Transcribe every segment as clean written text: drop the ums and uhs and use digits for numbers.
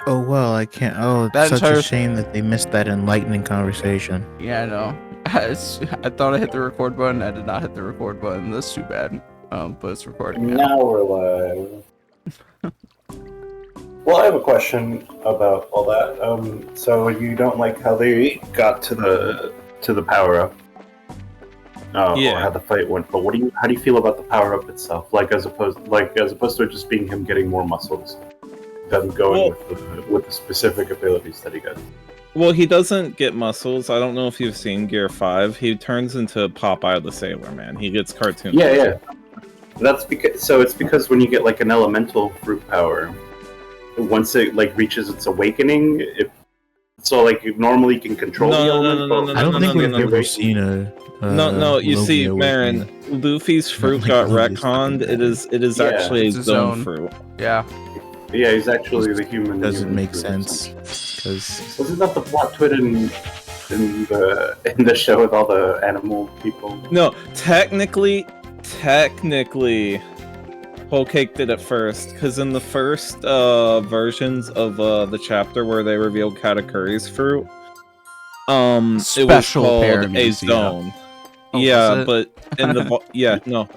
Oh well, I can't. Oh, it's That such entire a shame that they missed that enlightening conversation. Yeah, I know. I thought I hit the record button. I did not hit the record button. That's too bad. But it's recording now. Now we're live. Well, I have a question about all that. So you don't like how they got to the power up, or how the fight went. But how do you feel about the power up itself? As opposed to it just being him getting more muscles, than going with the specific abilities that he gets. Well, he doesn't get muscles. I don't know if you've seen Gear 5. He turns into Popeye the Sailor Man. He gets cartoon. Yeah. That's because when you get like an elemental fruit power, once it reaches its awakening, it normally can control the element. I don't think we've ever seen a. No. You see, Marin, Luffy's fruit got retconned. It is actually a zone fruit. Yeah. Yeah, he's actually the human. Doesn't make sense. Because wasn't that the plot twist in the show with all the animal people? No, technically, Whole Cake did it first, because in the first versions of the chapter where they revealed Katakuri's fruit, it was called a zone. Oh, yeah, but in the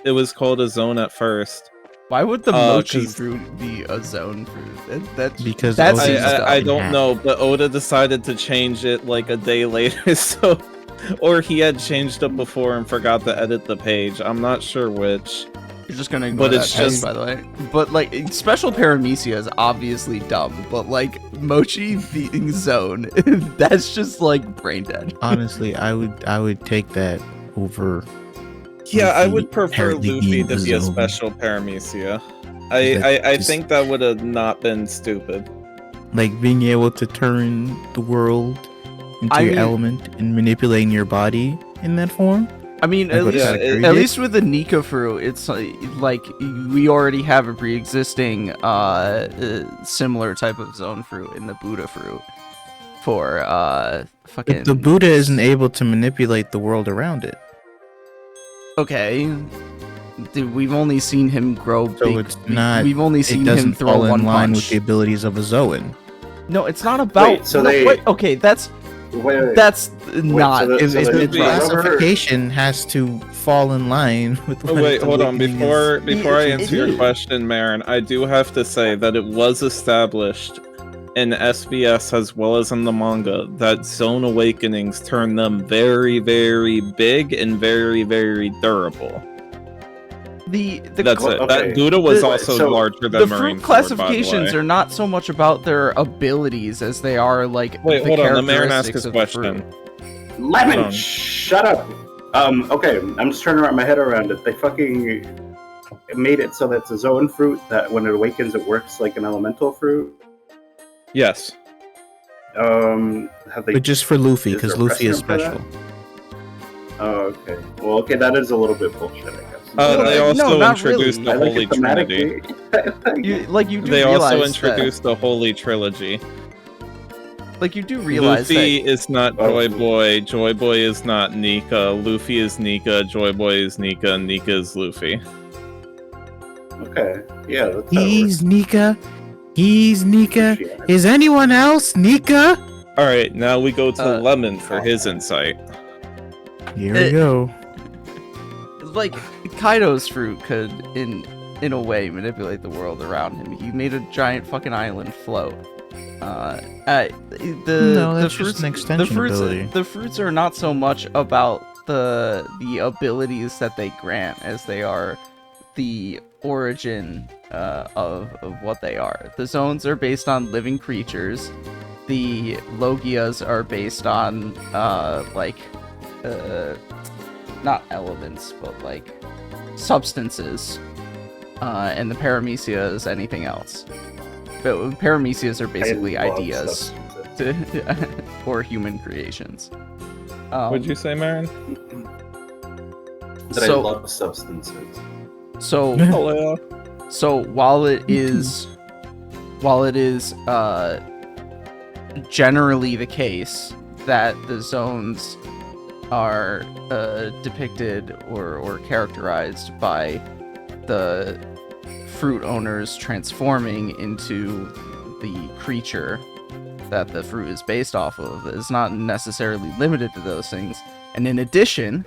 it was called a zone at first. Why would the mochi fruit be a zone fruit? Because I don't know, but Oda decided to change it like a day later, or he had changed it before and forgot to edit the page. I'm not sure which. You're just gonna ignore that text, by the way. But special paramecia is obviously dumb, but mochi being zone, that's just brain dead. Honestly, I would take that over. Yeah, I would prefer Luffy to be a special paramecia. I think that would have not been stupid. Being able to turn the world into your element and manipulating your body in that form. I mean, at least with the Nika fruit, it's we already have a pre-existing similar type of zone fruit in the Buddha fruit for fucking. But the Buddha isn't able to manipulate the world around it. Okay, dude, we've only seen him grow big. So it's not. We've only seen him throw fall one in line punch with the abilities of a Zoan. No, it's not about. Okay, that's. Wait. That's not. The classification has to fall in line with. Wait, hold on. Before I answer your question, Marin, I do have to say that it was established in SBS as well as in the manga that zone awakenings turn them very, very big and very, very durable. That's it. Okay. That Buddha was also larger than the Marine fruit classifications are not so much about their abilities as they are Wait, hold on. The Marin asked his question. Lemon, shut up. Okay, I'm just trying to wrap my head around it. They fucking made it so that it's a zone fruit that when it awakens, it works like an elemental fruit. Yes. But just for Luffy, because Luffy is special. Oh, okay. Well, okay, that is a little bit bullshit, I guess. They also introduced the Holy Trinity. They also introduced the Holy Trilogy. You do realize Luffy is not Joy Boy, Joy Boy is not Nika, Luffy is Nika, Joy Boy is Nika, and Nika is Luffy. Okay, yeah. That's He's Nika. He's Nika. Is anyone else Nika? Alright, now we go to Lemon for his insight. Here we go. Kaido's fruit could, in a way, manipulate the world around him. He made a giant fucking island float. That's just an extension ability. The fruits are not so much about the abilities that they grant as they are the origin of what they are. The zones are based on living creatures. The Logias are based on not elements, but substances. And the paramecia is anything else. But paramecias are basically ideas or human creations. What'd you say, Marin? I love substances. So while it is generally the case that the zones are depicted or characterized by the fruit owners transforming into the creature that the fruit is based off of. It's not necessarily limited to those things. And in addition,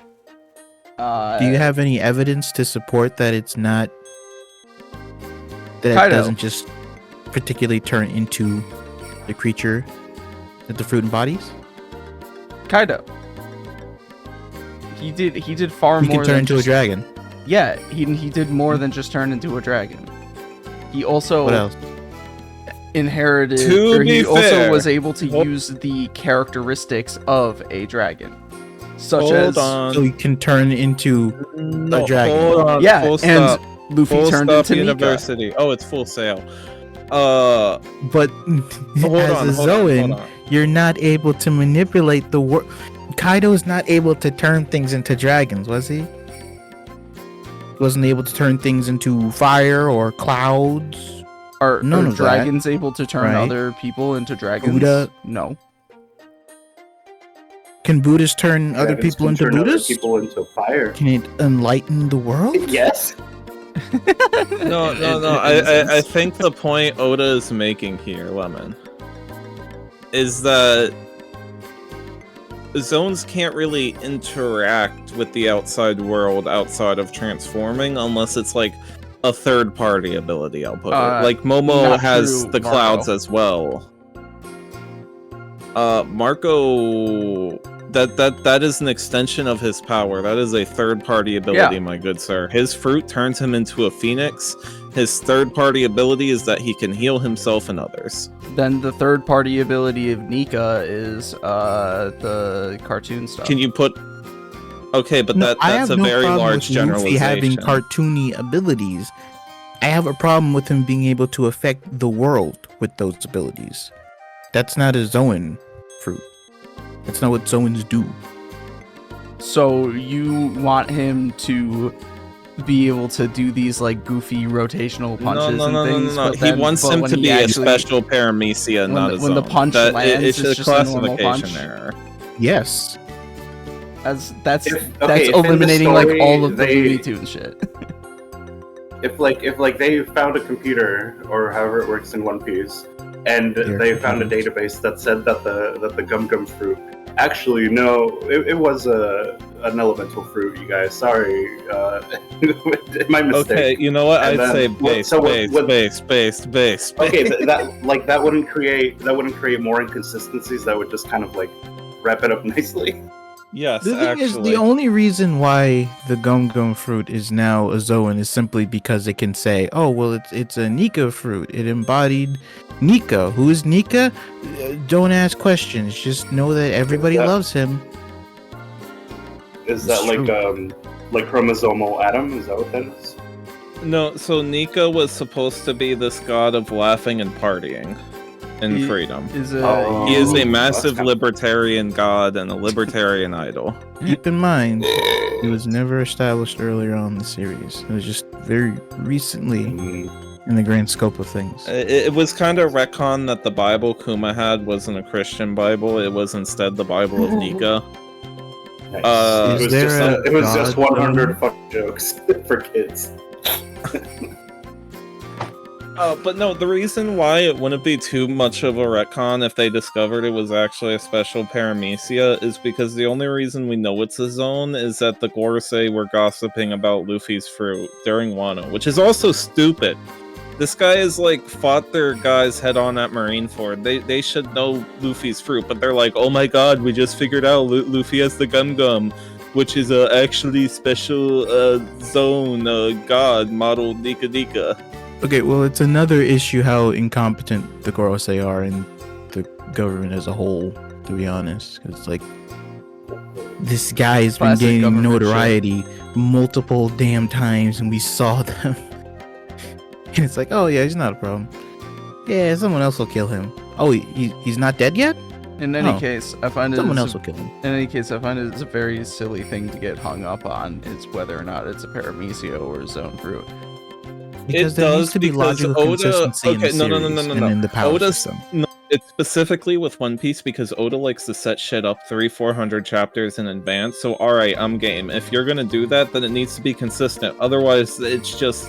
do you have any evidence to support that it's not that Kaido. it doesn't just particularly turn into the creature that the fruit embodies? Kaido. He did far He more can turn than into just, a dragon. Yeah, he did more than just turn into a dragon. He also What else? inherited, To or he be also fair- was able to use the characteristics of a dragon, such Hold as on. So he can turn into No, dragon. hold on. yeah, Full and stop. Luffy Full turned stop into Nika. University. Oh, it's Full Sail. But Hold as on, a hold on, Zoan, hold on. you're not able to manipulate the world. Kaido's not able to turn things into dragons, was he? He wasn't able to turn things into fire or clouds. Are None of that, dragons able to turn right? other people into dragons? Buddha- No. Can Buddhists turn other Dragons people can into turn other Buddhists? people into fire. Can it enlighten the world? Yes. No. I think the point Oda is making here, Lemon, is that zones can't really interact with the outside world outside of transforming unless it's like a third-party ability, I'll put it. Like Momo not has true, the Marco. clouds as well. Marco, that is an extension of his power. That is a third-party ability, my good sir. His fruit turns him into a phoenix. His third-party ability is that he can heal himself and others. Then the third party ability of Nika is the cartoon stuff. Can you put... Okay, but No, I that's have a no very problem large with Luffy having generalization. cartoony abilities. I have a problem with him being able to affect the world with those abilities. That's not a Zoan fruit. That's not what Zoans do. So you want him to be able to do these like goofy rotational punches and things? No. But He then, wants but him when to he be actually- a special paramecia, not a when the zone. punch lands, it's it's a just a normal classification punch? error. Yes. That's If that's in the eliminating story, like all of the they- Looney Tunes shit. If they found a computer or however it works in One Piece, and They're they found a computers. database that said that the Gum Gum fruit actually no, it was an elemental fruit. You guys, sorry, my mistake. Okay, you know what? And I'd then- say well, base, so what- base, what- base, base, base. Okay, that wouldn't create more inconsistencies. That would just kind of like wrap it up nicely. Yes, The thing actually. is, the only reason why the Gum Gum fruit is now a Zoan is simply because they can say, "Oh, well, it's a Nika fruit. It embodied Nika. Who is Nika? Don't ask questions. Just know that everybody that- loves him." Is that It's like chromosomal Adam? Is that what that is? No, so Nika was supposed to be this god of laughing and partying and He- freedom. Is Oh. He is a Ooh, massive that's kinda- libertarian god and a libertarian idol. Keep in mind, it was never established earlier on in the series. It was just very recently in the grand scope of things. It was kind of retcon that the Bible Kuma had wasn't a Christian Bible. It was instead the Bible of Nika. Nice. Is it was there just a it was just God 100 fuck jokes for kids. But no, the reason why it wouldn't be too much of a retcon if they discovered it was actually a special paramecia is because the only reason we know it's a zone is that the Gorosei were gossiping about Luffy's fruit during Wano, which is also stupid. This guy has like fought their guys head on at Marineford. They should know Luffy's fruit, but they're like, oh my god, we just figured out Luffy has the Gum Gum, which is a actually special zone god modeled Nika Nika. Okay, well, it's another issue how incompetent the Gorosei are and the government as a whole, to be honest. Because, like, this guy's been Classic gaining government notoriety multiple damn times, and we saw them. And it's like, oh, yeah, he's not a problem. Yeah, someone else will kill him. Oh, he's not dead yet? In any Oh. case, I find it Someone is else a- will kill him. in any case, I find it's a very silly thing to get hung up on. Is whether or not it's a paramecia or a zone fruit. Because It there does, needs to be because logical Oda- consistency in the okay, no, series and in the power Oda's- system. No, it's specifically with One Piece because Oda likes to set shit up 300-400 chapters in advance. So, alright, I'm game. If you're gonna do that, then it needs to be consistent. Otherwise, it's just...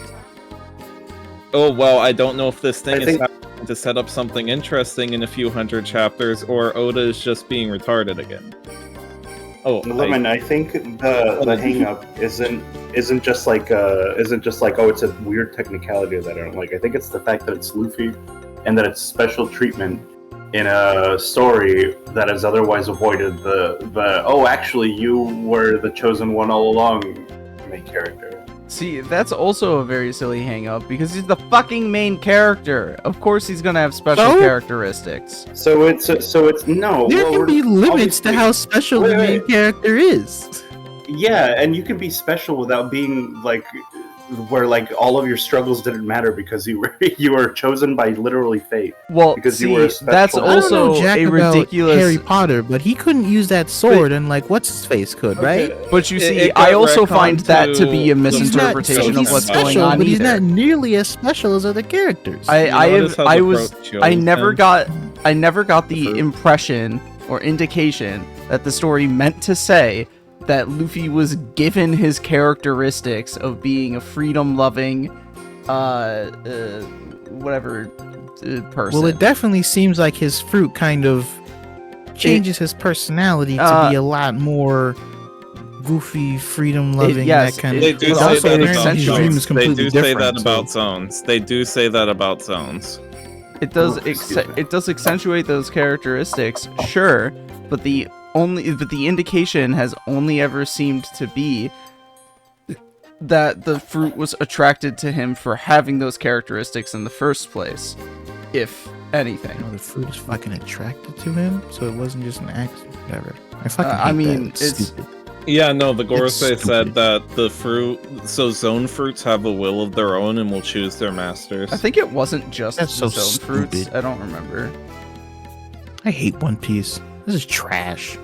Oh, well, I don't know if this thing I is think- happening back to set up something interesting in a few hundred chapters, or Oda is just being retarded again. Oh, Lemon, I think the hang up isn't just like oh, it's a weird technicality that I don't like. I think it's the fact that it's Luffy and that it's special treatment in a story that has otherwise avoided the oh, actually you were the chosen one all along main character. See, that's also a very silly hang-up, because he's the fucking main character. Of course he's gonna have special characteristics. So it's no. There can be limits to how special the main character is. Yeah, and you can be special without being like where like all of your struggles didn't matter because you were chosen by literally fate. Well, because see, you were a special. that's also a ridiculous Harry Potter, but he couldn't use that sword, and like what's his face could, right? But you see, I also find that to be a misinterpretation of what's going on. But he's not nearly as special as other characters. I never got the impression or indication that the story meant to say that Luffy was given his characteristics of being a freedom-loving, person. Well, it definitely seems like his fruit kind of changes his personality to be a lot more goofy, freedom-loving, that kind of. They do say that about zones. They do say that about so. zones. They do say that about zones. It does. It does accentuate those characteristics, sure, but the indication has only ever seemed to be that the fruit was attracted to him for having those characteristics in the first place, if anything. The fruit is fucking attracted to him, so it wasn't just an accident. Whatever. I fucking hate that. It's stupid. Yeah, no, the Gorosei said that the fruit, so zone fruits have a will of their own and will choose their masters. I think it wasn't just so zone fruits. I don't remember. I hate One Piece. This is trash.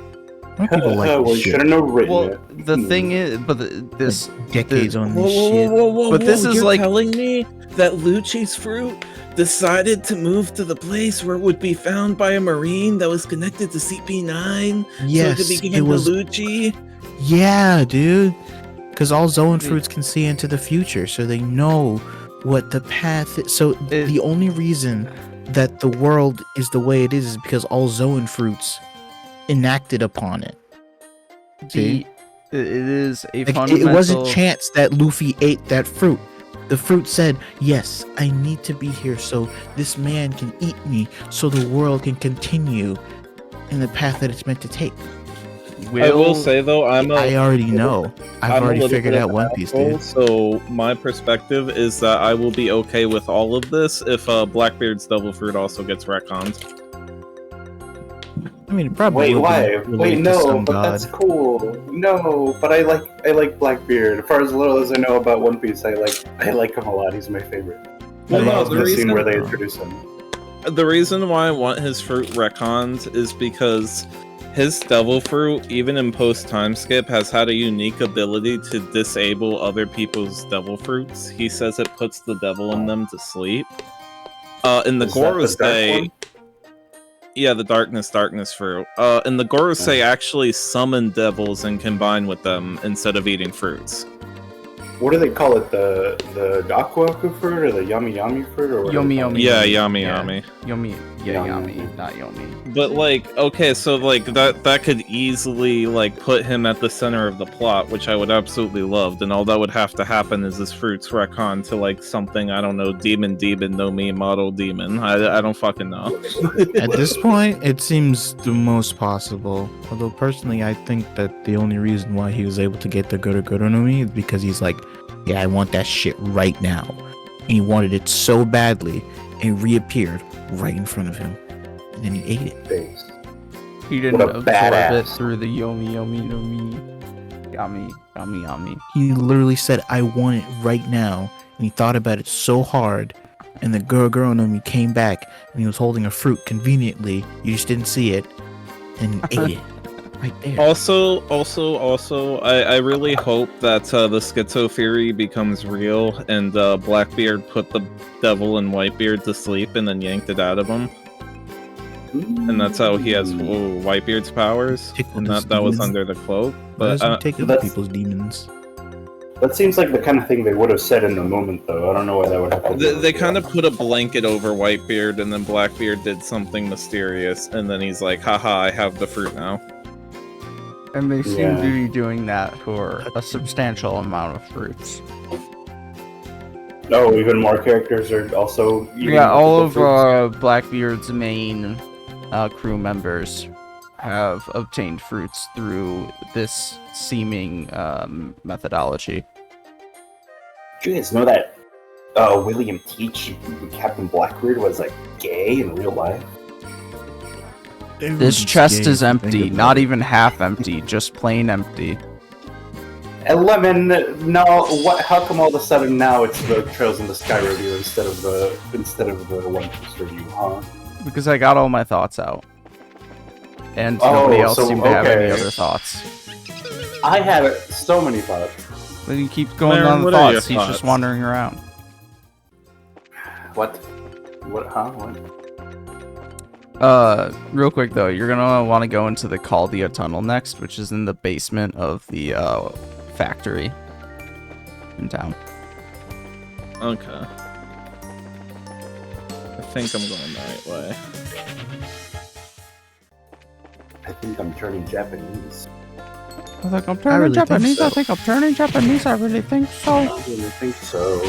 Why people like well, this you shit? should have known written Well, it. the thing is, but this decades on this shit. But this is you're like telling me that Lucci's fruit decided to move to the place where it would be found by a marine that was connected to CP9, Yes, so it could be given to Lucci. Yeah, dude. Because all zone fruits can see into the future, so they know what the path is. So the only reason that the world is the way it is because all zone fruits enacted upon it. See? It is a Like, fundamental... it wasn't chance that Luffy ate that fruit. The fruit said, yes, I need to be here so this man can eat me so the world can continue in the path that it's meant to take. I will say though, I already know. I've already figured out One Piece, dude. So my perspective is that I will be okay with all of this if Blackbeard's devil fruit also gets retconned. I mean, it probably. Wait, no, but that's cool. No, but I like Blackbeard. For as little as I know about One Piece, I like him a lot. He's my favorite. Well, I love the scene where they introduce him. The reason why I want his fruit retconned is because his devil fruit, even in post time skip, has had a unique ability to disable other people's devil fruits. He says it puts the devil in them to sleep. In the Gorosei, yeah, the darkness fruit. And the Gorosei actually summon devils and combine with them instead of eating fruits. What do they call it? The Aku fruit or the Yami fruit or Yomi. Yeah, Yami. Yami, not Yomi. But like, okay, so like that could easily like put him at the center of the plot, which I would absolutely love. And all that would have to happen is this fruit's retcon to like something, I don't know, demon no me model demon. I don't fucking know. At this point, it seems the most possible. Although personally, I think that the only reason why he was able to get the Goro no Mi is because he's like, yeah, I want that shit right now. And he wanted it so badly, and it reappeared right in front of him. And then he ate it. He didn't absorb it through the Yomi no Mi. Yami. He literally said, I want it right now. And he thought about it so hard. And the Goro no Mi came back, and he was holding a fruit conveniently. You just didn't see it. And he ate it. Right there. Also, I really hope that the schizo theory becomes real and Blackbeard put the devil and Whitebeard to sleep and then yanked it out of him. And that's how he has Whitebeard's powers. And that was under the cloak. But taking people's demons. That seems like the kind of thing they would have said in the moment, though. I don't know why that would have to They kind of put a blanket over Whitebeard, and then Blackbeard did something mysterious, and then he's like, haha, I have the fruit now. And they seem to be doing that for a substantial amount of fruits. Oh, even more characters are also eating all of fruits? Blackbeard's main crew members have obtained fruits through this seeming methodology. Do you guys know that William Teach, Captain Blackbeard, was like gay in real life? This chest is empty, not even half empty, just plain empty. And Lemon, no, what? How come all of a sudden now it's the Trails in the Sky review instead of the One Piece review, huh? Because I got all my thoughts out, and nobody else seemed to have any other thoughts. I had so many thoughts. Then he keeps going Marin, on what the are your thoughts. He's thoughts? just wandering around. What? What? Huh? What? Real quick though, you're gonna want to go into the Caldia tunnel next, which is in the basement of the factory in town. Okay. I think I'm going the right way. I think I'm turning Japanese. I think I'm turning Japanese. so. I think I'm turning Japanese. I really think so. I really think so.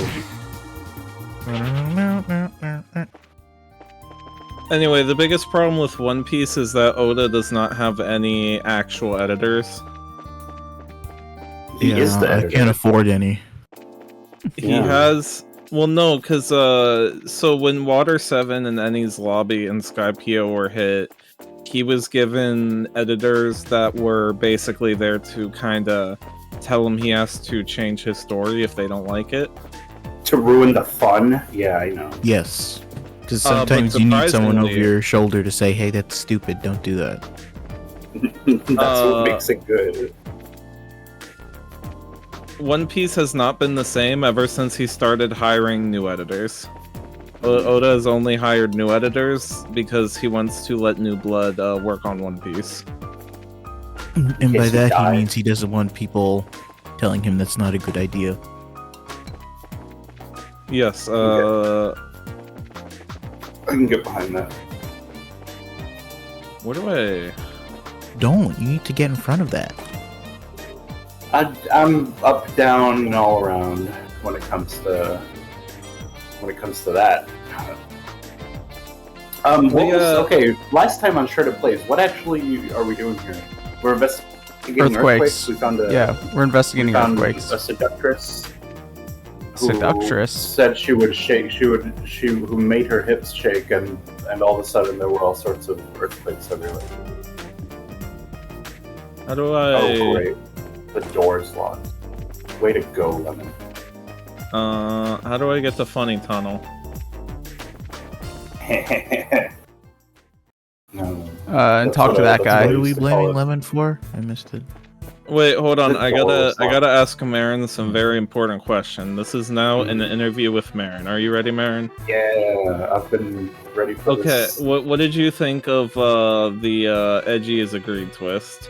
Anyway, the biggest problem with One Piece is that Oda does not have any actual editors. He is the I editor. can't afford any. He Yeah. has... Well, no, because, so when Water 7 and Eni's Lobby and Skypio were hit, he was given editors that were basically there to kind of tell him he has to change his story if they don't like it. To ruin the fun? Yeah, I know. Yes. Because But sometimes you need someone over surprisingly- your shoulder to say, hey, that's stupid, don't do that. That's what makes it good. One Piece has not been the same ever since he started hiring new editors. Oda has only hired new editors because he wants to let new blood work on One Piece. And by Yes, he that, he died. means he doesn't want people telling him that's not a good idea. Yes, I can get behind that. where do I... Don't. You need to get in front of that. I'm up, down, and all around when it comes to that. Okay, last time on Shredded Plays, what actually are we doing here? We're investigating earthquakes. We found We're investigating earthquakes. a seductress. Seductress. Said she would shake. Who made her hips shake, and all of a sudden there were all sorts of earthquakes everywhere. How do I... Oh great, the door's locked. Way to go, Lemon. how do I get the funny tunnel? No. And That's talk what to I- that that's guy. what What I are we used to call blaming it. Lemon for? I missed it. Wait, hold on. The I door's gotta ask Marin some very important question. This is now an interview with Marin. Are you ready, Marin? Yeah, I've been ready for Okay. this. What did you think of the Edgy is Agreed twist?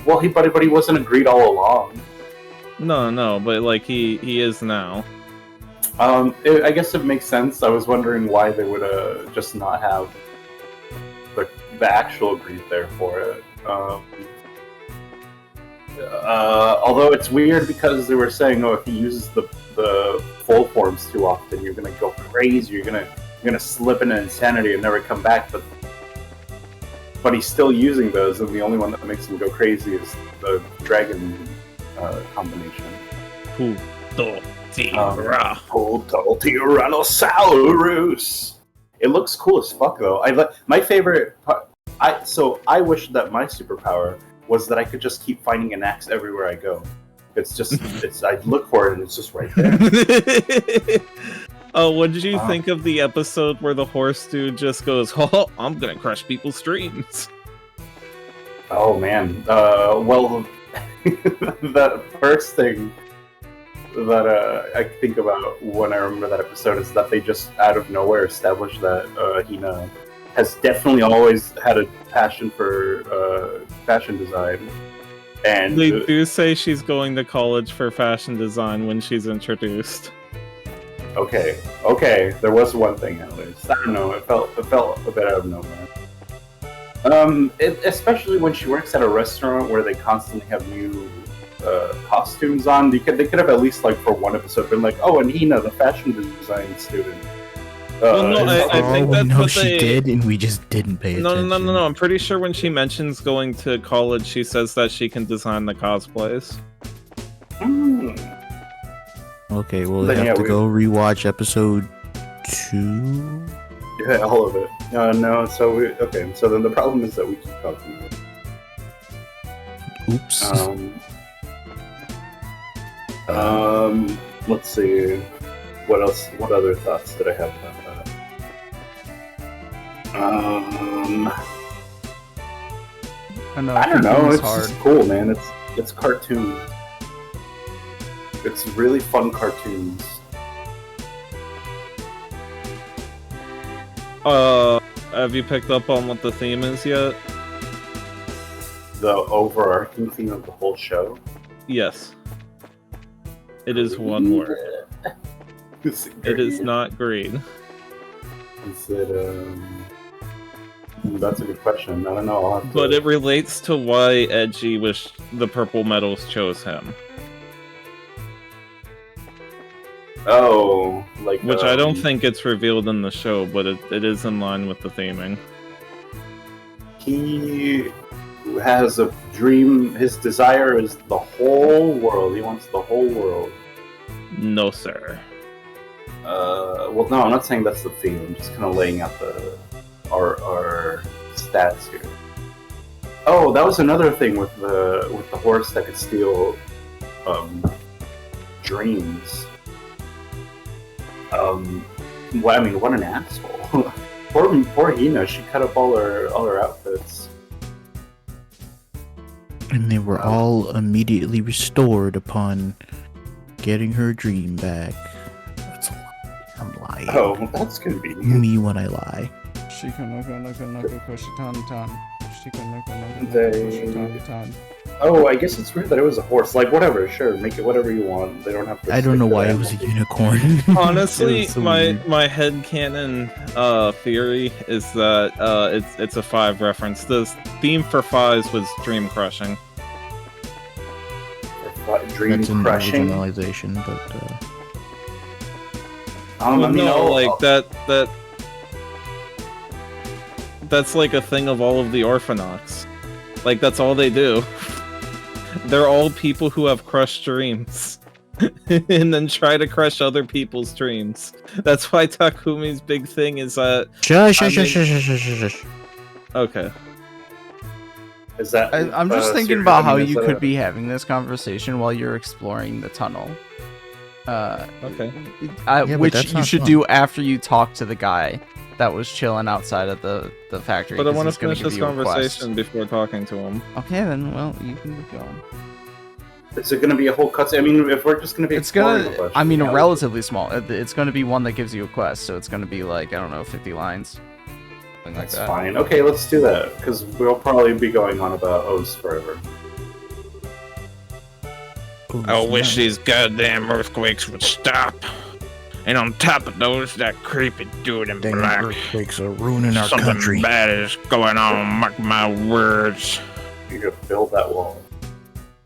Well, but he wasn't agreed all along. No, but like he is now. I guess it makes sense. I was wondering why they would just not have the actual agreed there for it. Although it's weird because they were saying, oh, if he uses the full forms too often, you're gonna go crazy. You're gonna slip into insanity and never come back. But he's still using those, and the only one that makes him go crazy is the dragon combination. Puto Tyrannosaurus. It looks cool as fuck, though. My favorite part. I wish that my superpower was that I could just keep finding an axe everywhere I go. It's just I look for it and it's just right there. Oh, what did you think of the episode where the horse dude just goes, "Oh, I'm gonna crush people's dreams"? Oh man. Well, the first thing that I think about when I remember that episode is that they just out of nowhere established that Hina has definitely always had a passion for fashion design, And they do say she's going to college for fashion design when she's introduced. okay, there was one thing at least. I don't know. It felt a bit out of nowhere. Especially when she works at a restaurant where they constantly have new costumes on. They could have at least like for one episode been like, oh, and Hina, the fashion design student. Well, no, I think that's what she did, and we just didn't pay attention. No. I'm pretty sure when she mentions going to college, she says that she can design the cosplays. Okay, well, we have to go rewatch episode 2. Yeah, all of it. No, so so then the problem is that we keep talking about it. Oops. Let's see. What else? What other thoughts did I have about that? I don't know. It's hard. just cool, man. It's cartoons. It's really fun cartoons. Have you picked up on what the theme is yet? The overarching theme of the whole show? Yes. It is one word. It is not green. Is it, that's a good question. I don't know. I'll have to... But it relates to why Edgy wish the Purple Metals chose him. Oh, like... Which I don't think it's revealed in the show, but it is in line with the theming. He has a dream. His desire is the whole world. He wants the whole world. No, sir. Well, no, I'm not saying that's the theme. I'm just kind of laying out our stats here. Oh, that was another thing with the horse that could steal dreams. What an asshole. Poor Hina, she cut up all her outfits. And they were all immediately restored upon getting her dream back. That's a lie. I'm lying. Oh, that's convenient. Me when I lie. Oh, I guess it's weird that it was a horse. Like, whatever, sure, make it whatever you want. They don't have to. I don't know why it was a unicorn. Honestly, so my weird. headcanon theory is that it's a 5 reference. The theme for 5s was dream crushing. Dream That's an crushing. originalization, but that's like a thing of all of the Orphanox. Like, that's all they do. They're all people who have crushed dreams. And then try to crush other people's dreams. That's why Takumi's big thing is that... Shush. Okay. Is that? I'm just thinking about how you could be having this conversation while you're exploring the tunnel. Okay. Which you should do after you talk to the guy that was chilling outside of the factory. But I want to finish this conversation before talking to him. Okay, then, well, you can keep going. Is it going to be a whole cutscene? I mean, if we're just going to be relatively small. It's going to be one that gives you a quest, so it's going to be like, I don't know, 50 lines. That's fine. Okay, let's do that, because we'll probably be going on about O's forever. I wish these goddamn earthquakes would stop. And on top of those, that creepy dude in black. Earthquakes are ruining our Something country. bad is going on, mark my words. You're going to build that wall.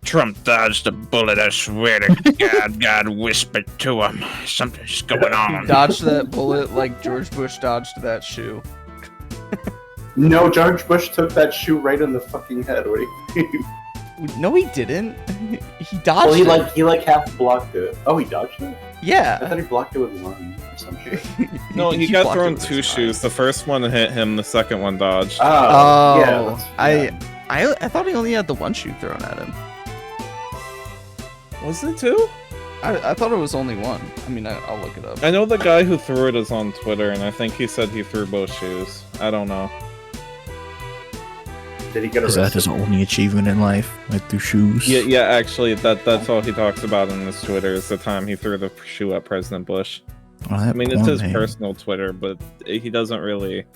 Trump dodged a bullet, I swear to God. God whispered to him. Something's going on. He dodged that bullet like George Bush dodged that shoe. No, George Bush took that shoe right in the fucking head. What do you mean? No, he didn't. He dodged it. He half blocked it. Oh, he dodged it? I Yeah. thought he blocked it with one or some shit. No, he got blocked thrown it with 2 his shoes. The first one hit him, the second one dodged. Oh, yeah. I thought he only had the one shoe thrown at him. Was it 2? I thought it was only one. I mean, I'll look it up. I know the guy who threw it is on Twitter, and I think he said he threw both shoes. I don't know. Did he get Is arrested? that his only achievement in life? Like through shoes? Yeah, actually, that's all he talks about in his Twitter is the time he threw the shoe at President Bush. Oh, I mean, it's his personal Twitter, but he doesn't really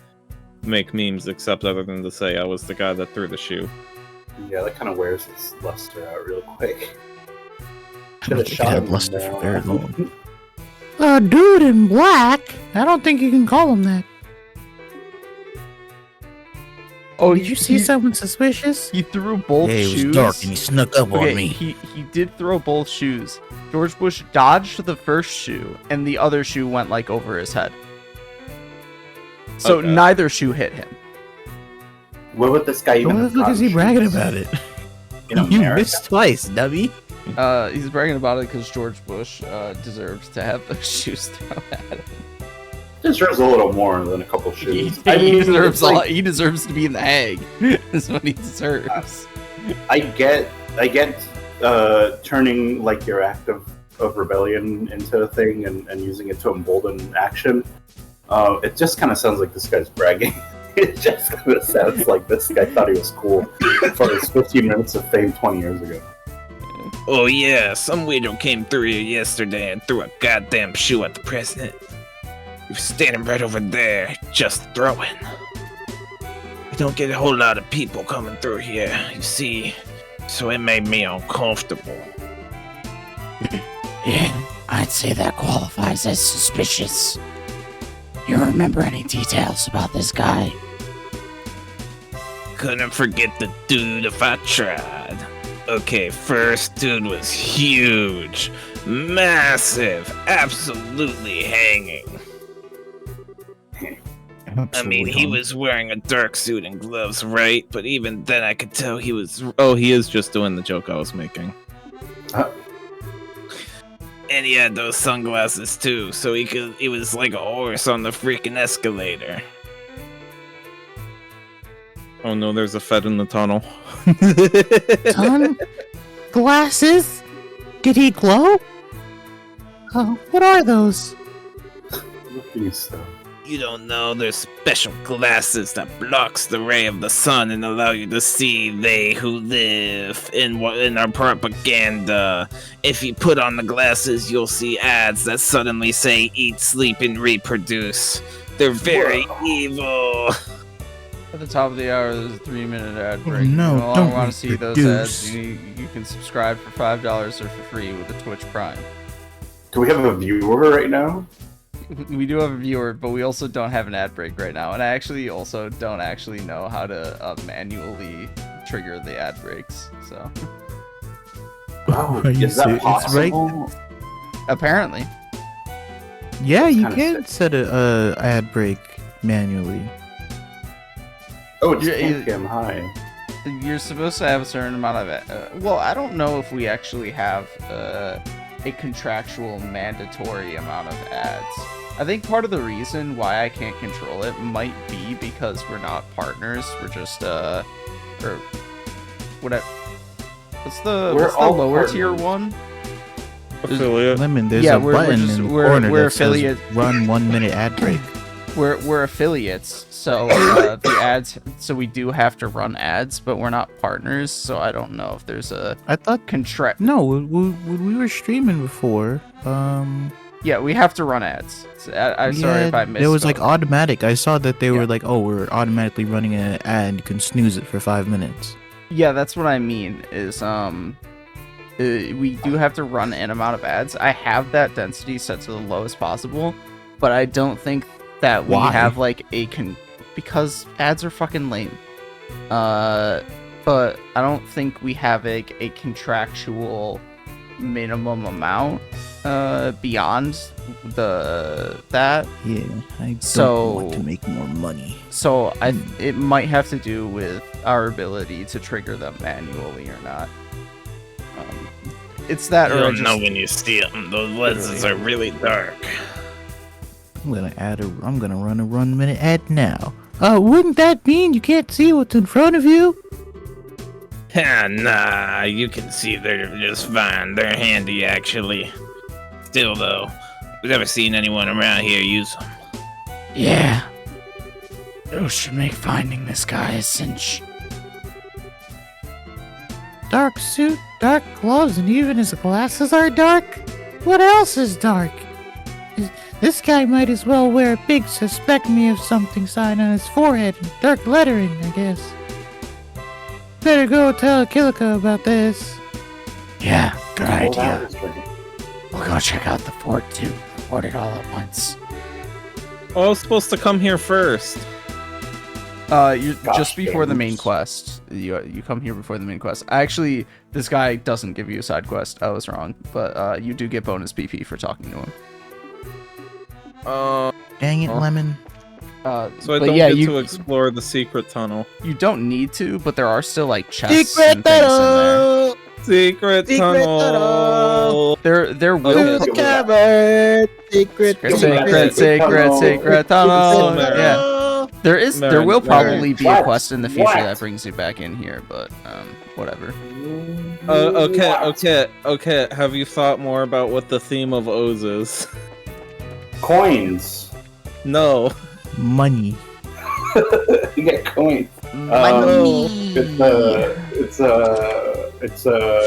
make memes except other than to say I was the guy that threw the shoe. Yeah, that kind of wears its luster out real quick. I don't think it had luster for very long. A dude in black? I don't think you can call him that. Oh, Did you see someone suspicious? He threw both Yeah, it shoes. was dark and he snuck up on me. He did throw both shoes. George Bush dodged the first shoe, and the other shoe went like over his head. So Okay. neither shoe hit him. Where would this guy even What have the fuck is he gotten bragging shoes? about it? In You America? missed twice, Dubby. He's bragging about it because George Bush deserves to have those shoes thrown at him. Deserves a little more than a couple shoes. He deserves it's like, he deserves to be in the Hague. Is what he deserves. I get turning like your act of rebellion into a thing and using it to embolden action. It just kind of sounds like this guy's bragging. It just kind of sounds like this guy thought he was cool for his 15 minutes of fame 20 years ago. Oh yeah, some weirdo came through here yesterday and threw a goddamn shoe at the president. He was standing right over there, just throwing. We don't get a whole lot of people coming through here, you see, so it made me uncomfortable. Yeah, I'd say that qualifies as suspicious. You remember any details about this guy? Couldn't forget the dude if I tried. Okay, first dude was huge, massive, absolutely hanging. I mean, he was wearing a dark suit and gloves, right? But even then I could tell he was... Oh, he is just doing the joke I was making. And he had those sunglasses too, so he was like a horse on the freaking escalator. Oh no, there's a Fed in the tunnel. Son? Glasses? Did he glow? Oh, what are those? What do you say? You don't know, there's special glasses that blocks the ray of the sun and allow you to see they who live in our propaganda. If you put on the glasses, you'll see ads that suddenly say eat, sleep, and reproduce. They're very evil. At the top of the hour, there's a 3-minute ad break. Oh, no, If you don't want to see those reproduce. ads, you can subscribe for $5 or for free with the Twitch Prime. Do we have a viewer right now? We do have a viewer, but we also don't have an ad break right now, and I actually also don't actually know how to manually trigger the ad breaks. So Oh, Are you is that serious? It's right- possible? apparently, Yeah, you Kinda can sick. set a ad break manually. Oh, it's Yeah, cam high. you're supposed to have a certain amount of. Well, I don't know if we actually have a contractual mandatory amount of ads. I think part of the reason why I can't control it might be because we're not partners. We're just or whatever. What's the We're what's the all lower tier partners. one? Affiliate. Lemon, there's Yeah, a we're button just- in the we're- corner we're that says affiliate. run 1 minute ad break. We're affiliates, so the ads. So we do have to run ads, but we're not partners. So I don't know if there's a I thought contract. no, when we were streaming before, Yeah, we have to run ads. So I'm sorry if I missed. It was like those. automatic. I saw that they Yeah. were like, oh, we're automatically running an ad. You can snooze it for 5 minutes. Yeah, that's what I mean. Is we do have to run an amount of ads. I have that density set to the lowest possible, but I don't think that we Why? have like because ads are fucking lame. But I don't think we have a contractual minimum amount beyond that. Yeah, I don't So- want to make more money. So it might have to do with our ability to trigger them manually or not. It's that You or I don't just know when you see them. Those lenses are really dark. I'm gonna run a 1 minute ad now. Wouldn't that mean you can't see what's in front of you? Nah, you can see they're just fine. They're handy, actually. Still, though, I've never seen anyone around here use them. Yeah. Those should make finding this guy a cinch. Dark suit, dark gloves, and even his glasses are dark? What else is dark? This guy might as well wear a big suspect me of something sign on his forehead and dark lettering, I guess. better go tell Kilika about this. Yeah, good Well, idea. that was great. We'll go check out the fort too. Fort it all at once. Oh, I was supposed to come here first. You're Gosh, just before the main James. quest. You come here before the main quest. Actually, this guy doesn't give you a side quest. I was wrong, but you do get bonus PP for talking to him. Dang it, Oh. Lemon. So I but don't yeah, get to explore the secret tunnel. you don't need to, but there are still like chests Secret and things in there. tunnel! Secret tunnel. There will Okay. Cupboard! Secret, secret tunnel. Yeah, there Marin, will Marin. probably be a What? quest in the future What? that brings you back in here, but whatever. Okay. Have you thought more about what the theme of O's is? Coins. No. Money. You get coins. Money. It's a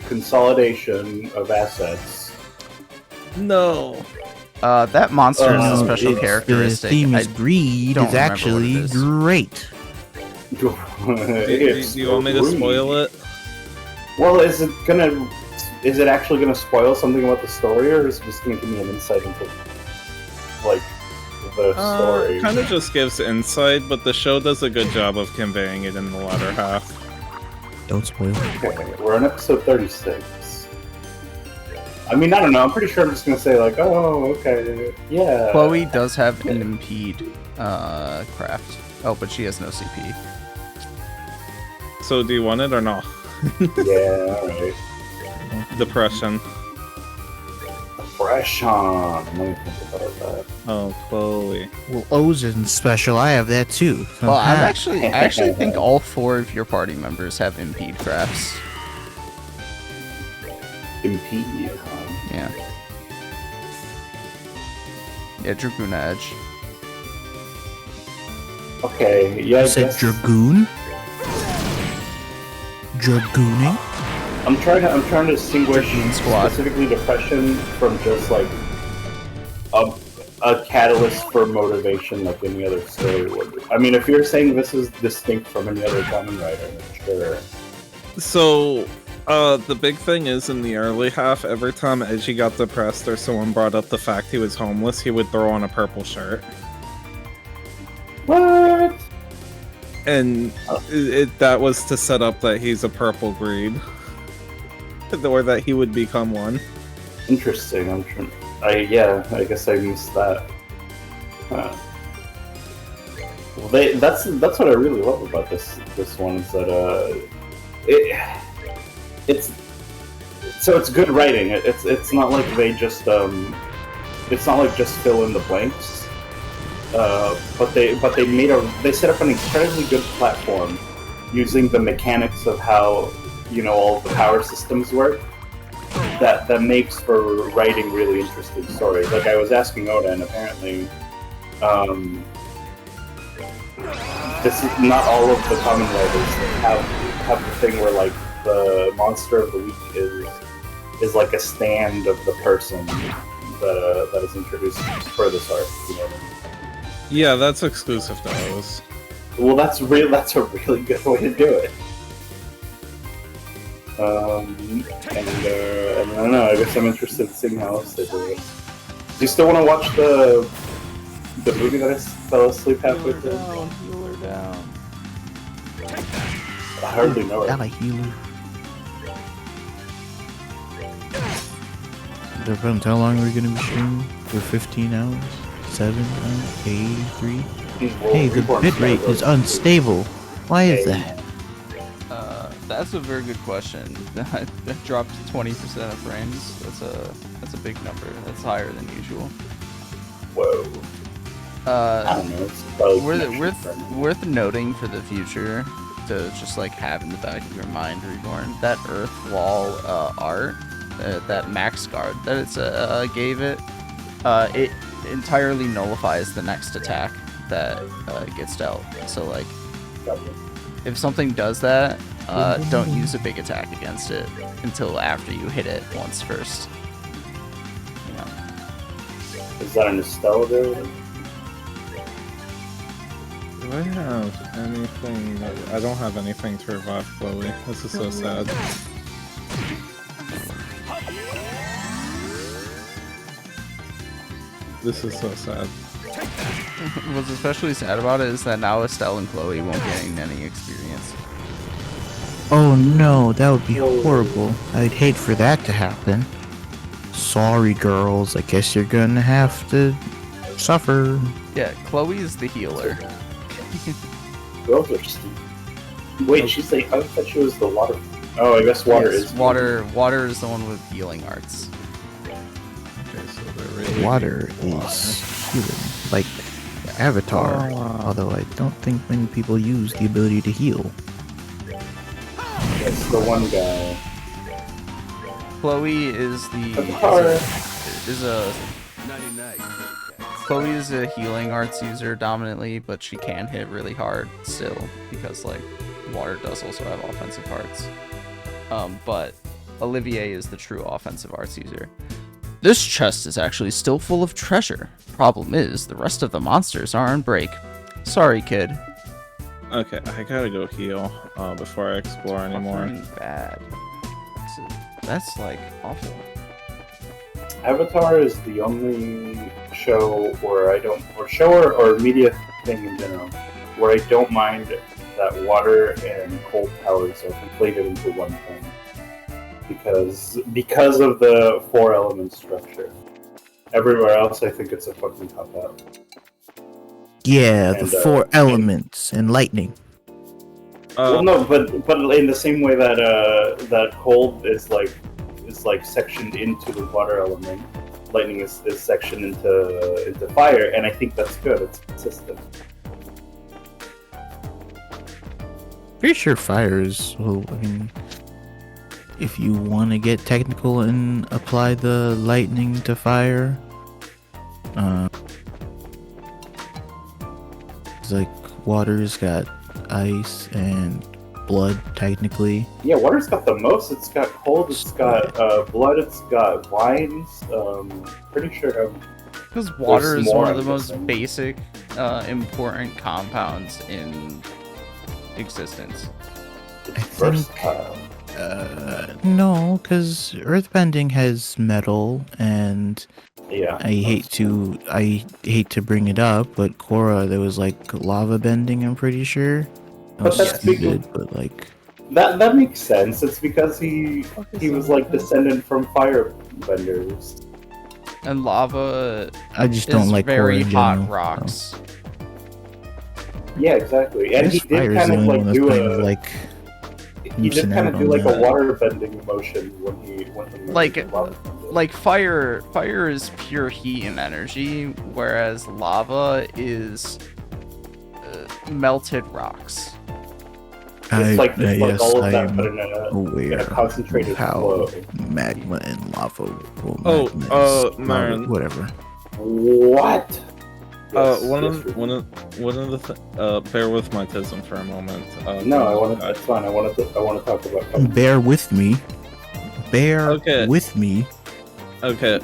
consolidation of assets. No. That monster is a special It's- characteristic. The theme I is greed. don't Is remember actually what it is. great. Do you want me to spoil it? Well, is it actually gonna spoil something about the story, or is it just gonna give me an insight into like the story? Kind of just gives insight, but the show does a good job of conveying it in the latter half. Don't spoil it. Okay, we're on episode 36. I mean, I don't know. I'm pretty sure I'm just gonna say like, oh, okay, yeah. Chloe does have an impede craft. Oh, but she has no CP. So do you want it or not? Yeah, alright. Depression. Depression. Let me think about that. Oh, Chloe. Well, O's isn't special. I have that too. So Well, I ha. actually think all 4 of your party members have impede crafts. Impede. Yeah. Yeah, Dragoon Edge. Okay, yeah. You I said guess- dragoon? Dragooning? I'm trying to distinguish Dragoon Squad. specifically depression from just like a catalyst for motivation like any other story would. I mean, if you're saying this is distinct from any other common writer, then sure. So, the big thing is in the early half, every time Edgy got depressed or someone brought up the fact he was homeless, he would throw on a purple shirt. What? And that was to set up that he's a purple greed. Or that he would become one. Interesting. I guess I missed that. Huh. Well, that's what I really love about this one is that it's good writing. It's not like they just it's not like just fill in the blanks. But they set up an incredibly good platform using the mechanics of how all the power systems work. That makes for writing really interesting stories. Like I was asking Oda, and apparently, this is not all of the common writers that have the thing where like the monster of the week is like a stand of the person that is introduced for this arc. You know what I mean? Yeah, that's exclusive to those. Well, that's a really good way to do it. And I don't know. I guess I'm interested in seeing how else they do it. Do you still want to watch the movie that I fell asleep halfway through? Heal her down. I hardly know Got it. a healer. Depends how long we're gonna be streaming. For 15 hours? 7 hours? 83? Hey, the bitrate is unstable. Why is that? That's a very good question. That dropped 20% of frames. That's a big number. That's higher than usual. Whoa. I don't know. It's probably Worth noting for the future to just like have in the back of your mind, Reborn, that Earth Wall art, that max guard that it's gave it entirely nullifies the next attack that gets dealt. So like, if something does that, don't use a big attack against it until after you hit it once first. You know. Is that a nostalgia? I have anything? I don't have anything to revive Chloe. This is so sad. This is so sad. What's especially sad about it is that now Estelle and Chloe won't gain any experience. Oh no, that would be horrible. I'd hate for that to happen. Sorry, girls. I guess you're gonna have to suffer. Yeah, Chloe is the healer. Girls are stupid. Wait, she's like, I thought she was the water. Oh, I guess water Yes, is. water is the one with healing arts. Okay, so they're really Water is healing, like Avatar. Although I don't think many people use the ability to heal. That's the one guy. Chloe is Chloe is a healing arts user dominantly, but she can hit really hard still because like water does also have offensive arts. But Olivier is the true offensive arts user. This chest is actually still full of treasure. Problem is, the rest of the monsters are on break. Sorry, kid. Okay, I gotta go heal before I explore anymore. Fucking bad. That's like awful. Avatar is the only show where I don't, or show or media thing in general, where I don't mind that water and cold powers are conflated into one thing. Because of the 4 element structure. Everywhere else, I think it's a fucking cop out. Yeah, And, the 4 elements and lightning. Well, no, but in the same way that that cold is sectioned into the water element, lightning is sectioned into fire, and I think that's good. It's consistent. Pretty sure fire is. Well, I mean, if you want to get technical and apply the lightning to fire, it's like water's got ice and blood technically. Yeah, water's got the most. It's got cold. It's got blood. It's got vines. Pretty sure. Because water is one of the more, most basic, important compounds in existence. First No, because earthbending has metal, and yeah. I hate to bring it up, but Korra, there was like lava bending. I'm pretty sure. But that's stupid, but like that makes sense. It's because he was like descendant from firebenders. And lava I just is don't like very Korra in hot general, rocks. so. Yeah, exactly. And This he fire did is kind the of only like one that's do kind a of like he did loosen kind out of do on like a that. water bending motion when he Like- lava. Like fire is pure heat and energy, whereas lava is melted rocks. It's like all of that, I'm but in aware a concentrated of how flow. magma and lava. Well, Oh, magma is lava, Marin. whatever. What? Yes, One yes, of the bear with my tism for a moment. No, I want to. That's fine. I want to talk about. Bear with me. Bear Okay. with me. Okay.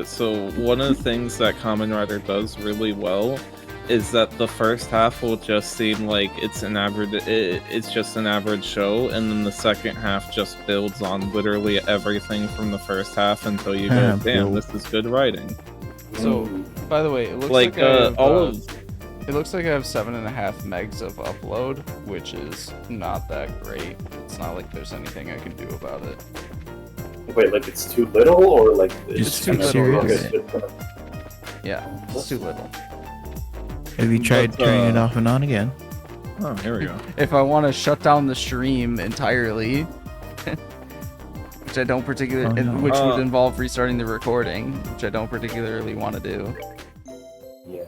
So one of the things that Kamen Rider does really well is that the first half will just seem like it's an average. It's just an average show, and then the second half just builds on literally everything from the first half until you go, "Damn, this is good writing." So, by the way, it looks Like like I have, all of it looks like I have 7.5 megs of upload, which is not that great. It's not like there's anything I can do about it. Wait, like it's too little, or like Just too kinda- little. okay, Yeah, it's too little. Have you tried But, turning it off and on again? oh, here we go. If I want to shut down the stream entirely, which I don't particularly, Oh, no. which would involve restarting the recording, which I don't particularly want to do. Yeah.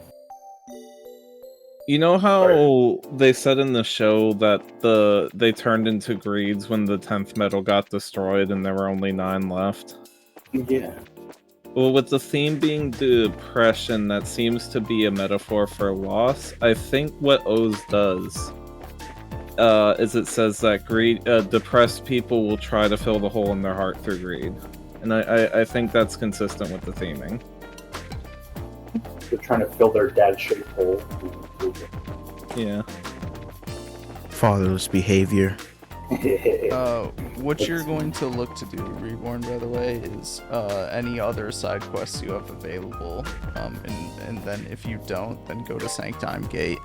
You know how they said in the show that they turned into greeds when the 10th metal got destroyed and there were only 9 left? Yeah. Well, with the theme being depression, that seems to be a metaphor for loss. I think what Oz does is it says that depressed people will try to fill the hole in their heart through greed. And I think that's consistent with the theming. They're trying to fill their dad-shaped hole. Yeah. Fatherless behavior. What you're going to look to do, Reborn, by the way, is any other side quests you have available. And then if you don't, then go to Sanctime Gate.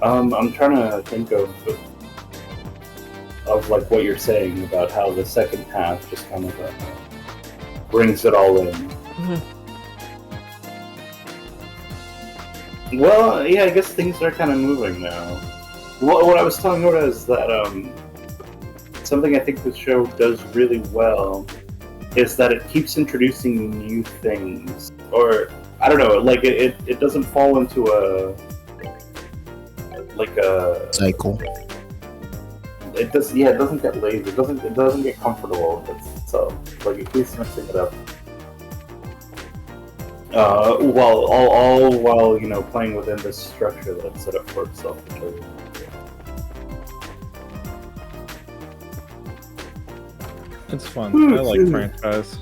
I'm trying to think of like what you're saying about how the second half just kind of brings it all in. Well, yeah, I guess things are kind of moving now. What I was telling Oda is that something I think the show does really well is that it keeps introducing new things, or I don't know, like it doesn't fall into a Cycle. It does. Yeah, it doesn't get lazy. It doesn't get comfortable with itself. Like it keeps mixing it up. While all while playing within this structure that it's set up for itself. It's fun. I like franchise.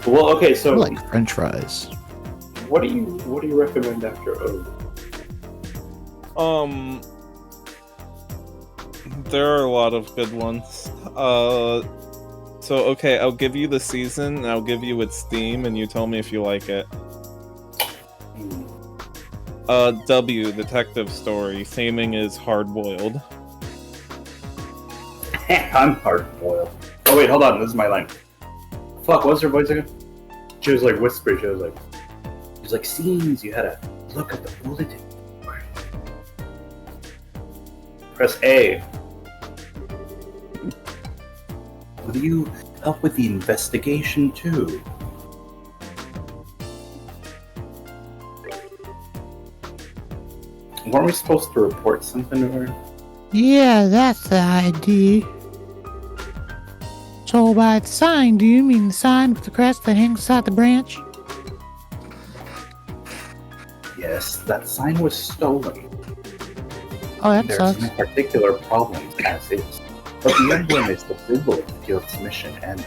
Well, okay, so I like French fries. what do you recommend after O? There are a lot of good ones. So okay, I'll give you the season, and I'll give you its theme, and you tell me if you like it. W, Detective Story. Theming is hard-boiled. I'm hard-boiled. Oh wait, hold on. This is my line. Fuck, what was her voice again? She was like whispering. She was like, scenes. You had to look at the bulletin. Press A. Will you help with the investigation too? Weren't we supposed to report something to her? Yeah, that's the ID. So by the sign, do you mean the sign with the crest that hangs outside the branch? Yes, that sign was stolen. Oh, that There's sucks. no particular problems as is, but the emblem is the symbol of the guild's mission and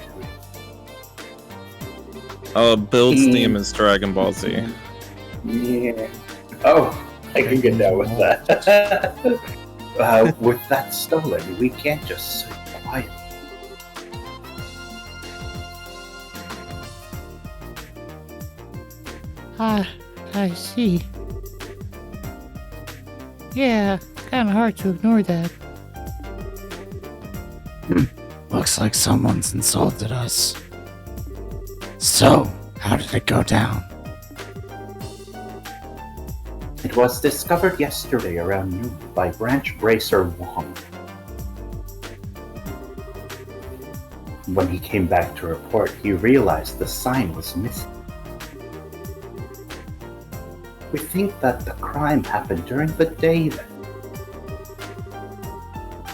duty. Build's theme is Dragon Ball Z. Yeah. Oh, I can get down with that. With that stolen, we can't just sit quietly. I see. Yeah, kind of hard to ignore that. Looks like someone's insulted us. So, how did it go down? It was discovered yesterday around noon by Branch Bracer Wong. When he came back to report, he realized the sign was missing. We think that the crime happened during the day then.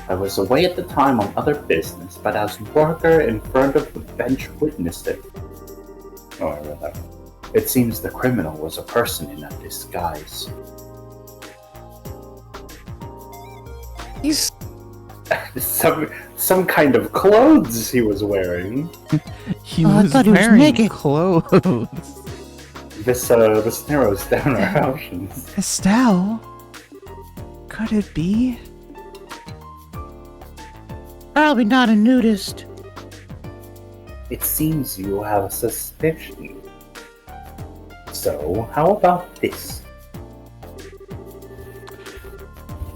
I was away at the time on other business, but as worker in front of the bench witnessed it. Oh, I read that. It seems the criminal was a person in a disguise. He's some kind of clothes he was wearing. he I was thought he was wearing naked. clothes. This narrows down our options. Estelle, could it be? Probably not a nudist. It seems you have a suspicion. So, how about this?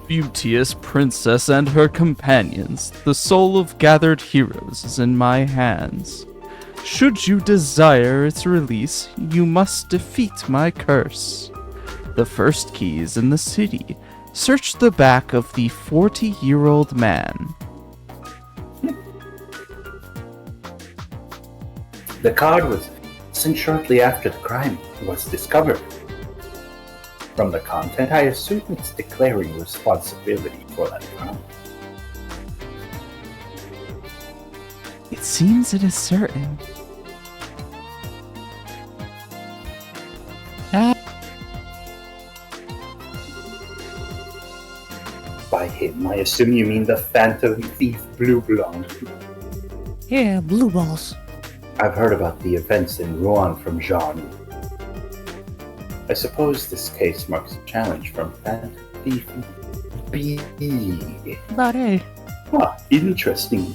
Beauteous princess and her companions, the soul of gathered heroes is in my hands. Should you desire its release, you must defeat my curse. The first key is in the city. Search the back of the 40-year-old man. The card was sent shortly after the crime was discovered. From the content, I assume it's declaring responsibility for that crime. It seems it is certain. By him, I assume you mean the Phantom Thief Blue Blonde. Yeah, blue balls. I've heard about the events in Rouen from Jean. I suppose this case marks a challenge from Phantom Thief B. About A. Ah, interesting.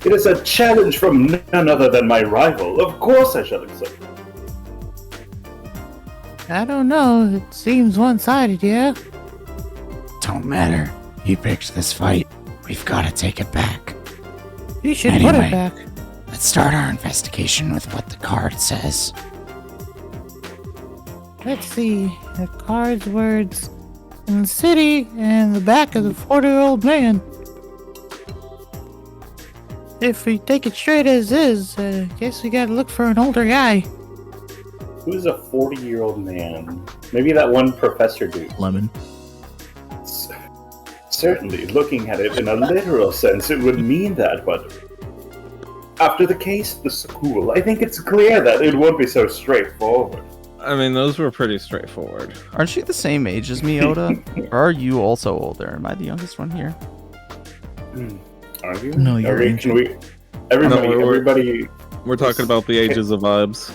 It is a challenge from none other than my rival. Of course I shall accept it. I don't know. It seems one-sided, yeah? Don't matter. You picked this fight. We've got to take it back. You should put Anyway. it back. Let's start our investigation with what the card says. Let's see. The card's words in the city and the back of the 40-year-old man. If we take it straight as is, guess we gotta look for an older guy. Who's a 40-year-old man? Maybe that one professor dude. Lemon. Certainly, looking at it in a literal sense, it would mean that, but after the case, the school, I think it's clear that it won't be so straightforward. I mean, those were pretty straightforward. Aren't you the same age as me, Oda? Or are you also older? Am I the youngest one here? Are you? No, you're ancient. Everybody, We're talking about the ages of vibes.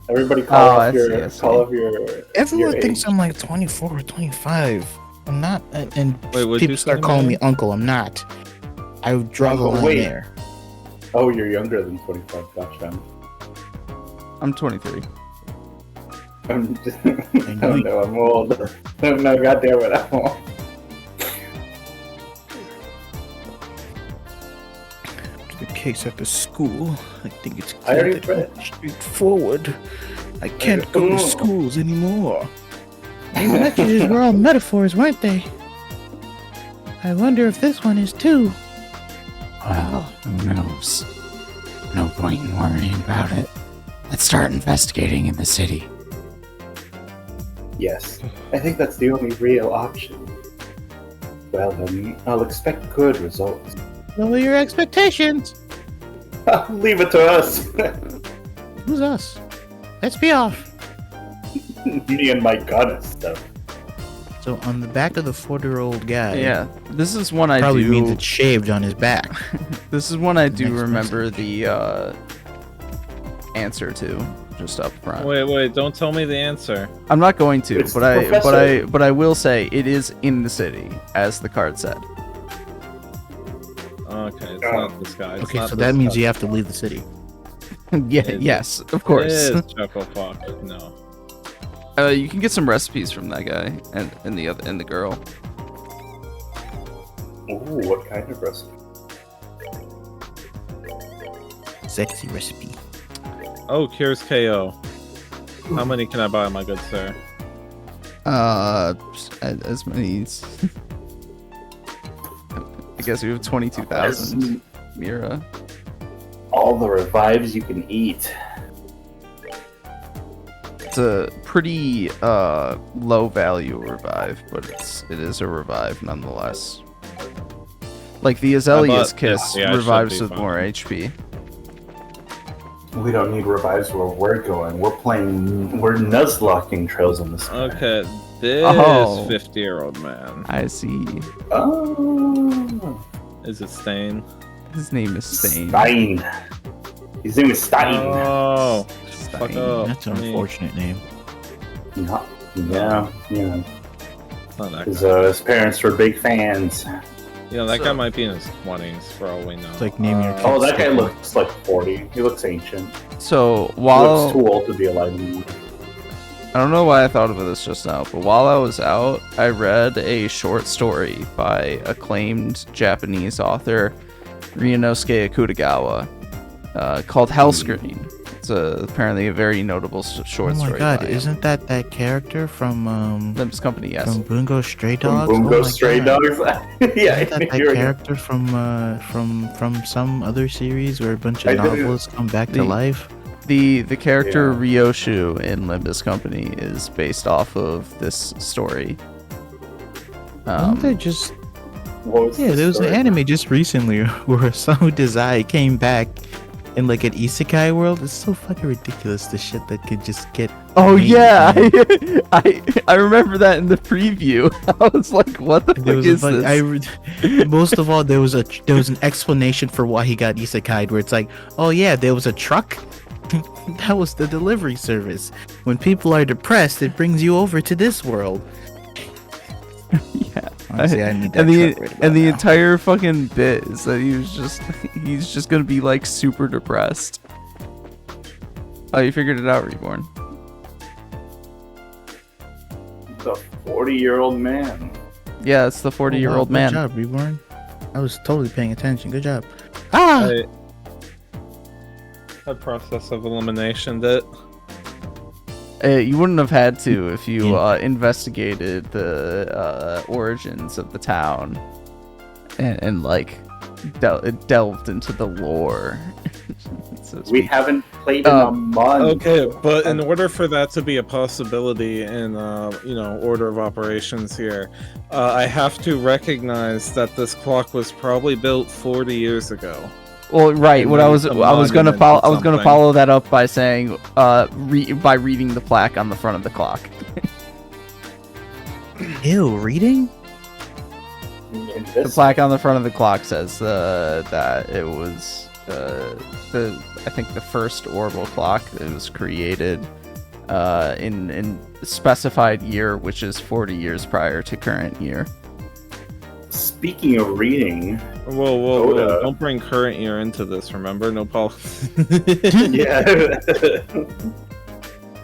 everybody call Oh, off I see, your I see. call off your. Everyone your thinks age. I'm like 24 or 25. I'm not, and Wait, what'd people you start say, calling me man? uncle. I'm not. I would draw the Uncle, line wait. there. Oh, you're younger than 25. Gotcha. I'm 23. I'm just, oh no, I'm old. No, goddamn it, I'm old. The case at the school. I think it's I already clear that straightforward. I can't go to schools anymore. These messages were all metaphors, weren't they? I wonder if this one is too. Well, who knows? No point in worrying about it. Let's start investigating in the city. Yes, I think that's the only real option. Well then, I'll expect good results. Lower your expectations. Leave it to us. Who's us? Let's be off. Me and my gun and stuff. So on the back of the 40-year-old guy, Yeah, this is one I probably do. means it's shaved on his back. This is one I do Next remember the answer to, just up front. Wait, don't tell me the answer. I'm not going to, It's but the professor. I will say it is in the city, as the card said. Okay, it's not this guy. It's Okay, not so this that means guy. you have to leave the city. Yeah, It is. yes, of It course. is Chuckle Fuck. No. You can get some recipes from that guy and the girl. Ooh, what kind of recipe? Sexy recipe. Oh, here's KO. How many can I buy, my good sir? As many. I guess we have 22,000. Mira. All the revives you can eat. It's a pretty low value revive, but it is a revive nonetheless. Like the Azalea's Kiss yeah, it should revives be with fine. more HP. We don't need revives where we're going. We're nuzlocking trails on this. Okay, this Oh. 50-year-old man. I see. Oh. Is it Stain? His name is Stain. Stein. His name is Stein. Oh, fuck Stein. up. That's an I mean, unfortunate name. Yeah. it's not that His, guy. his parents were big fans. You know, that guy might be in his 20s, for all we know. It's like naming your kid. Oh, that guy Stefan. looks like 40. He looks ancient. So He while looks too old to be alive anymore. I don't know why I thought of this just now, but while I was out, I read a short story by acclaimed Japanese author Ryunosuke Akutagawa called Hellscreen. It's apparently a very notable short Oh my story. god, by him. isn't that character from Limbs Company? Yes. from Bungo Stray From Dogs? Bungo Oh my Stray God. Dogs. Yeah, Isn't that you're- character from some other series where a bunch of I didn't- novelists come back to The- life? The character Yeah. Ryoshu in Limbus Company is based off of this story. Wasn't there just What was yeah, the there was an story? anime just recently where Osamu Dazai came back in like an isekai world. It's so fucking ridiculous. The shit that could just get. Oh made, yeah, man. I remember that in the preview. I was like, what the fuck is this? Most of all, there was an explanation for why he got isekai'd, where it's like, oh yeah, there was a truck. That was the delivery service. When people are depressed, it brings you over to this world. Yeah. Honestly, I need that and the truck right about and the now. entire fucking bit is that he's just gonna be like super depressed. Oh, you figured it out, Reborn. The 40-year-old man. Yeah, it's the 40-year-old man. Good job, Reborn. I was totally paying attention. Good job. A process of elimination that You wouldn't have had to if you investigated the origins of the town and like delved into the lore. So to We speak. haven't played in a month. okay, but in order for that to be a possibility in order of operations here, I have to recognize that this clock was probably built 40 years ago. Well, right. And What then I was some gonna monument follow. or I was gonna something. follow that up by saying, by reading the plaque on the front of the clock. Ew, reading? In The this, plaque on the front of the clock says that it was I think the first orbital clock that was created in specified year, which is 40 years prior to current year. speaking of reading, Whoa, Oda. don't bring current year into this, remember? No politics. yeah,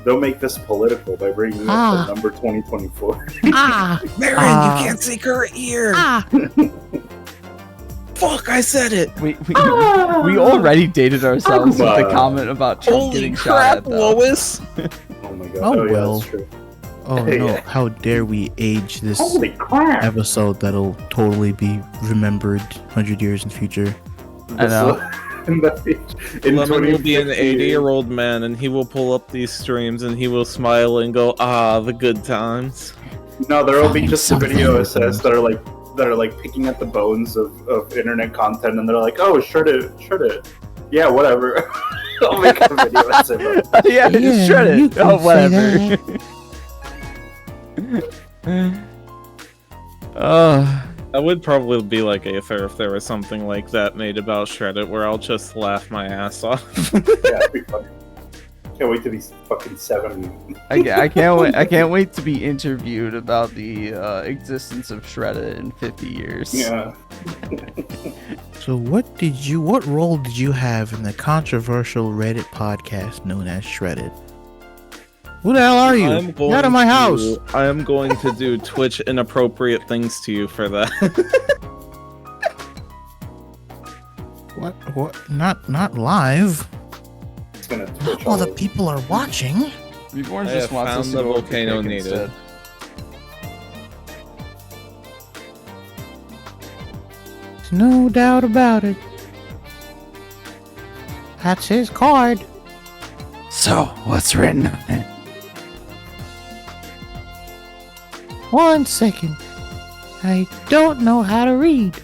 don't make this political by bringing up the number 2024. Marin, Ah. you can't say current year! Ah, Fuck, I said it! We already dated ourselves with the Wow. comment about Trump Holy getting crap, shot at, though. Lois! Oh my god! Oh, yeah, well. that's true. Oh no, Yeah. how dare we age this Holy crap! episode that'll totally be remembered 100 years in the future. I know. In Lemon will be an 2050, 80-year-old man, and he will pull up these streams, and he will smile and go, "Ah, the good times." No, there will be Find just a video something. essays that are like picking at the bones of internet content, and they're like, "Oh, shred it, yeah, whatever." I'll make a video essay. about it. Yeah, just shred you it. can Oh, say whatever. That would probably be like Aether if there was something like that made about Shreddit, where I'll just laugh my ass off. Yeah, it'd be fun. Can't wait to be fucking 7. I can't wait. I can't wait to be interviewed about the existence of Shredder in 50 years. Yeah. So what role did you have in the controversial Reddit podcast known as Shredded? Who the hell are you? I'm Get out of my house! I am going to do Twitch inappropriate things to you for that. What? Not live. It's gonna twitch well, all the over. people are watching. Reborn I just have wants us found to the vote for volcano Kick needed. instead. There's no doubt about it. That's his card. So, what's written on it? 1 second. I don't know how to read.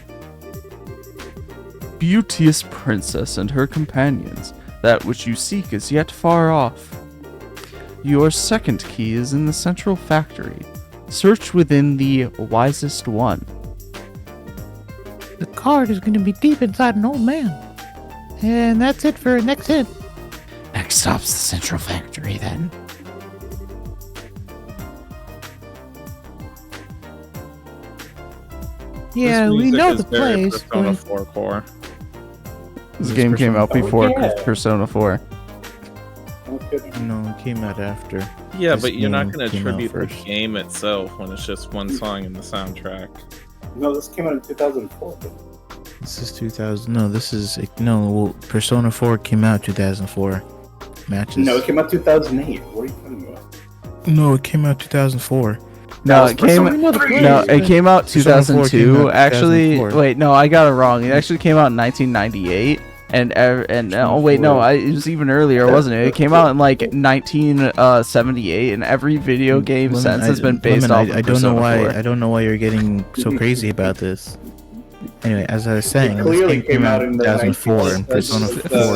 Beauteous princess and her companions, that which you seek is yet far off. Your second key is in the central factory. Search within the wisest one. The card is going to be deep inside an old man. And that's it for next hint. Next stop's the central factory, then. Yeah, This we music know is the very place. Persona But 4 core. This game came out before yeah. Persona 4. No kidding. No, it came out after. Yeah, This but you're not game going to came out attribute the first. game itself when it's just one song in the soundtrack. No, this came out in 2004. This is 2000. No, this is no. Well, Persona 4 came out 2004. Matches. No, it came out 2008. What are you talking about? No, it came out 2004. No, That it was came. Persona 3. No, it came out Persona 4 came 2002. out Actually, 2004. wait, no, I got it wrong. It actually came out in 1998. And oh wait, no, it was even earlier, wasn't it? It came out in like 1978, and every video game Lemon, since has been based Lemon, off. I of don't know Persona why. 4. I don't know why you're getting so crazy about this. Anyway, as I was saying, this clearly game came out in the 2004, and 1960s. Persona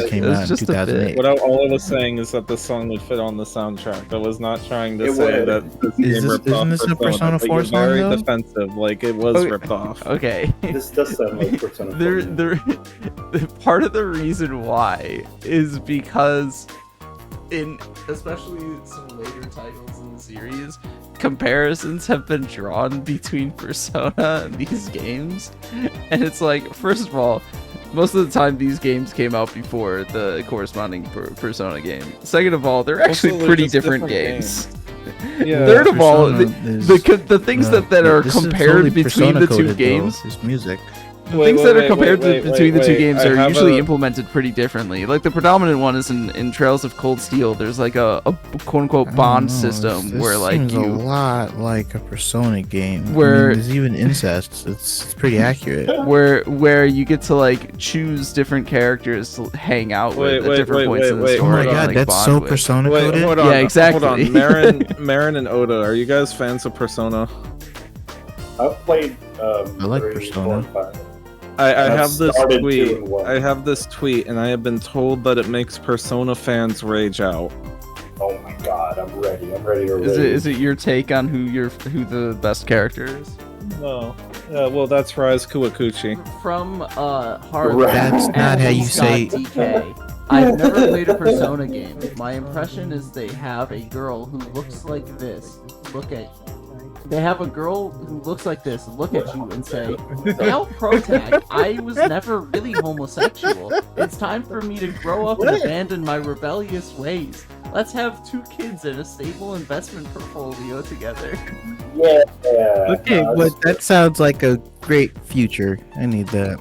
4 came It's out in just a 2008. bit. All I was saying is that the song would fit on the soundtrack. I was not trying to It say would. that this Is game this- ripped off isn't this a Persona but 4 you're song, very though? defensive, like it was Okay. ripped off. Okay. This does sound like Persona 4. The part of the reason why is because in especially some later titles in the series, comparisons have been drawn between Persona and these games, and it's like, first of all, most of the time these games came out before the corresponding Persona game. Second of all, they're actually they're pretty just different different games. Yeah. Third of all, Persona is- the things that are this is compared totally between the two Persona-coded, games, though, is music. things that are compared wait, between the two games I are have usually a- implemented pretty differently. Like the predominant one is in Trails of Cold Steel. There's like a quote unquote I don't bond know, system this where like seems a you lot like a Persona game. Where- there's even incest. It's pretty accurate. where you get to like choose different characters to hang out with at different points in the wait, Oh story. my and, god, like, that's bond so with. Persona Wait, coded. hold on. Yeah, exactly. Hold on. Marin and Oda, are you guys fans of Persona? I've played I like 3, Persona. 4, and 5. I I've have this started 2 tweet. and 1. I have this tweet, and I have been told that it makes Persona fans rage out. Oh my god, I'm ready. I'm ready to rage. Is it your take on who the best character is? No. Well, that's Rise Kuwakuchi. From Hard. Right. That's not how you say- DK. I've never played a Persona game. My impression is they have a girl who looks like this. They have a girl who looks like this look at you and say, "Now, Protag, I was never really homosexual. It's time for me to grow up and abandon my rebellious ways. Let's have 2 kids and a stable investment portfolio together." Yeah. Okay, no, but that sounds like a great future. I need that.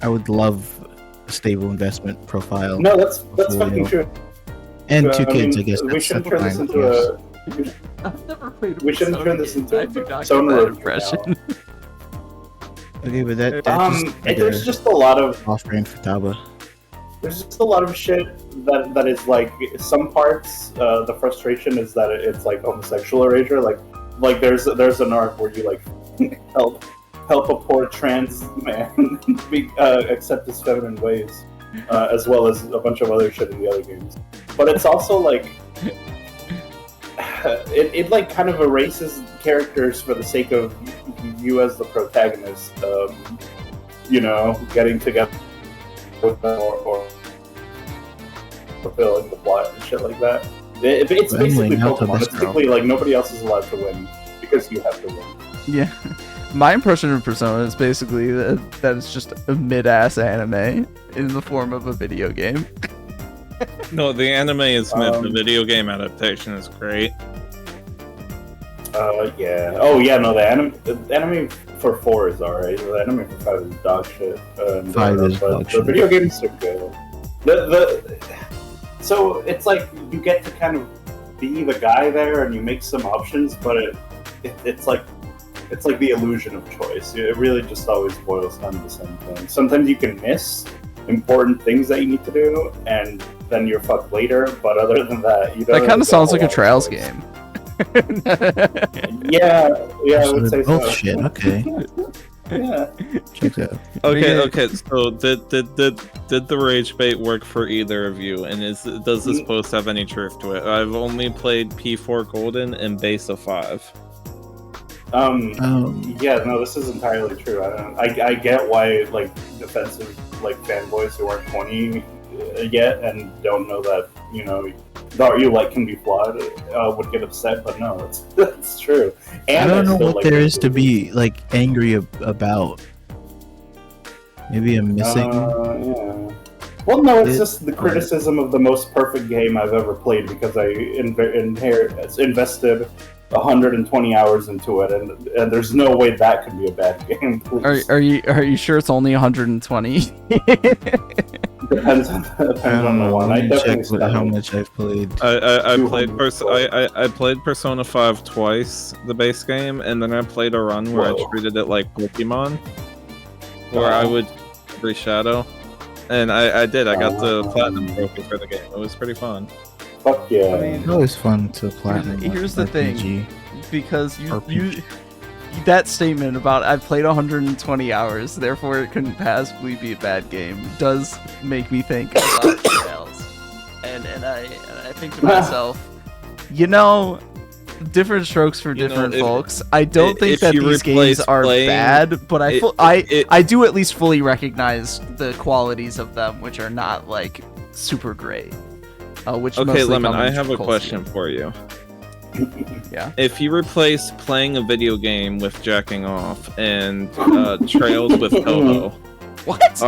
I would love a stable investment profile. No, that's Portfolio. fucking true. And 2 I kids, mean, I guess. we That's shouldn't turn this fine, into yes. a. I've never played a We shouldn't Persona turn this game. into I do not get Persona that review impression. Okay, but that There's just a lot of off-brand for Taba. there's just a lot of shit that is like some parts. The frustration is that it's like homosexual erasure. Like there's an arc where you like help a poor trans man accept his feminine ways, as well as a bunch of other shit in the other games. But it's also like it like kind of erases characters for the sake of you as the protagonist. Getting together with them or fulfilling the plot and shit like that. It's Well, anyway, basically now to Pokemon. this It's basically like nobody else is allowed to win because you have to win. Yeah. My impression of Persona is basically that it's just a mid-ass anime in the form of a video game. No, the anime is mid. The video game adaptation is great. Yeah. Oh, yeah. No, the anime for 4 is alright. The anime for 5 is dog shit. 5 is but dog the shit. video games are good. So it's like you get to kind of be the guy there, and you make some options, but it's like the illusion of choice. It really just always boils down to the same thing. Sometimes you can miss important things that you need to do, and then you're fucked later. But other than that, you don't. That kind of sounds like a trials Trials game. Yeah, I So would say they're both so. shit. Okay, Yeah. check that out. Okay. So did the rage bait work for either of you? And does this post have any truth to it? I've only played P4 Golden and Base of 5. Yeah, no, this is entirely true. I get why like defensive like fanboys who aren't 20 yet and don't know that the art you like can be flawed would get upset, but no, it's true. And I don't know still, what like, there is to be like angry about. Maybe I'm missing. Yeah. Well, no, it's just the criticism of the most perfect game I've ever played because I invested 120 hours into it, and there's no way that could be a bad game. Please. Are you sure it's only 120? Depends on the one. I definitely check how much I've played. I 200. played Persona 5 twice, the base game, and then I played a run where Whoa. I treated it like Pokemon, where I would every shadow, and I did. I got the platinum trophy for the game. It was pretty fun. Fuck yeah. I mean, It's always fun to platinum. Here's the thing. RPG. because you RPG. that statement about I've played 120 hours, therefore it couldn't possibly be a bad game, does make me think about Trails. And I think to myself, different strokes for different folks. I don't think that these games are bad, but I do at least fully recognize the qualities of them, which are not like super great. Okay, Lemon, I have a question for you. Yeah. If you replace playing a video game with jacking off and Trails with Toho, what?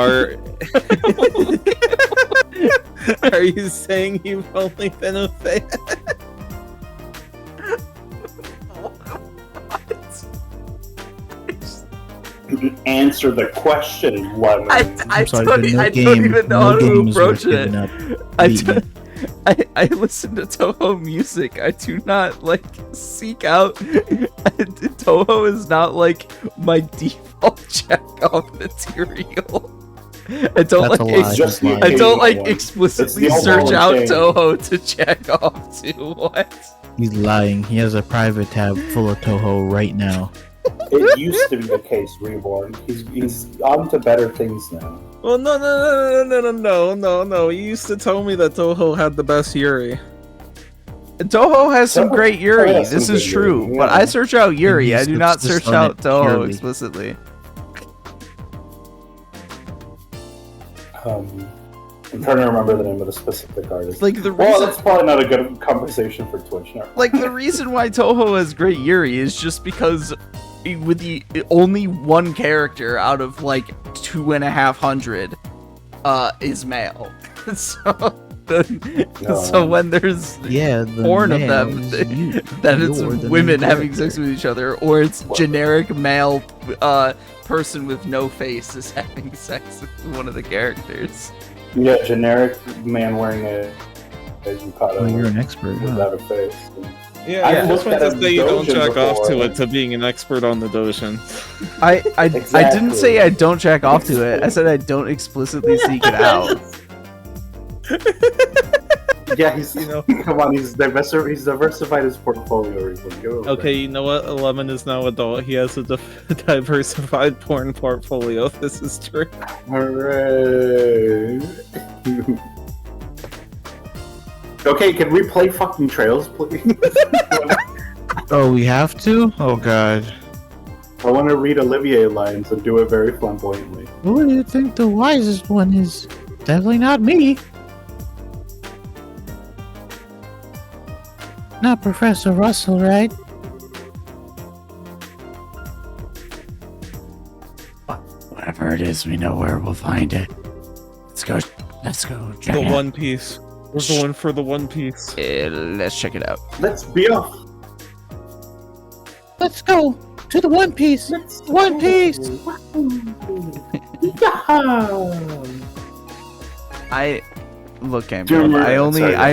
Are you saying you've only been a fan? Answer the question, Lemon. I don't even know how to approach it. I listen to Toho music. I do not like seek out. Toho is not like my default check-off material. I don't like explicitly search out Toho to check off to. What? He's lying. He has a private tab full of Toho right now. It used to be the case, Reborn. He's on to better things now. Well, no. You used to tell me that Toho had the best Yuri. Toho has some great Yuri. This is true, Yuri, yeah. But I search out Yuri. I do not search out Toho explicitly. I'm trying to remember the name of the specific artist. Like that's probably not a good conversation for Twitch now. Like the reason why Toho has great Yuri is just because with the only one character out of like 2,500 is male. So when there's porn of them, that it's women having sex with each other, or it's generic male person with no face is having sex with one of the characters. Yeah, generic man wearing a yukata. Oh, you're an expert. Without a face. Yeah, I just want to say you don't jack off to it to being an expert on the Dojin. I didn't say I don't jack off to it. I said I don't explicitly seek it out. Yeah, come on, he's diversified his portfolio. Okay, you know what? Lemon is now adult. He has a diversified porn portfolio. This is true. Hooray! Okay, can we play fucking Trails, please? Oh, we have to? Oh god. I want to read Olivier lines and do it very flamboyantly. Who do you think the wisest one is? Definitely not me. Not Professor Russell, right? Whatever it is, we know where we'll find it. Let's go check The it out. One Piece. We're going for the One Piece. Let's check it out. Let's be off. Let's go to the One Piece. One Piece. Look, Cameron, I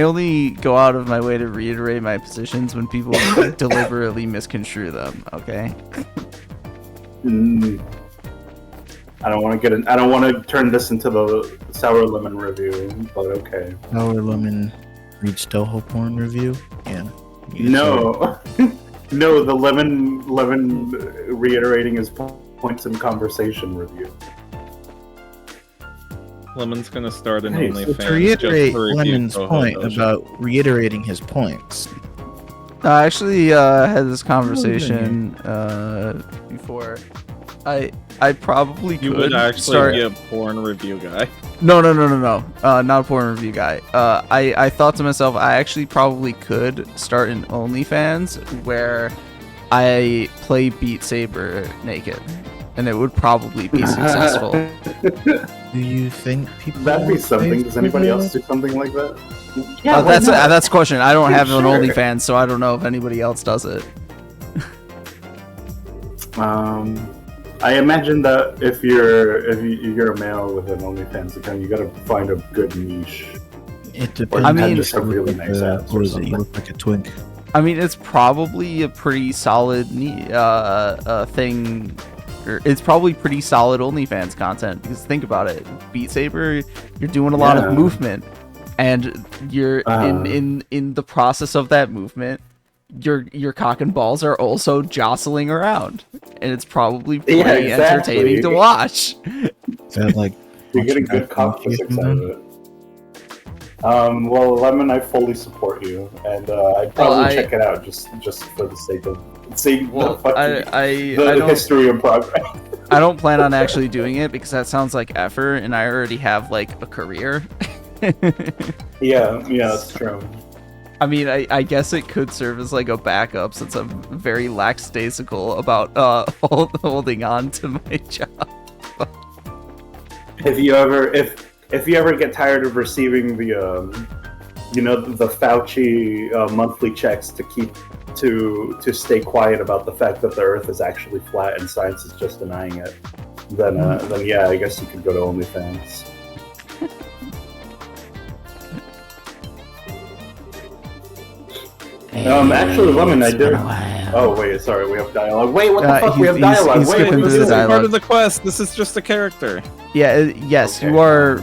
only go out of my way to reiterate my positions when people deliberately misconstrue them. Okay. I don't want to turn this into the Sour Lemon review, but okay. Sour Lemon reads Toho porn review? Yeah. No. No, the lemon reiterating his points in conversation review. Lemon's gonna start an OnlyFans. So to reiterate Lemon's point about reiterating his points. I actually had this conversation before. I probably could You would actually start... be a porn review guy. No. Not a porn review guy. I thought to myself, I actually probably could start an OnlyFans where I play Beat Saber naked, and it would probably be successful. Do you think people? That'd be something. Does anybody else do something like that? Yeah, that's a question. I don't have an OnlyFans, so I don't know if anybody else does it. I imagine that if you're a male with an OnlyFans account, you gotta find a good niche. It depends. I mean, just have really nice abs what or is it? You something. look like a twink. I mean, it's probably a pretty solid thing. It's probably pretty solid OnlyFans content because think about it, Beat Saber, you're doing a lot of movement, and you're in the process of that movement, your cock and balls are also jostling around, and it's probably pretty entertaining to watch. Is that like You're getting good cock physics out of it. Well, Lemon, I fully support you, and I'd probably check it out just for the sake of seeing the history and progress. I don't plan on actually doing it because that sounds like effort, and I already have like a career. yeah, that's true. I mean, I guess it could serve as like a backup since I'm very lackadaisical about holding on to my job. If you ever get tired of receiving the the Fauci monthly checks to stay quiet about the fact that the Earth is actually flat and science is just denying it, then yeah, I guess you could go to OnlyFans. Actually, Lemon, I did. Oh wait, sorry, we have dialogue. Wait, what the fuck? We have dialogue. Wait, this isn't part of the quest. This is just a character. Yeah. Yes, okay. You are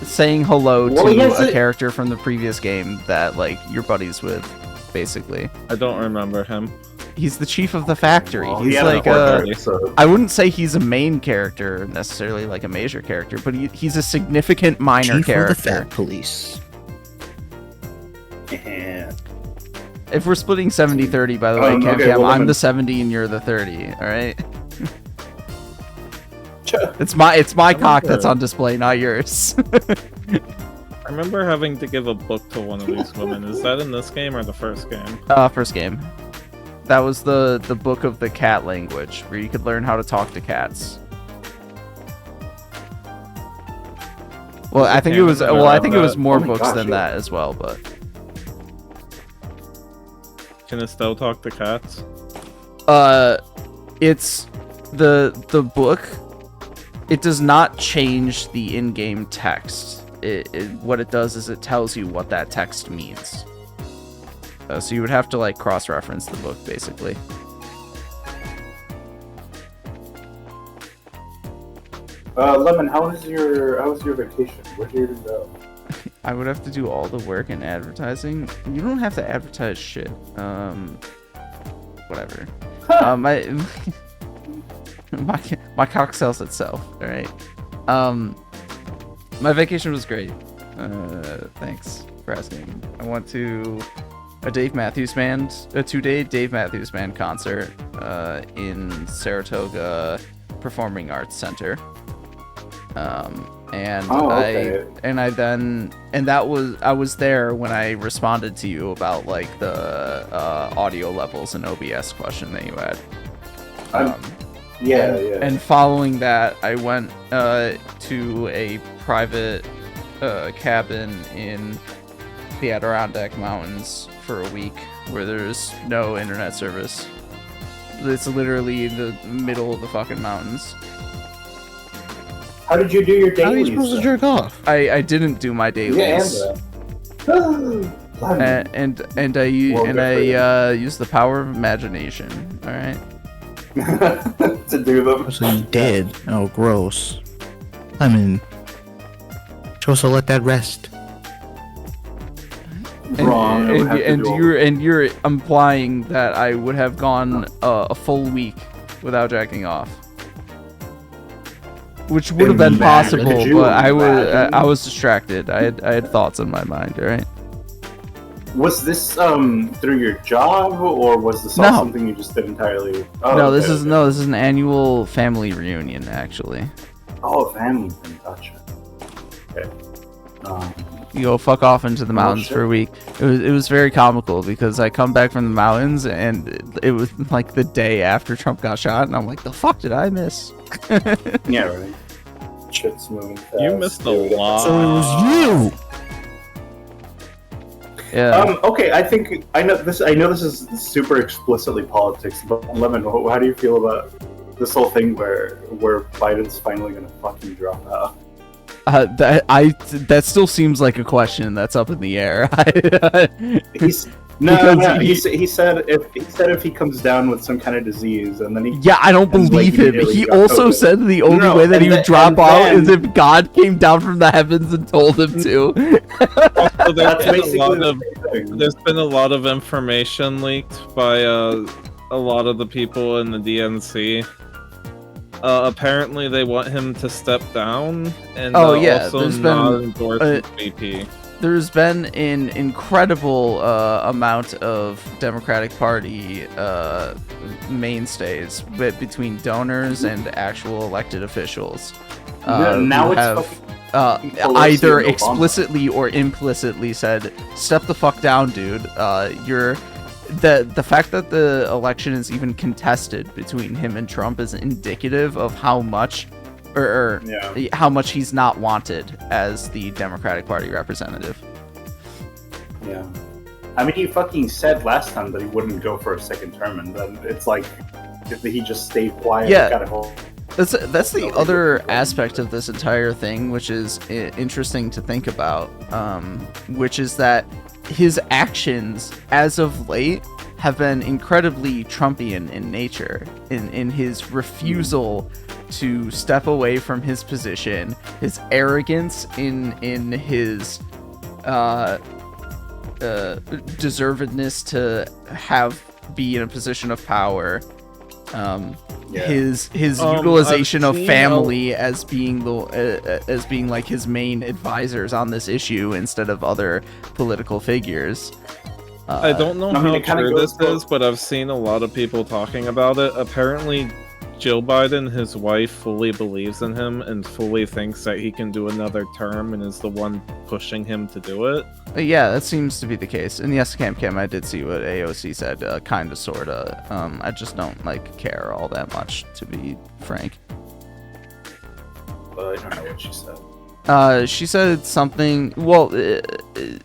saying hello to a character from the previous game that like you're buddies with, basically. I don't remember him. He's the chief of the factory. Oh, he's like I wouldn't say he's a main character necessarily, like a major character, but he's a significant minor character. Chief of the Fat Police. Yeah. If we're splitting 70-30, by the way, Cam, I'm the 70 and you're the 30. All right. It's my cock that's on display, not yours. I remember having to give a book to one of these women. Is that in this game or the first game? First game. That was the book of the cat language, where you could learn how to talk to cats. Well, I think it was. Well, I think it was more books than that as well, but. Can Estelle talk to cats? It's the book. It does not change the in-game text. What it does is it tells you what that text means. So you would have to like cross-reference the book, basically. Lemon, how was your vacation? Where'd you go? I would have to do all the work in advertising. You don't have to advertise shit. Whatever. My cock sells itself. All right. My vacation was great. Thanks for asking. I went to a Dave Matthews Band, a 2-day Dave Matthews Band concert in Saratoga Performing Arts Center. I was there when I responded to you about like the audio levels and OBS question that you had. Yeah. And following that, I went to a private cabin in the Adirondack Mountains for a week where there's no internet service. It's literally in the middle of the fucking mountains. How did you do your dailies? How are you supposed to jerk off? I didn't do my dailies. And I used the power of imagination. All right. To do them. So you did. Oh, gross. I mean, supposed to let that rest. And you're implying that I would have gone a full week without jacking off. Which would have been possible, but I was distracted. I had thoughts in my mind. All right. Was this through your job, or was this something you just did entirely? Oh, no, this is an annual family reunion, actually. Oh, family thing. Gotcha. Okay. You go fuck off into the mountains for a week. It was very comical because I come back from the mountains and it was like the day after Trump got shot, and I'm like, the fuck did I miss? Yeah, right. Shit's moving fast. You missed a lot. So it was you. Yeah. Okay, I know this is super explicitly politics, but Lemon, how do you feel about this whole thing where Biden's finally gonna fucking drop out? That still seems like a question that's up in the air. No. He said if he comes down with some kind of disease, and then he. Yeah, I don't believe him. He also said the only way that he would drop out is if God came down from the heavens and told him to. Also, That's basically there's been a lot of information leaked by a lot of the people in the DNC. Apparently, they want him to step down, and also not endorse VP. There's been an incredible amount of Democratic Party mainstays between donors and actual elected officials now who it's have either explicitly or implicitly said, "Step the fuck down, dude. The fact that the election is even contested between him and Trump is indicative of how much how much he's not wanted as the Democratic Party representative. Yeah. I mean, he fucking said last time that he wouldn't go for a second term, and then it's like, if he just stayed quiet, that's the other aspect of this entire thing, which is interesting to think about, which is that his actions as of late have been incredibly Trumpian in nature, in his refusal to step away from his position, his arrogance in his deservedness to be in a position of power, his utilization of family as being like his main advisors on this issue instead of other political figures. I don't know how true this is, but I've seen a lot of people talking about it. Apparently, Joe Biden, his wife, fully believes in him and fully thinks that he can do another term and is the one pushing him to do it. Yeah, that seems to be the case. And yes, Cam, I did see what AOC said, kind of, sort of. I just don't, care all that much, to be frank. I don't know what she said. She said something. Well,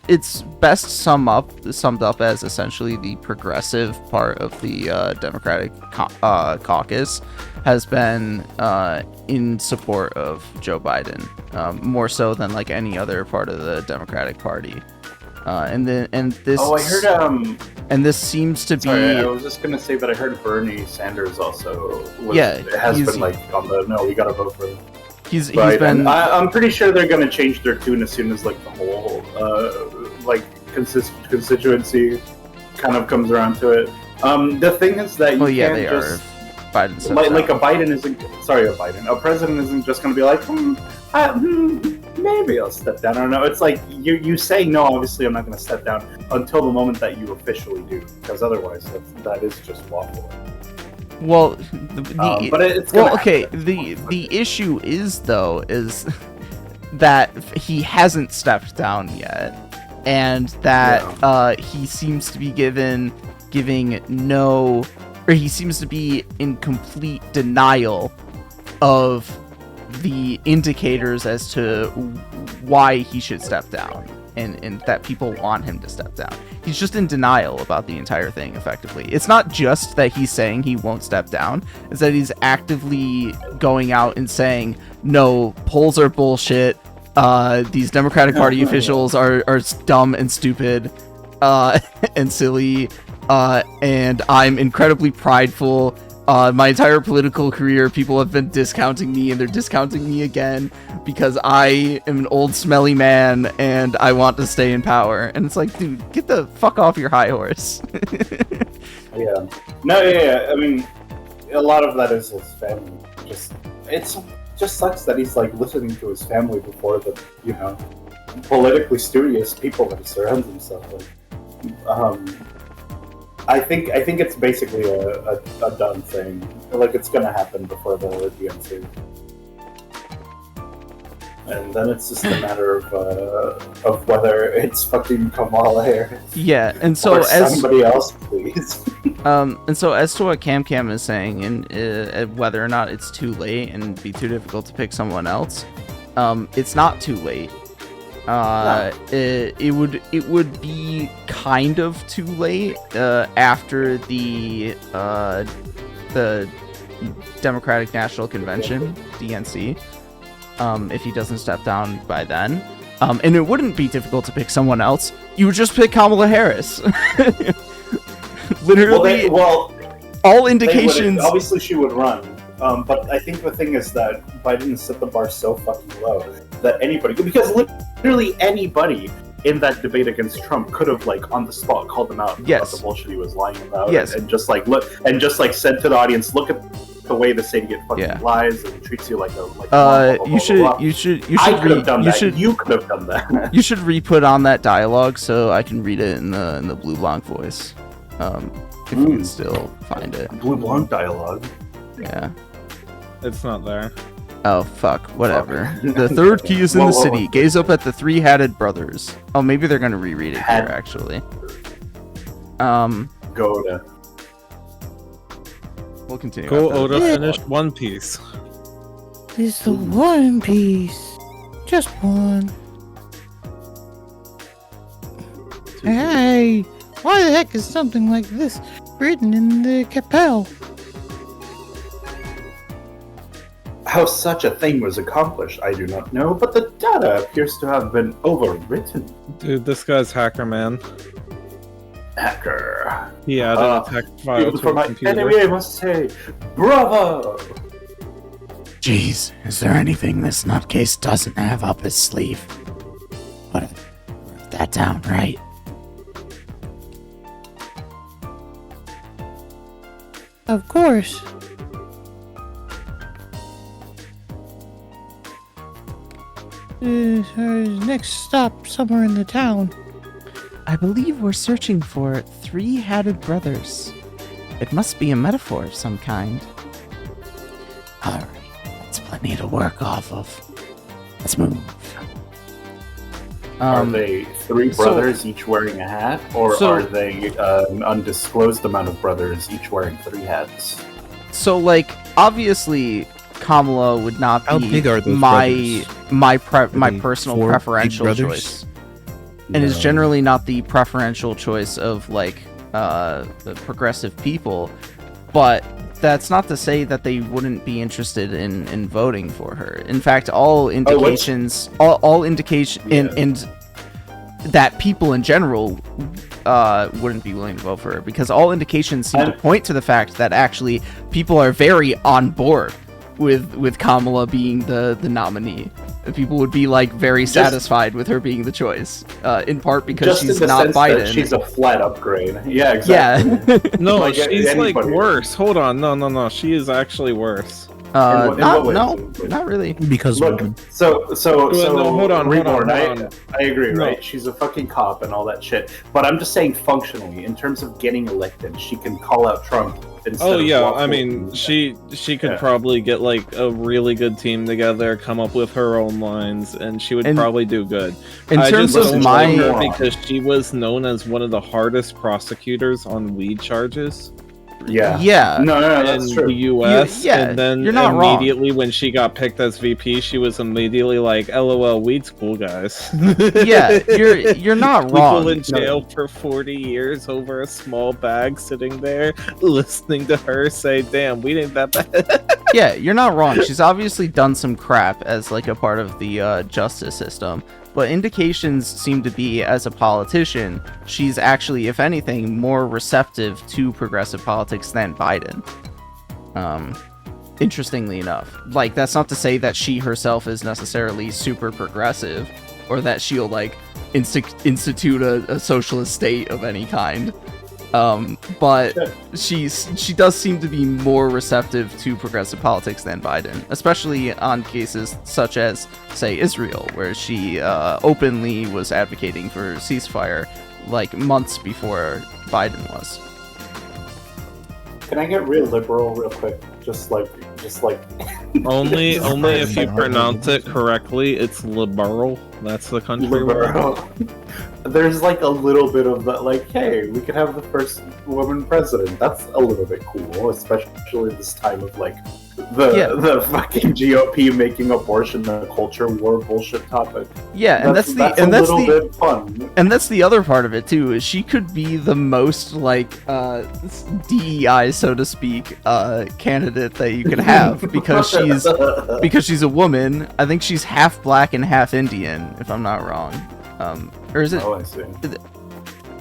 it's best summed up as essentially the progressive part of the Democratic caucus has been in support of Joe Biden, more so than any other part of the Democratic Party. And this. Oh, I heard. And this seems to be. Sorry, I was just gonna say that I heard Bernie Sanders also. Has been on the no, we gotta vote for him. He's been. I'm pretty sure they're gonna change their tune as soon as the whole constituency kind of comes around to it. The thing is that you can't just Biden a president isn't just gonna be like, maybe I'll step down. I don't know. It's like you say no. Obviously, I'm not gonna step down until the moment that you officially do, because otherwise that is just waffle. Well, but it's happen. The issue is that he hasn't stepped down yet, and that he seems to be he seems to be in complete denial of the indicators as to why he should step down, and that people want him to step down. He's just in denial about the entire thing, effectively. It's not just that he's saying he won't step down, it's that he's actively going out and saying, no, polls are bullshit, these Democratic Party officials are dumb and stupid, and silly, and I'm incredibly prideful. My entire political career, people have been discounting me, and they're discounting me again because I am an old smelly man and I want to stay in power. And it's like, dude, get the fuck off your high horse. Yeah. No, I mean, a lot of that is his family. It just sucks that he's listening to his family before the politically studious people that he surrounds himself with. I think it's basically a done thing. It's gonna happen before the DNC, and then it's just a matter of whether it's fucking Kamala Harris. Yeah, and so or somebody else, please. And so as to what Cam is saying, and whether or not it's too late and be too difficult to pick someone else, it's not too late. It would be kind of too late after the Democratic National Convention, DNC, if he doesn't step down by then. And it wouldn't be difficult to pick someone else. You would just pick Kamala Harris. Literally, all indications. Obviously, she would run. But I think the thing is that Biden set the bar so fucking low that anybody, because literally anybody in that debate against Trump could have, like, on the spot called him out about the bullshit he was lying about, and just like said to the audience, look at the way this idiot fucking lies and treats you like a you should I could have done that. You could have done that. You should re-put on that dialogue so I can read it in the Blue Blanc voice. If you can still find it. Blue Blanc dialogue. Yeah. It's not there. Oh, fuck. Whatever. The third key is in the city. Gaze up at the three-hatted brothers. Oh, maybe they're gonna reread it here, actually. Go to. We'll continue. Go, Oda, finish One Piece. It's the One Piece. Just one. Hey, why the heck is something like this written in the Capelle? How such a thing was accomplished, I do not know, but the data appears to have been overwritten. Dude, this guy's hacker, man. Hacker. He added a text file to for a my computer. enemy, I must say, bravo! Jeez, is there anything this nutcase doesn't have up his sleeve? Wrote that down, right? Of course. Our next stop somewhere in the town. I believe we're searching for three-hatted brothers. It must be a metaphor of some kind. Alright, that's plenty to work off of. Let's move. Are they three brothers each wearing a hat, or are they an undisclosed amount of brothers each wearing three hats? So, like, obviously, Kamala would not How be big are those my brothers? personal Four preferential big brothers? choice, and is generally not the preferential choice of like the progressive people. But that's not to say that they wouldn't be interested in voting for her. In fact, all indications, and that people in general wouldn't be willing to vote for her, because all indications seem to point to the fact that actually people are very on board with Kamala being the nominee. People would be like very satisfied with her being the choice, in part because she's not Biden. She's a flat upgrade. Yeah, exactly. Yeah. No, Like she's like anybody. worse. Hold on, no. She is actually worse. Not really. Because Look, women. so no, hold on. I agree, No. right? She's a fucking cop and all that shit. But I'm just saying, functionally, in terms of getting elected, she can call out Trump. Oh yeah, I mean, she could probably get like a really good team together, come up with her own lines, and she would probably do good. In terms of her because she was known as one of the hardest prosecutors on weed charges. Yeah. No, that's in true. the U.S. And then you're not immediately when she got picked as VP, she was immediately like, "LOL, weed's cool, guys." Yeah, you're not wrong. People in jail for 40 years over a small bag, sitting there listening to her say, "Damn, weed ain't that bad." Yeah, you're not wrong. She's obviously done some crap as like a part of the justice system. But indications seem to be, as a politician, she's actually, if anything, more receptive to progressive politics than Biden. Interestingly enough. Like, that's not to say that she herself is necessarily super progressive, or that she'll, like, institute a socialist state of any kind. But she does seem to be more receptive to progressive politics than Biden, especially on cases such as, say, Israel, where she openly was advocating for ceasefire like months before Biden was. Can I get real liberal real quick? Just like only if you pronounce it correctly. It's liberal. That's the country word. There's like a little bit of that, like, hey, we could have the first woman president. That's a little bit cool, especially this time of like the fucking GOP making abortion a culture war bullshit topic. Yeah, and that's bit fun. And that's the other part of it too. Is she could be the most like DEI, so to speak, candidate that you could have because she's a woman. I think she's half black and half Indian, if I'm not wrong. Or is it? Oh, I see.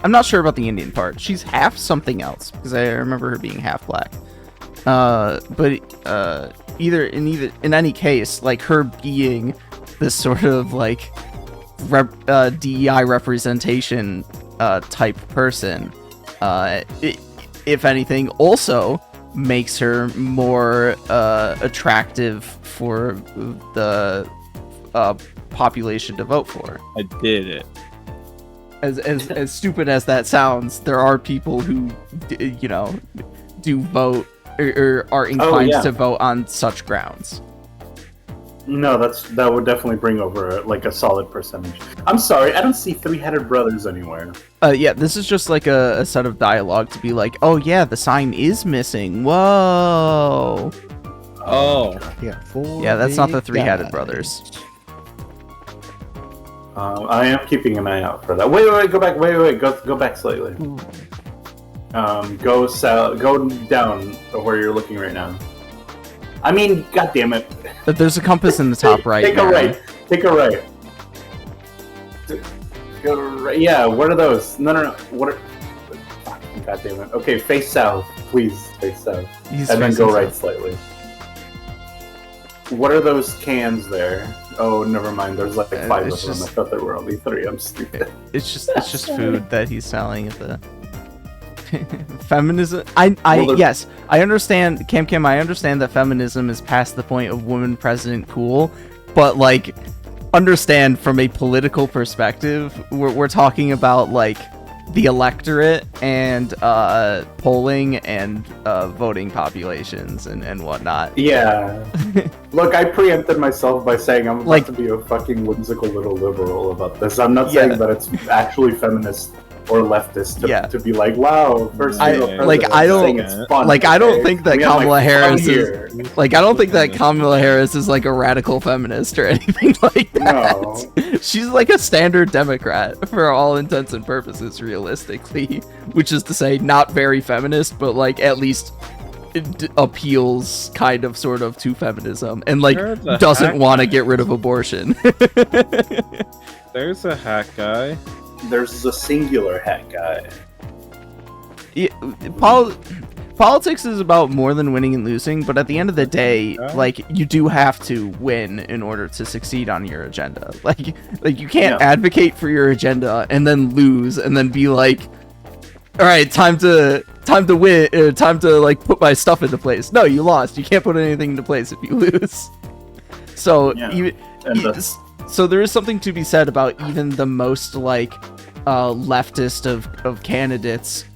I'm not sure about the Indian part. She's half something else because I remember her being half black. But in any case, like her being this sort of like DEI representation type person, if anything, also makes her more attractive for the population to vote for. I did it. As stupid as that sounds, there are people who, do vote or are inclined to vote on such grounds. No, that would definitely bring over like a solid percentage. I'm sorry, I don't see three-headed brothers anywhere. Yeah, this is just like a set of dialogue to be like, oh yeah, the sign is missing. Whoa. Oh. Yeah, that's not the three-headed brothers. I am keeping an eye out for that. Wait, go back. Go back slightly. Go south. Go down where you're looking right now. I mean, god damn it. But there's a compass in the top right. Take a right. Take a right. Go right. Yeah. What are those? No. What are? God damn it. Okay, face south, please. Face south, and then go right slightly. What are those cans there? Oh, never mind. There's like 5 of them. I thought there were only 3. I'm stupid. It's just food that he's selling at the feminism. Yes, I understand, Cam. I understand that feminism is past the point of woman president cool, but like, understand from a political perspective, we're talking about like the electorate and polling and voting populations and whatnot. Yeah. Look, I preempted myself by saying I'm about to be a fucking whimsical little liberal about this. I'm not saying that it's actually feminist or leftist to be like, wow, first female president. I don't think that Kamala Harris is like, I don't think that Kamala Harris is like a radical feminist or anything like that. No. She's like a standard Democrat for all intents and purposes, realistically, which is to say not very feminist, but like at least it appeals kind of sort of to feminism and like doesn't want to get rid of abortion. There's a hack guy. There's a singular hat guy. Yeah, politics is about more than winning and losing, but at the end of the day, like, you do have to win in order to succeed on your agenda. Like you can't advocate for your agenda and then lose and then be like, all right, time to win, time to like put my stuff into place. No, you lost. You can't put anything into place if you lose. So so there is something to be said about even the most like leftist of candidates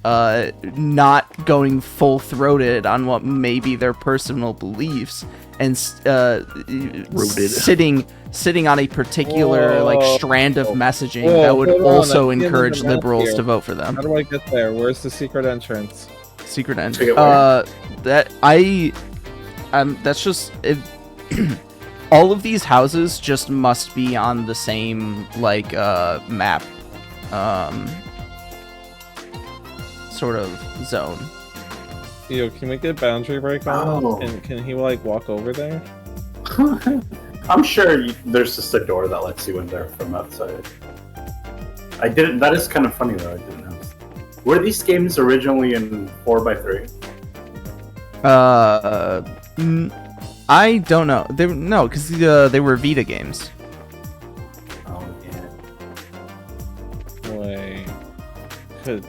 not going full-throated on what may be their personal beliefs and sitting on a particular like strand of messaging that would also encourage liberals to vote for them. How do I get there? Where's the secret entrance? Secret entrance. That's just it. All of these houses just must be on the same like map sort of zone. Yo, can we get boundary break on? And can he like walk over there? I'm sure there's just a door that lets you in there from outside. I didn't. That is kind of funny though. I didn't know. Were these games originally in 4x3? I don't know. Because they were Vita games. Oh yeah. Wait. Could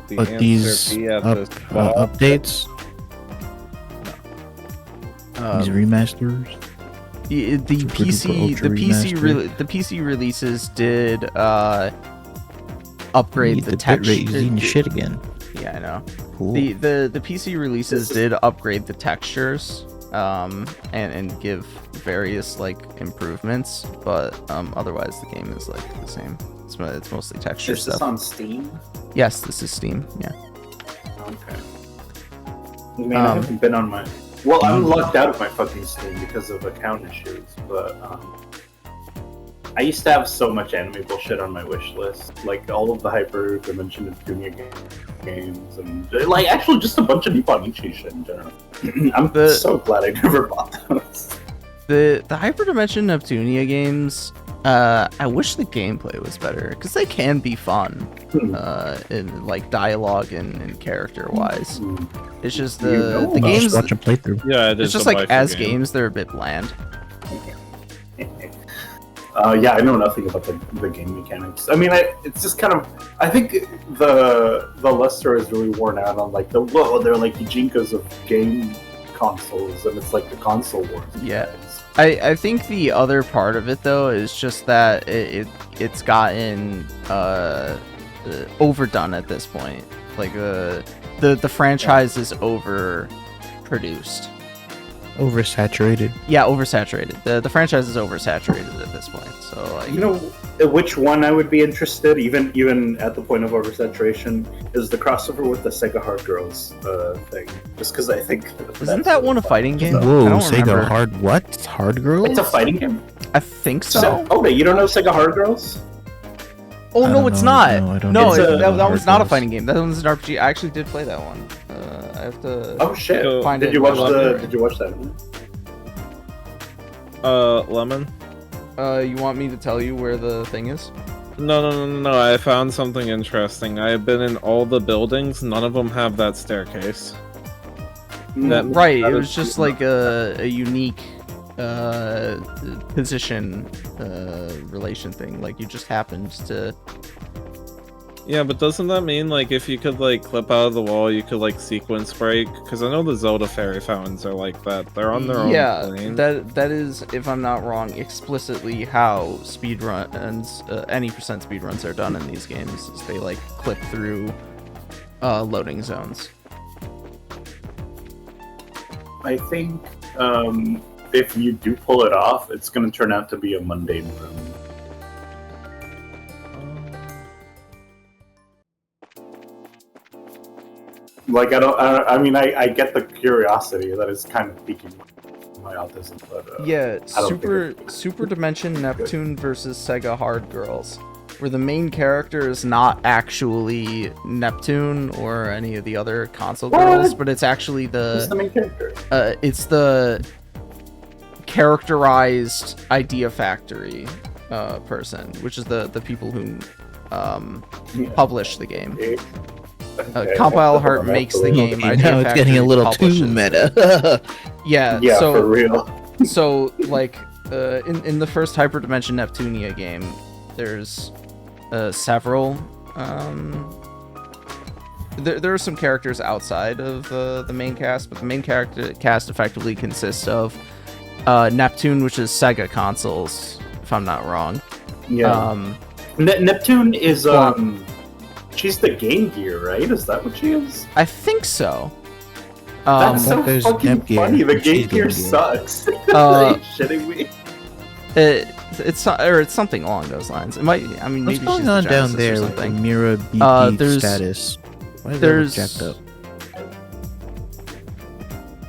the but answer these be at this updates? These remasters. The PC releases did upgrade the texture. Eating shit again. Yeah, I know. Cool. The PC releases did upgrade the textures. And give various like improvemements, but otherwise the game is like the same. It's mostly texture stuff. Is this on Steam? Yes, this is Steam. Yeah. Okay. I mean, I haven't been on my. Well, I'm locked out of my fucking Steam because of account issues, but I used to have so much anime bullshit on my wish list, like all of the Hyper Dimension and Junior games, and like actually just a bunch of Nippon Ichi shit in general. I'm so glad I never bought those. The Hyperdimension Neptunia games, I wish the gameplay was better because they can be fun, in like dialogue and character wise. It's just the games. Watch a playthrough. Yeah, it's just like as games they're a bit bland. Yeah, I know nothing about the game mechanics. I mean, it's just kind of. I think the luster is really worn out on like they're like the Jinkas of game consoles, and it's like the console wars. Yeah. I think the other part of it though is just that it's gotten overdone at this point. Like the franchise is overproduced. Oversaturated. Yeah, oversaturated. The franchise is oversaturated at this point. So like, you know which one I would be interested, even at the point of oversaturation, is the crossover with the Sega Hard Girls thing. Just because I think isn't that one a fighting game? Whoa, I don't Sega remember. Hard what? Hard Girls? It's a fighting game. I think so. Oh wait, you don't know Sega Hard Girls? Oh no, it's not. No, I don't No, know. that one's not a Girls. fighting game. That one's an RPG. I actually did play that one. I have to. Oh shit! Find Did it you watch in my library. Did you watch that? Lemon? You want me to tell you where the thing is? No. I found something interesting. I have been in all the buildings. None of them have that staircase. Right. that It is- was just like a unique position relation thing. Like you just happened to. Yeah, but doesn't that mean, like, if you could, like, clip out of the wall, you could, like, sequence break? Because I know the Zelda fairy fountains are like that. They're on their own plane. that is, if I'm not wrong, explicitly how speedruns, any percent speedruns are done in these games. Is they like clip through loading zones. I think if you do pull it off, it's going to turn out to be a mundane room. Like I mean, I get the curiosity that is kind of piquing my autism, but Yeah, I don't think Super Dimension Neptune versus Sega Hard Girls, where the main character is not actually Neptune or any of the other console girls, but it's actually who's the main character? it's the characterized Idea Factory person, which is the people who publish the game. Okay, Compile Heart makes the game. Okay, Idea now it's getting a Factory little publishes too it. meta. Yeah, Yeah, so for real. so like in the first Hyperdimension Neptunia game, there's several there are some characters outside of the main cast, but the main cast effectively consists of Neptune, which is Sega consoles, if I'm not wrong. Yeah. Neptune is she's the Game Gear, right? Is that what she is? I think so. That's so there's fucking Nep Gear, funny. The and she's Game Gear Game Gear. sucks. Are you shitting me? It's something along those lines. It might. I mean, What's maybe going she's on the down Genesis there or with the something. Mira BP there's- status? Why is there's- that jacked up?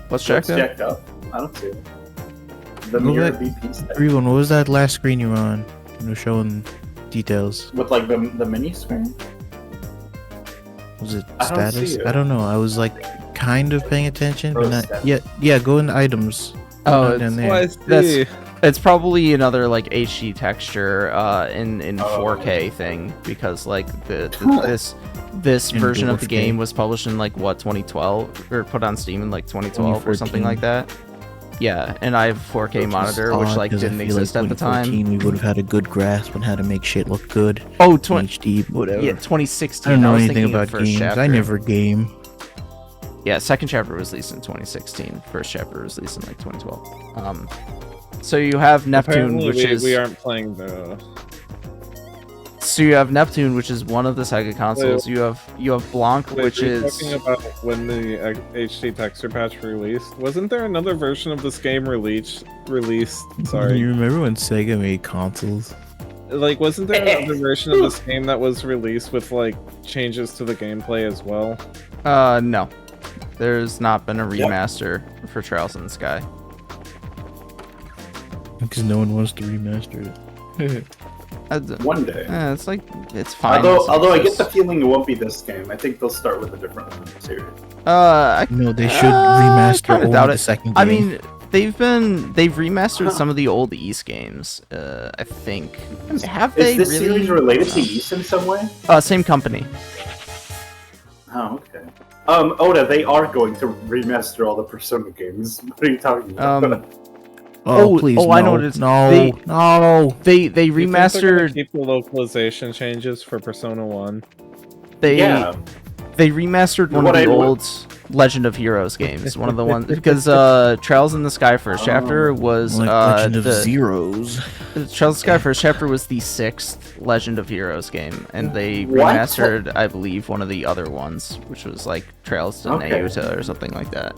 What's checked out? Checked up. I don't see it. The Go Mirror back. BP stuff. Everyone, what was that last screen you were on? You know, showing details. With like the mini screen? Was it I don't status? see it. I don't know. I was like kind of paying attention, Oh, but not. status. Yeah. Go in items. Oh, Go down there. I That's- see. It's probably another like HD texture in Oh. 4K thing, because like this In version of the 4K. game was published in like what 2012 or put on Steam in like 2012 or something 2014. like that. Yeah, and I have a 4K monitor which like didn't exist at the time. We would have had a good grasp on how to make shit look good. Oh, HD, whatever. yeah, 2016. I don't know was anything thinking of about first games. chapter. I never game. Yeah, second chapter was released in 2016. First chapter was released in like 2012. So you have Neptune, Apparently which is we aren't playing the. so you have Neptune, which is one of the Sega consoles. You have Blanc, Wait, which are you is talking about when the HD texture patch released? Wasn't there another version of this game released? Sorry, You remember when Sega made consoles? like wasn't there another version of this game that was released with like changes to the gameplay as well? no. There's not been a remaster for Trials in the Sky. Because no one wants to remaster it. One day. It's fine. Although I get the feeling it won't be this game. I think they'll start with a different one series. No, they should remaster only the second game. I mean, they've remastered some of the old East games. I think. Have they? Is this really? series related to East in some way? Same company. Oh, okay. Oda, they are going to remaster all the Persona games. What are you talking about? Please, I know what it is. No, They You think they're gonna remastered. keep the localization changes for Persona 1. They Yeah. they remastered one of the old Legend of Heroes games. One of the ones because Trials in the Sky First Chapter was like Legend of Zeros. Trials in the Sky First Chapter was the 6th Legend of Heroes game, and they What? remastered, I believe, one of the other ones, which was like Trails to Nayuta or something like that.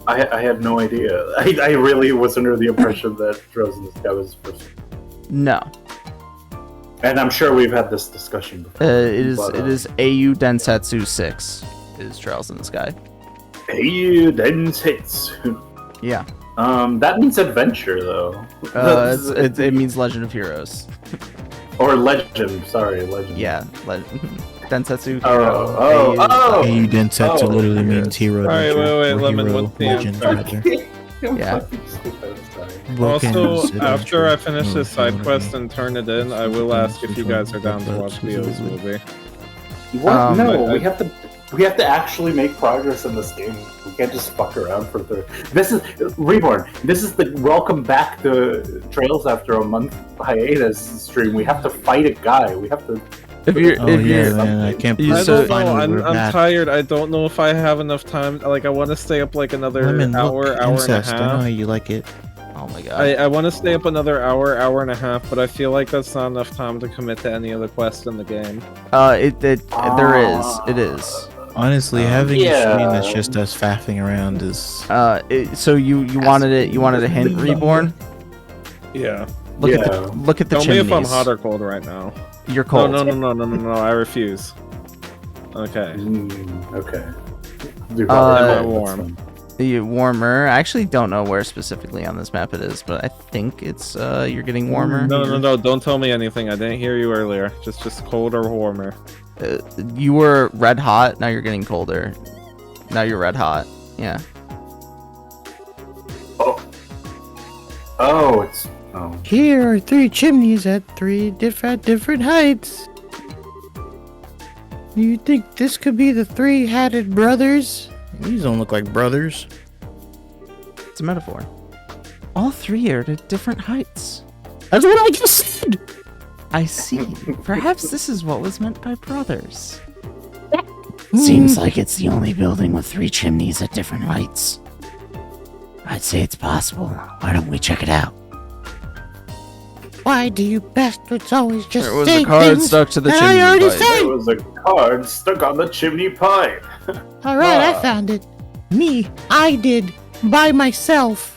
I had no idea. I really was under the impression that Trials in the Sky was first. No, And I'm sure we've had this discussion before. it is AU Densetsu 6 is Trails in the Sky. Hey, Densetsu. Yeah, That means adventure though. it means Legend of Heroes. Or legend. Sorry, legend. Yeah, Densetsu. AU Densetsu literally means hero. Alright, wait, or Lemon, hero what's the legend, answer? rather. Yeah. Vulcan Also, is after I adventure, finish this or side whatever. quest and turn it in, I will ask if you guys are down to watch Leo's movie. What? No, I- we have to actually make progress in this game. We can't just fuck around for the. This is Reborn. This is the welcome back to Trails after a month hiatus stream. We have to fight a guy. We have to. If you're, Oh if yeah, you're, man, I can't You- believe I so- don't know. finally I'm we're back. tired. I don't know if I have enough time. Like, I want to stay up like another Lemon, hour, look, hour incest. and I a know how half. you like it. oh my god. I want to stay up another hour, hour and a half, but I feel like that's not enough time to commit to any other quest in the game. It is. Honestly, having a yeah. stream that's just us faffing around is. So you wanted a hint, Reborn? Yeah. Look Yeah. at the Tell chimneys. me if I'm hot or cold right now. You're cold. No, I refuse. Okay. Okay. Am I warm? That's fine. The warmer. I actually don't know where specifically on this map it is, but I think it's you're getting warmer. No, don't tell me anything. I didn't hear you earlier. Just cold or warmer. You were red hot. Now you're getting colder. Now you're red hot. Yeah. Oh, it's. Oh. Here are 3 chimneys at 3 different heights. You think this could be the 3-hatted brothers? These don't look like brothers. It's a metaphor. All 3 are at different heights. That's what I just said! I see. Perhaps this is what was meant by brothers. Seems like it's the only building with 3 chimneys at different heights. I'd say it's possible. Why don't we check it out? Why do you bastards always just There was say a card things stuck to the that chimney I already pipe. said? There was a card stuck on the chimney pipe. Alright, I found it. Me, I did. By myself.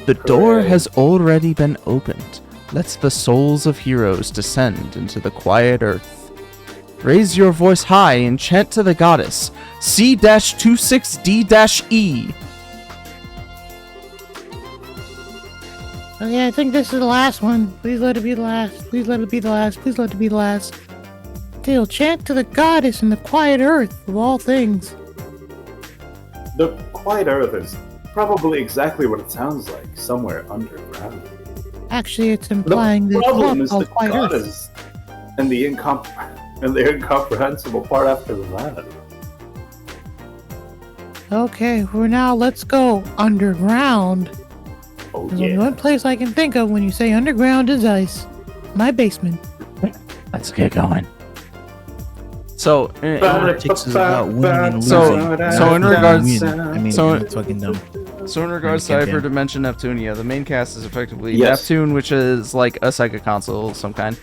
The door Hooray. has already been opened. Let the souls of heroes descend into the quiet earth. Raise your voice high and chant to the goddess. C-26D-E. Okay, I think this is the last one. Please let it be the last. Please let it be the last. Please let it be the last. Still, chant to the goddess in the quiet earth of all things. The quiet earth is probably exactly what it sounds like, somewhere underground. Actually, it's implying The the problem club is called the quiet earth. goddess and the incomprehensible part after that. Okay, for now, let's go underground. Oh There's only yeah. one place I can think of when you say underground is ice. My basement. Let's get going. So, Politics is about winning and losing. So in Not regards- win. I mean, so- it's fucking dumb. So in regards to Okay, Dan. Hyperdimension Neptunia, the main cast is effectively Yes. Neptune, which is like a Sega console of some kind.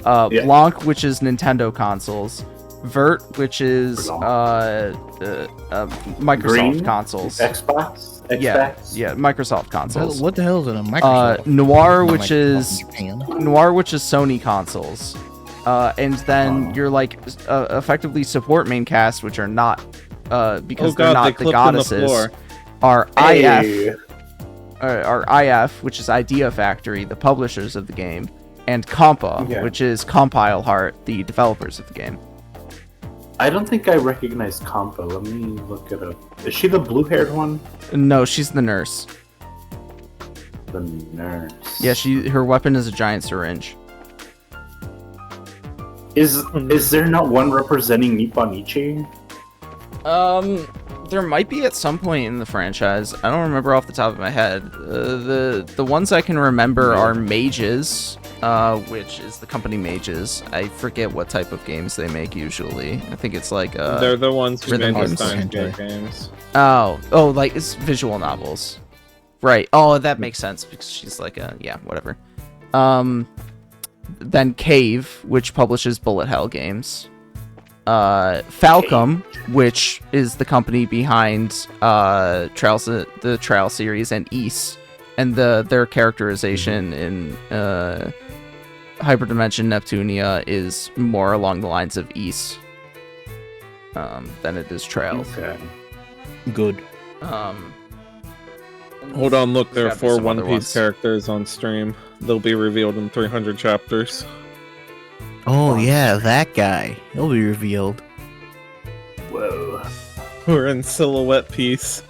Yeah. Blanc, which is Nintendo consoles. Vert, which is Microsoft Green? consoles. Xbox? Yeah, Xbox? yeah, Microsoft consoles. What the hell is it? A Microsoft? Noir, Not which like is Japan. Noir, which is Sony consoles. and then you're like effectively support main cast, which are not because they're not the goddesses. Are IF, which is Idea Factory, the publishers of the game, and Compa, which is Compile Heart, the developers of the game. I don't think I recognize Compa. Let me look it up. Is she the blue-haired one? No, she's the nurse. The nurse. Yeah, her weapon is a giant syringe. Is there not one representing Nipponichi? There might be at some point in the franchise. I don't remember off the top of my head. The ones I can remember are Mages, which is the company Mages. I forget what type of games they make usually. I think it's like they're the ones who rhythm made the games. Steins games. Oh, like it's visual novels. Right. Oh, that makes sense because she's like whatever. Then Cave, which publishes Bullet Hell games. Falcom, which is the company behind the Trial series, and Ys, and their characterization in Hyperdimension Neptunia is more along the lines of Ys than it is Trial. Okay. Good. Hold on, look, there are 4 One Piece ones. characters on stream. They'll be revealed in 300 chapters. Oh yeah, that guy. He'll be revealed. Whoa. We're in silhouette piece.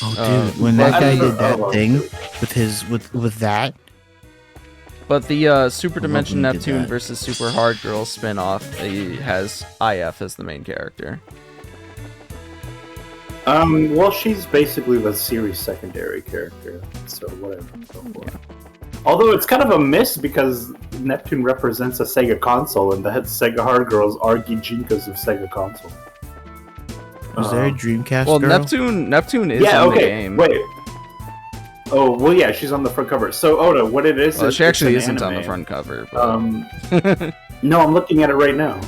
Oh dude, when that guy did that thing with that. But the Super I love Dimension when he did Neptune that. versus Super Hard Girl spin-off has IF as the main character. Well, she's basically the series secondary character, so whatever. Although it's kind of a miss because Neptune represents a Sega console, and the Sega Hard Girls are Gijinkas of Sega console. Was there a Dreamcast Well, girl? Neptune is in the game. Wait. Oh, well, yeah, she's on the front cover. So, Oda, what it is... Well, is she actually it's an isn't on the anime. front cover. But... No, I'm looking at it right now.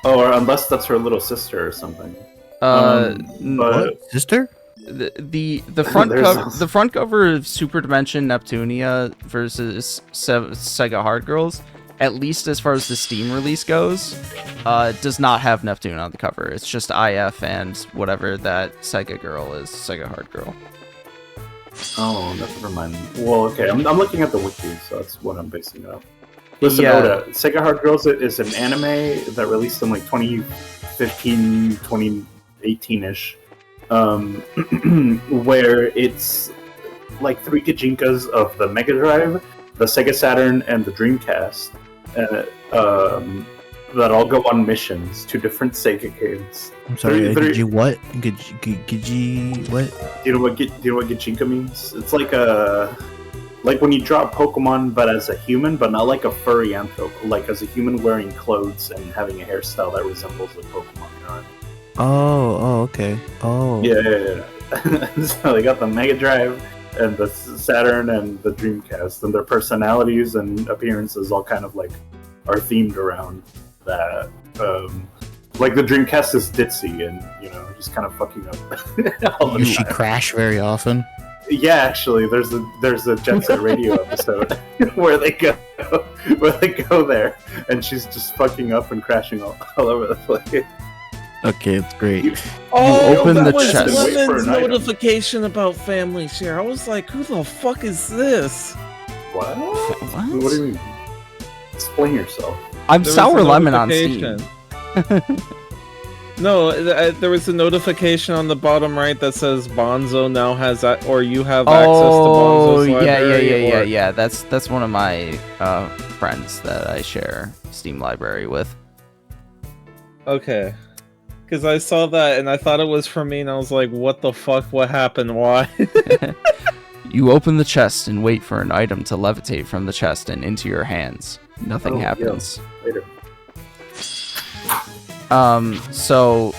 Oh, or unless that's her little sister or something. But What? Sister? the front There's cover also- the front cover of Super Dimension Neptunia versus Sega Hard Girls, at least as far as the Steam release goes, does not have Neptune on the cover. It's just IF and whatever that Sega girl is, Sega Hard Girl. Oh, never mind. Well, okay, I'm looking at the wiki, so that's what I'm basing it off. Listen, Yeah. Oda, Sega Hard Girls is an anime that released in like 2015, 2018-ish, where it's like 3 Gijinkas of the Mega Drive, the Sega Saturn, and the Dreamcast, that all go on missions to different Sega games. I'm sorry. Three- Did you what? Did you what? Do you know what Gijinka means? It's like when you draw a Pokemon, but as a human, but not like a furry anthrop, like as a human wearing clothes and having a hairstyle that resembles a Pokemon. You know what I mean? Oh, okay. Oh. Yeah. So they got the Mega Drive and the Saturn and the Dreamcast, and their personalities and appearances all kind of like are themed around that. Like the Dreamcast is ditzy and just kind of fucking up. all the Does she time. crash very often? Yeah, actually, there's a Jet Set Radio episode where they go there, and she's just fucking up and crashing all over the place. Okay, it's great. Oh, open that the was chest. Wait for Lemon's an item. notification about family share. I was like, who the fuck is this? What? What? What do you mean? Explain yourself. I'm There was Sour a Lemon on Steam. notification. No, there was a notification on the bottom right that says Bonzo now has or you have access to Bonzo's library. Yeah. That's one of my friends that I share Steam library with. Okay. Because I saw that and I thought it was for me and I was like, what the fuck? What happened? Why? You open the chest and wait for an item to levitate from the chest and into your hands. Nothing Oh, yeah. happens. Later. So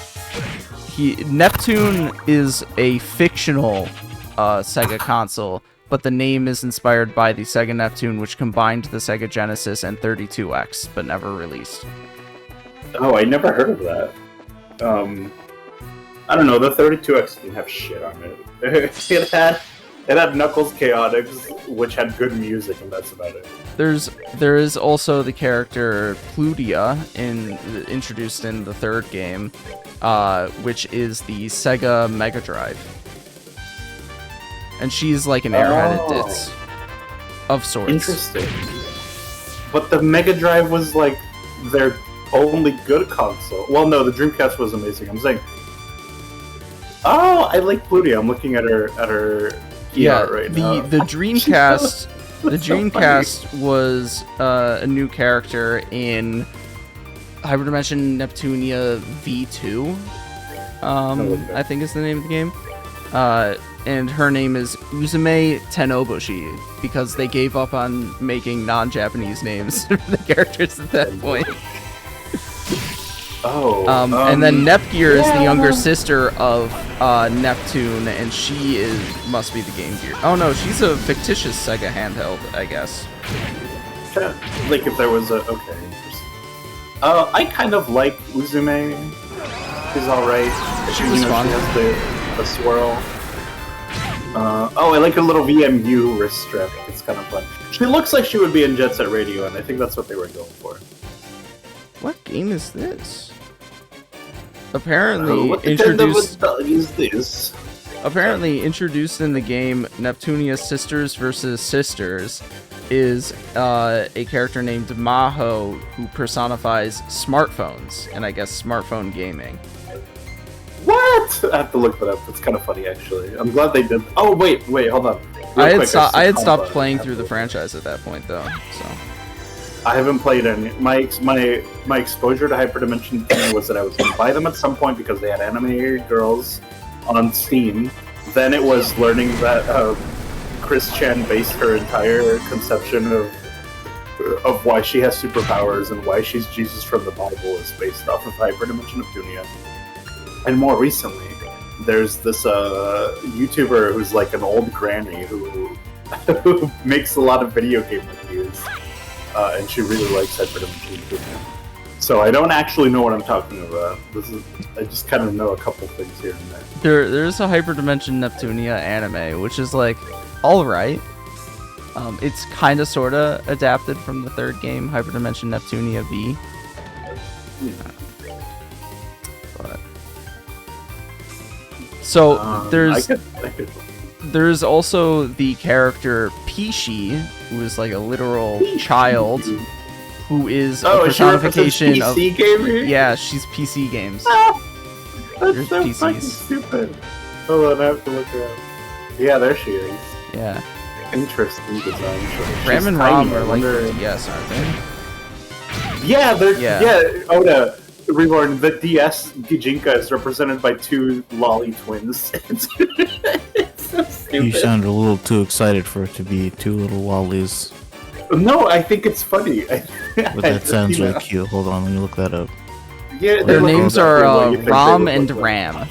Neptune is a fictional Sega console, but the name is inspired by the Sega Neptune, which combined the Sega Genesis and 32X, but never released. Oh, I never heard of that. I don't know. The 32X didn't have shit on it. It had It had Knuckles Chaotix, which had good music, and that's about it. There is also the character Plutia introduced in the third game, which is the Sega Mega Drive, and she's like an airheaded ditz of sorts. Interesting. But the Mega Drive was like their only good console. Well, no, the Dreamcast was amazing. I'm saying. Oh, I like Plutia. I'm looking at her. Right now. The Dreamcast. The Dreamcast was a new character in Hyperdimension Neptunia V2. I think is the name of the game. And her name is Uzume Tenobushi because they gave up on making non-Japanese names for the characters at that point. And then Nepgear is the younger sister of Neptune, and she must be the Game Gear. Oh no, she's a fictitious Sega handheld, I guess. Like if there was a I kind of like Uzume. She's all right. She was fun. She has the swirl. I like her little VMU wrist strap. It's kind of fun. She looks like she would be in Jet Set Radio, and I think that's what they were going for. What game is this? Apparently introduced in the game Neptunia Sisters vs. Sisters is a character named Maho who personifies smartphones and I guess smartphone gaming. What? I have to look that up. That's kind of funny, actually. I'm glad they did. Oh wait, hold on. I had stopped playing through the franchise at that point, though. So I haven't played any. My exposure to Hyperdimension was that I was going to buy them at some point because they had anime girls on Steam. Then it was learning that Chris Chan based her entire conception of why she has superpowers and why she's Jesus from the Bible is based off of Hyperdimension Neptunia. And more recently, there's this YouTuber who's like an old granny who makes a lot of video game reviews. And she really likes Hyperdimension Neptunia. So I don't actually know what I'm talking about. I just kind of know a couple things here and there. There's a Hyperdimension Neptunia anime, which is like alright. It's kind of sort of adapted from the third game, Hyperdimension Neptunia V. But so there's also the character Pishi, who is like a literal child, who is a personification of PC gamer? Yeah, she's PC games. That's so fucking stupid. Hold on, I have to look her up. Yeah, there she is. Yeah. Interesting design choice. Ram and Rom are like DS, aren't they? Yeah, they're Oda. Reborn, the DS Gijinka is represented by two lolly twins. It's so stupid. You sound a little too excited for it to be two little lollies. No, I think it's funny. But that sounds really cute. Hold on, let me look that up. Yeah, their names are Rom and Ram.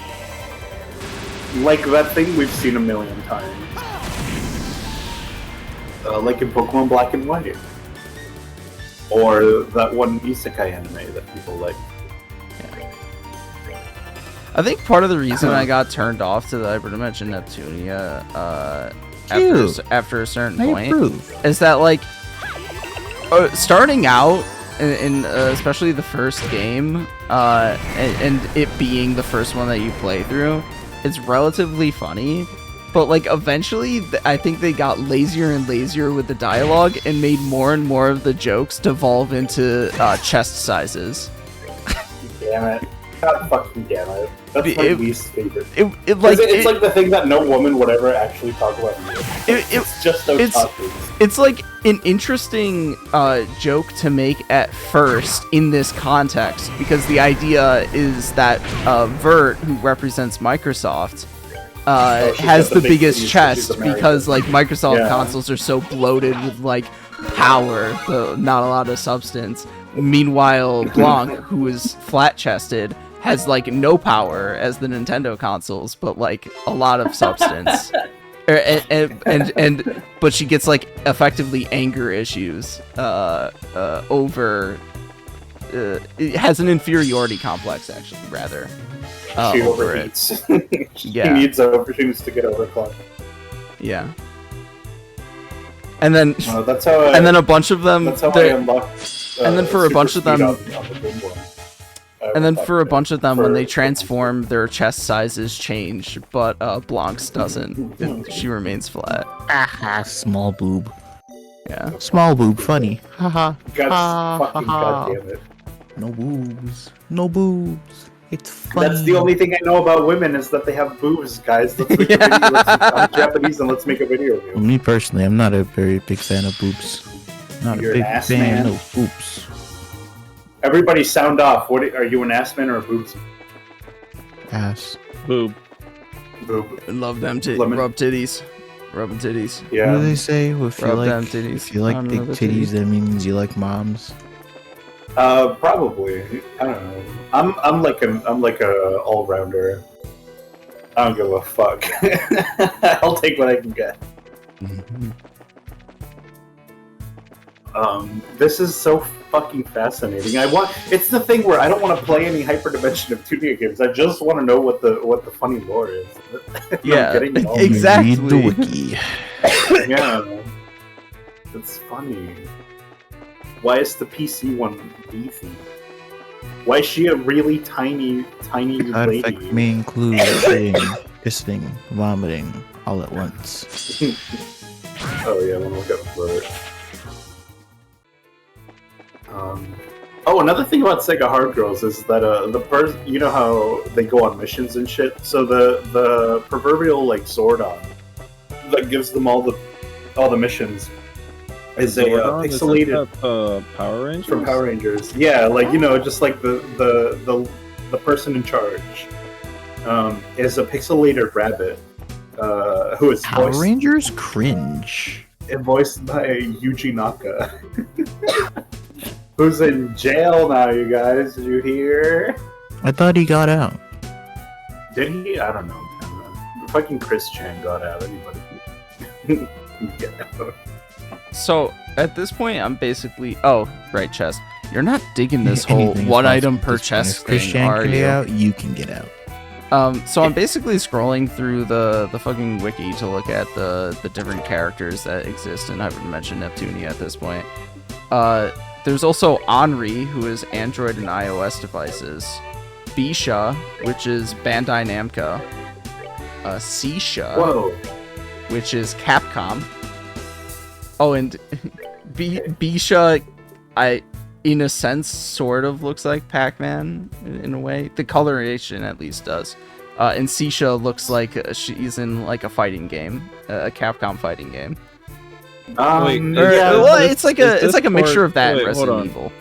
Like that thing we've seen a million times. Like in Pokemon Black and White. Or that one isekai anime that people like. I think part of the reason I got turned off to the Hyperdimension Neptunia after a certain point is that, like, starting out, in especially the first game, and it being the first one that you play through, it's relatively funny. But, like, eventually, I think they got lazier and lazier with the dialogue and made more and more of the jokes devolve into chest sizes. Damn it. God fucking damn it. That's my least favorite. It's like the thing that no woman would ever actually talk about. It's just those topics. It's like an interesting joke to make at first in this context, because the idea is that Vert, who represents Microsoft, has the biggest chest because, like, Microsoft consoles are so bloated with, like, power, though not a lot of substance. Meanwhile, Blanc, who is flat-chested, has, like, no power as the Nintendo consoles, but, like, a lot of substance. But she gets, like, effectively anger issues over... it has an inferiority complex, actually, rather. She overheats. She needs to get overclocked. Yeah. And then that's how. and then a bunch of them. That's how I unlocked. And then for a Super bunch of Speed them. on the Game Boy. And then for a bunch of them, when they For- transform, their chest sizes change, but Blanc's doesn't. She remains flat. Aha, small boob. Yeah. Small boob, funny. Haha. God, fucking goddamn it. No boobs. No boobs. It's funny. That's the only thing I know about women is that they have boobs, guys. Let's make a video. I'm Japanese and let's make a video of you. Me personally, I'm not a very big fan of boobs. Not You're a big an ass fan man? of boobs. Everybody sound off. What are you, an ass man or a boobs? Ass. Boob. Boob. Love them Lemon. rub titties. Rubbing titties. What do Yeah. they say? If you Rub like, them titties if you like on big another titties, titty. that means you like moms. Probably. I don't know. I'm like a all rounder. I don't give a fuck. I'll take what I can get. This is so fucking fascinating. It's the thing where I don't want to play any hyperdimension of 2D games. I just want to know what the funny lore is. Yeah, I'm getting it all. exactly. Read the wiki. Yeah. It's funny. Why is the PC one beefy? Why is she a really tiny Side lady? effects may include shitting, pissing, vomiting, all at once. Oh yeah, let me look up for it. Oh, another thing about Sega Hard Girls is that the person, you know how they go on missions and shit. So the proverbial like Zordon that gives them all the missions is a Zordon? Is pixelated that, Power Rangers? from Power Rangers. Yeah, like just like the person in charge is a pixelated rabbit who is Power Rangers cringe. voiced by Yuji Naka. Who's in jail now, you guys? Did you hear? I thought he got out. Did he? I don't know. Fucking Chris Chan got out. Anybody can get out. So at this point, I'm basically. Oh, right, chest. You're not digging this whole Anything is one possible item at per this point. chest If Chris thing, Chan are can get you? out, you can get out. So I'm basically scrolling through the fucking wiki to look at the different characters that exist in Hyperdimension Neptunia at this point. There's also Henri, who is Android and iOS devices. Bisha, which is Bandai Namco. Sisha, Whoa. which is Capcom. Oh, and Bisha, in a sense, sort of looks like Pac-Man in a way. The coloration, at least, does. And Sisha looks like she's in like a fighting game, a Capcom fighting game. Wait, Well, it's like is this a mixture for- of that and wait, hold Resident on. Evil.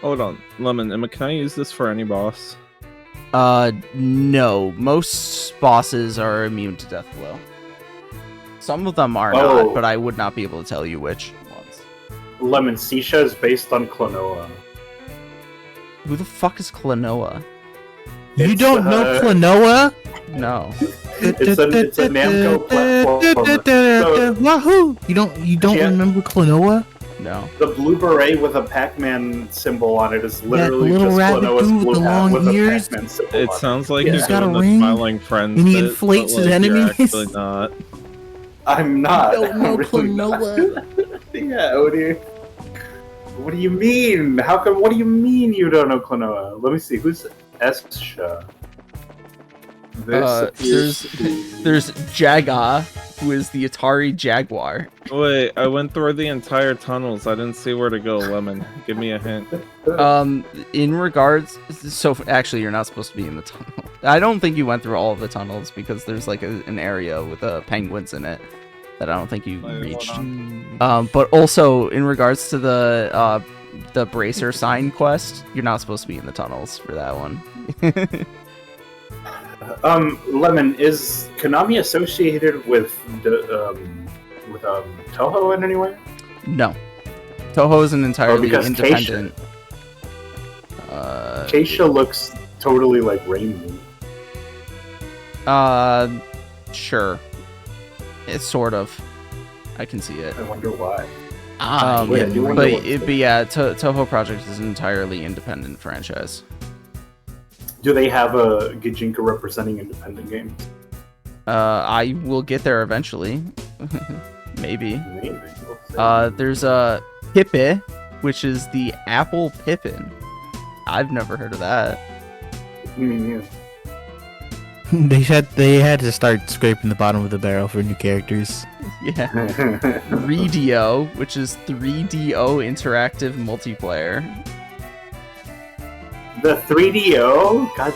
Hold on, Lemon. Can I use this for any boss? No. Most bosses are immune to death blow. Some of them are Oh. not, but I would not be able to tell you which ones. Lemon Sisha is based on Klonoa. Who the fuck is Klonoa? You It's, don't know Klonoa? No. It's a Namco platform. Wahoo! You don't Yeah. remember Klonoa? No. The blue beret with a Pac-Man symbol on it is literally little just rabbit Klonoa's dude with blue the hat long with ears? a Pac-Man symbol It on sounds like He's you're got a doing the ring, smiling friends and he bit, inflates but, his like, you're enemies. actually not. it. I'm not. Don't know I'm really not. Klonoa. Yeah, what do you mean? How come? What do you mean you don't know Klonoa? Let me see. Who's Esha? There's Jaga, who is the Atari Jaguar. Wait, I went through the entire tunnels. I didn't see where to go, Lemon. Give me a hint. In regards, so actually you're not supposed to be in the tunnel. I don't think you went through all of the tunnels because there's like an area with penguins in it that I don't think you Wait, reached. hold on. But also in regards to the bracer sign quest, you're not supposed to be in the tunnels for that one. Lemon, is Konami associated with Toho in any way? No, Toho is an entirely because independent. Keisha looks totally like Rainbow. Sure. It's sort of. I can see it. I wonder why. Yeah, I do wonder But, what- but yeah, Toho Project is an entirely independent franchise. Do they have a Gijinka representing independent games? I will get there eventually. Maybe. Maybe. We'll see. There's a Pippe, which is the Apple Pippin. I've never heard of that. Me neither. They had to start scraping the bottom of the barrel for new characters. Yeah. 3DO, which is 3DO interactive multiplayer. The 3DO? God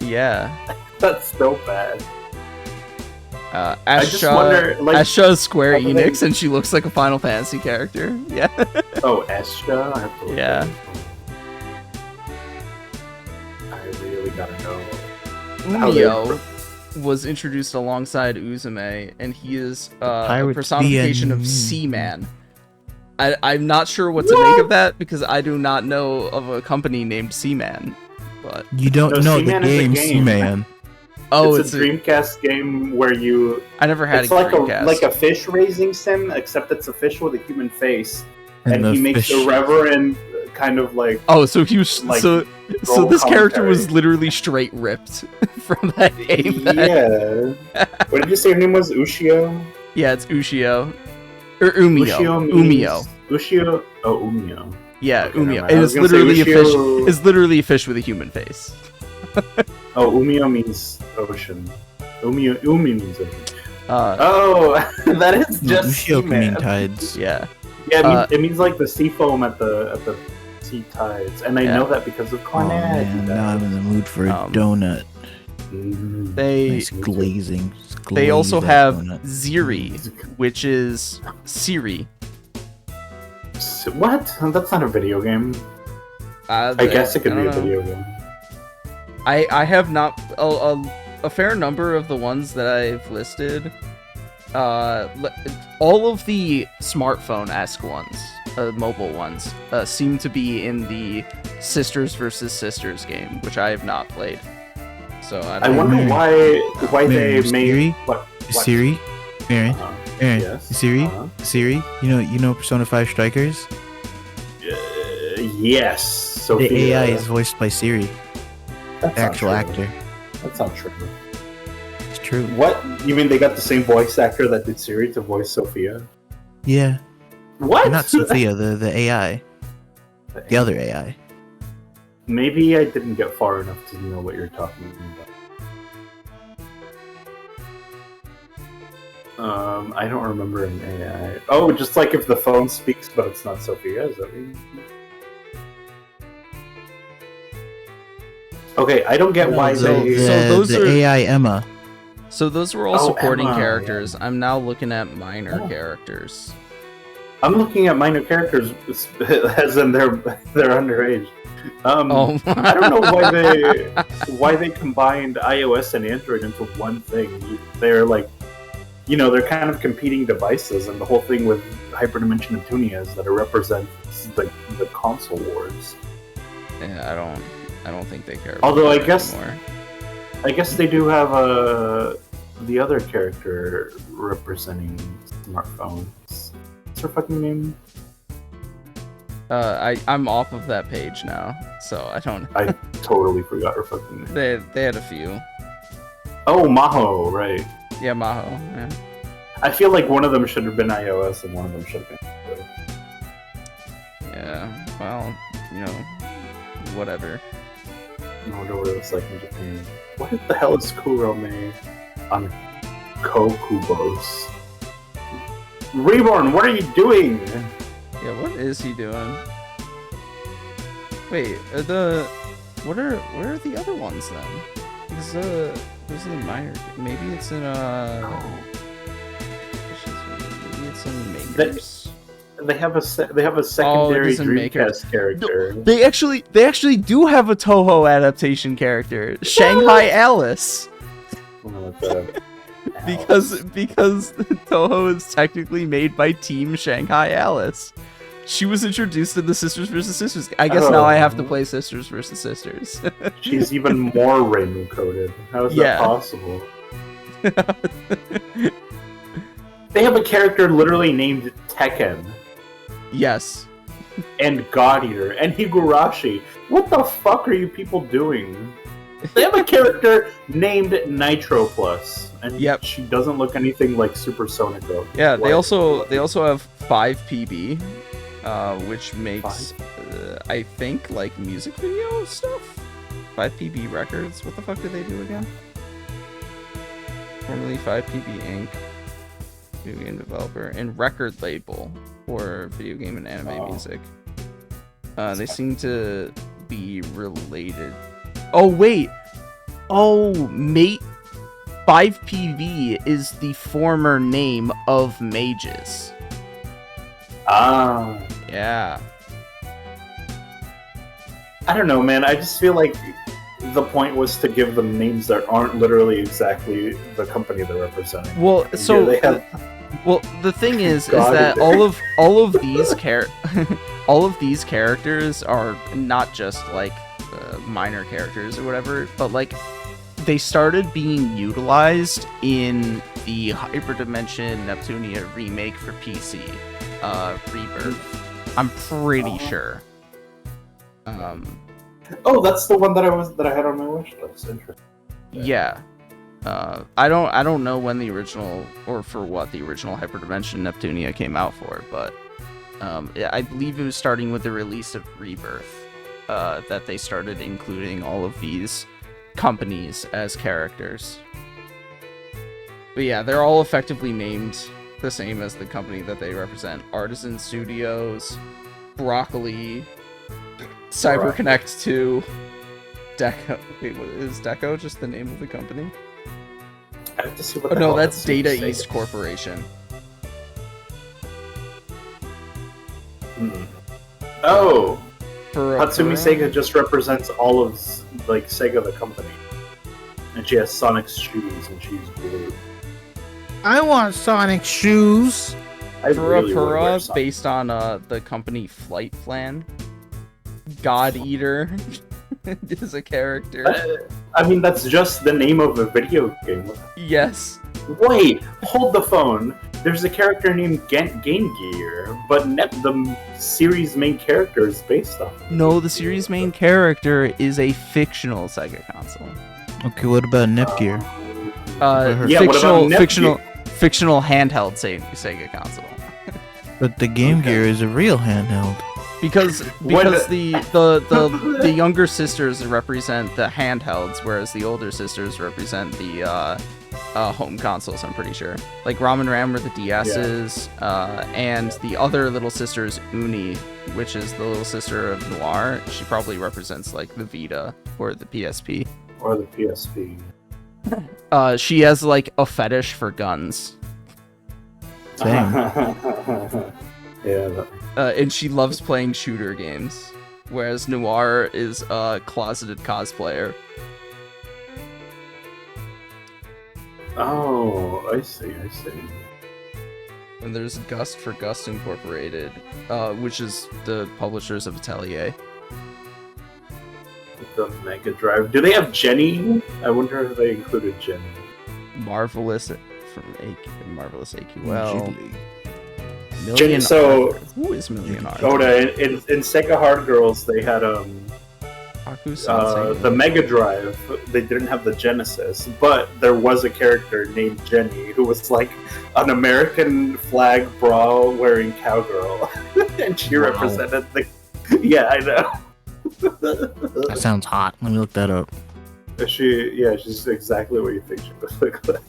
damn. Yeah. That's so bad. just Asha, wonder, like, Asha is Square how do they- Enix, and she looks like a Final Fantasy character. Yeah. Oh, Estra? I have to look Yeah. at it. I really gotta know. how they- Umio was introduced alongside Uzume, and he is a Pirates personification be of a- Seaman. I'm not sure what to make of that because I do not know of a company named Seaman. But You don't No, know the Seaman is a game, game. Seaman. oh, it's a Dreamcast game where you I never had it's a like Dreamcast. a like a fish raising sim, except it's a fish with a human face, and the he makes fish- a reverend kind of like Oh, so he was like, so role this character commentary. was literally straight ripped from that game. then. Yeah. What did you say her name was? Ushio? Yeah, it's Ushio or Umio. Ushio Umio. means Ushio. Oh, Umio. Yeah, Okay, never Umio. mind. And I it's was gonna say literally a fish. Ushio- It's literally a fish with a human face. Oh, Umio means ocean. Umi means ocean. Uh, Oh, that is just Ushio can mean Seaman. tides. yeah. Yeah, it means like the sea foam at the sea tides, and I Yeah. know that because of Oh Cornet. man, now I'm in the mood for a donut. Mm. They Nice glazing. Just they also glaze that have donut. Ziri, which is Siri. What? That's not a video game. I guess it could be a video game. I have not a fair number of the ones that I've listed. All of the smartphone-esque ones, mobile ones, seem to be in the Sisters versus Sisters game, which I have not played. So I I don't wonder know. why they Mary, made Siri? what? Siri, Mary, Uh-huh. Mary, Yes. Siri, Uh-huh. Siri. You know Persona 5 Strikers. Yes. Sophia. The AI is voiced by Siri, That's the not actual true. actor. That's not true. It's true. What? You mean they got the same voice actor that did Siri to voice Sophia? Yeah, What? not Sophia, the AI, the other AI. Maybe I didn't get far enough to know what you're talking about. I don't remember an AI. Oh, just like if the phone speaks, but it's not Sophia. Is that what you mean? Okay, I don't get why so- they. those the are- AI Emma. So those were all Oh, supporting Emma, characters. I'm now looking at minor Oh. characters. I'm looking at minor characters as in they're underage. Oh, I don't know why they combined iOS and Android into one thing. They're like, they're kind of competing devices, and the whole thing with Hyperdimension and Tunia is that it represents the console wars. Yeah, I don't think they care. Although about I that guess- anymore. I guess they do have the other character representing smartphones. What's her fucking name? I'm off of that page now, so I don't. I totally forgot her fucking name. They had a few. Oh, Maho, right. Yeah, Maho. Yeah. I feel like one of them should have been iOS and one of them should have been Android. Yeah. Well, whatever. I wonder what it was like in Japan. What the hell is Kurome on Kokubos? Reborn, what are you doing? Yeah, what is he doing? Wait, where are the other ones then? Because those are the minor. Maybe it's in maybe it's in Makers. They have a secondary is in Makers. Dreamcast character. They actually do have a Toho adaptation character, Shanghai Alice. I'm gonna look that up. Because Toho is technically made by Team Shanghai Alice. She was introduced in the Sisters vs. Sisters. I guess now I have to play Sisters vs. Sisters. She's even more Reimu coded. How is Yeah. that possible? They have a character literally named Tekken Yes. and God Eater and Higurashi. What the fuck are you people doing? They have a character named Nitro Plus, and Yep. she doesn't look anything like Supersonico. Yeah, they What? also have 5PB, which makes I think like music video stuff. 5PB Records. What the fuck did they do again? Formerly 5PB Inc. Video game developer and record label for video game and anime music. They seem to be related. Oh wait. Oh, mate. 5PV is the former name of Mages. Ah. Yeah. I don't know, man. I just feel like the point was to give them names that aren't literally exactly the company they're representing. Well, And so they have well, the thing is God that in all of these all of these characters are not just like minor characters or whatever, but like they started being utilized in the Hyperdimension Neptunia remake for PC, Rebirth. I'm pretty sure. Oh, that's the one that I had on my wish list. Interesting. Yeah. I don't know when the original or for what the original Hyperdimension Neptunia came out for, but yeah, I believe it was starting with the release of Rebirth that they started including all of these companies as characters. But yeah, they're all effectively named the same as the company that they represent. Artisan Studios, Broccoli, CyberConnect 2, Deco. Wait, what is Deco just the name of the company? I have to see what Oh the no, hell that's Hatsumi Data Sega East is. Corporation. Oh, For Hatsumi Sega just represents all of like Sega the company, and she has Sonic's shoes, and she's blue. I want Sonic shoes. I really would wear Pura, Sonic. based on the company Flight Plan. God Eater is a character. I mean, that's just the name of a video game. Yes. Wait, hold the phone. There's a character named Game Gear, but the series main character is based off of it. No, the series main character is a fictional Sega console. Okay, what about Nepgear? Yeah, what about Fictional handheld Sega console. But the Game Gear is a real handheld. Because What- the younger sisters represent the handhelds, whereas the older sisters represent the home consoles. I'm pretty sure. Like Ramen Ram were the DSs, and the other little sister is Uni, which is the little sister of Noir. She probably represents like the Vita or the PSP. Or the PSP. She has like a fetish for guns. Same. Yeah. And she loves playing shooter games, whereas Noir is a closeted cosplayer. Oh, I see. And there's Gust for Gust Incorporated, which is the publishers of Atelier. The Mega Drive. Do they have Jenny? I wonder if they included Jenny. Marvelous Marvelous AQL. Jenny, Million so- Art. Who is Million Art? Oda, in Sega Hard Girls, they had Aku-sensei. the Mega Drive. They didn't have the Genesis, but there was a character named Jenny who was like an American flag bra wearing cowgirl, and she represented the. Yeah, I know. That sounds hot. Let me look that up. She's exactly what you think she would look like.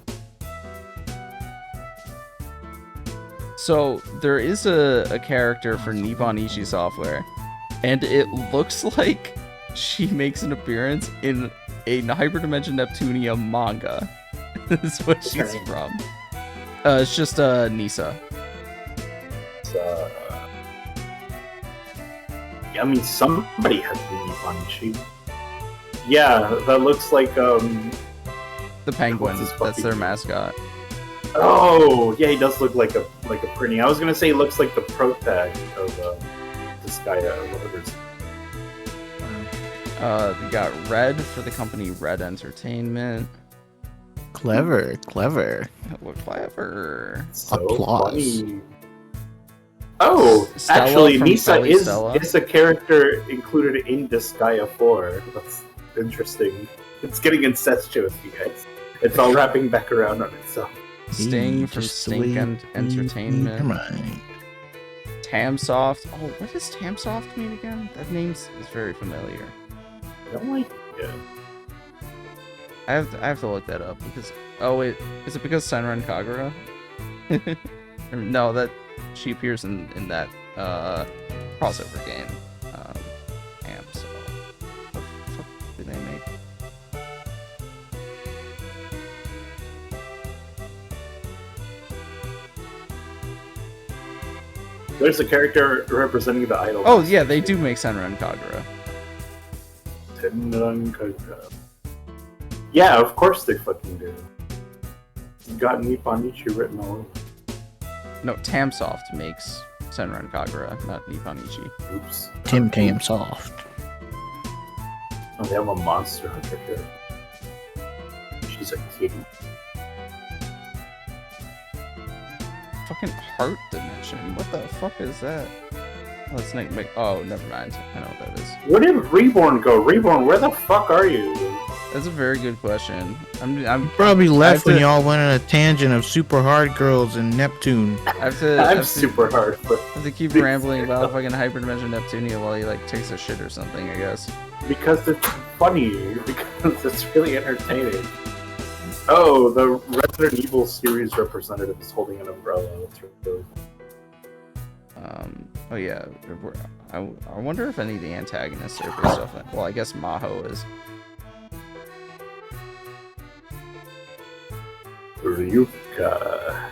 So there is a character for Nippon Ichi Software, and it looks like she makes an appearance in a Hyperdimension Neptunia manga. That's what she's from. It's just Nisa. I mean, somebody has to be Nipponichi. Yeah, that looks like The penguin. What's his That's their puppy? mascot. Oh, yeah, he does look like a printing. I was gonna say he looks like the protag of Disgaea or whatever. We got Red for the company Red Entertainment. Clever. Look clever. So Applause. funny. Oh, Stella actually, from Nisa Belly is Stella. a character included in Disgaea 4. That's interesting. It's getting incestuous, you guys. It's all wrapping back around on itself. Sting from Just the Stink way and Entertainment. Come on. Tamsoft. Oh, what does Tamsoft mean again? That name is very familiar. I don't like it. I have to look that up because wait, is it because Senran Kagura? No, that she appears in that crossover game. So what the fuck did they make? There's a character representing the idol. Oh yeah, they do make Senran Kagura. Yeah, of course they fucking do. You got Nipponichi written all over. No, Tamsoft makes Senran Kagura, not Nipponichi. Oops. Tim Soft. Oh, they have a monster hunter here. She's a kitty. Fucking Heart Dimension. What the fuck is that? Oh, it's Nick. Oh, never mind. I know what that is. Where did Reborn go? Reborn, where the fuck are you? That's a very good question. I'm Probably left when to- y'all went on a tangent of super hard girls and Neptune. I have to. I'm super hard, but I have to keep rambling about fucking Hyperdimension Neptunia while he like takes a shit or something. I guess. because it's funny, because it's really entertaining. Oh, the Resident Evil series representative is holding an umbrella. That's really Oh yeah. I wonder if any of the antagonists are based off it. Well, I guess Maho is. Ryuka.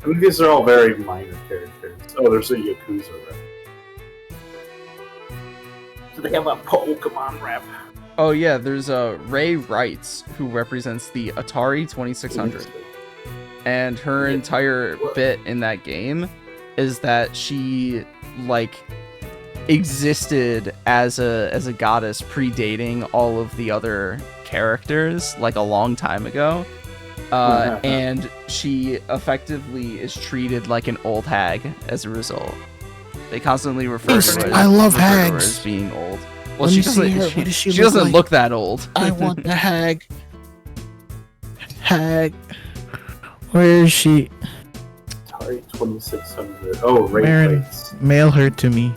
I mean, these are all very minor characters. Oh, there's a Yakuza rep. So they have a Pokemon rep. Oh yeah, there's Ray Wrights who represents the Atari 2600, and her entire bit in that game is that she like existed as a goddess predating all of the other characters like a long time ago. And she effectively is treated like an old hag as a result. They constantly refer to her I love refer to her hags. as being old. Well, Let she me see doesn't. her. She, What does she she look doesn't like? look that old. I want the hag. Hag. Where is she? Atari 2600. Oh, Ray Marin, Trace. mail her to me.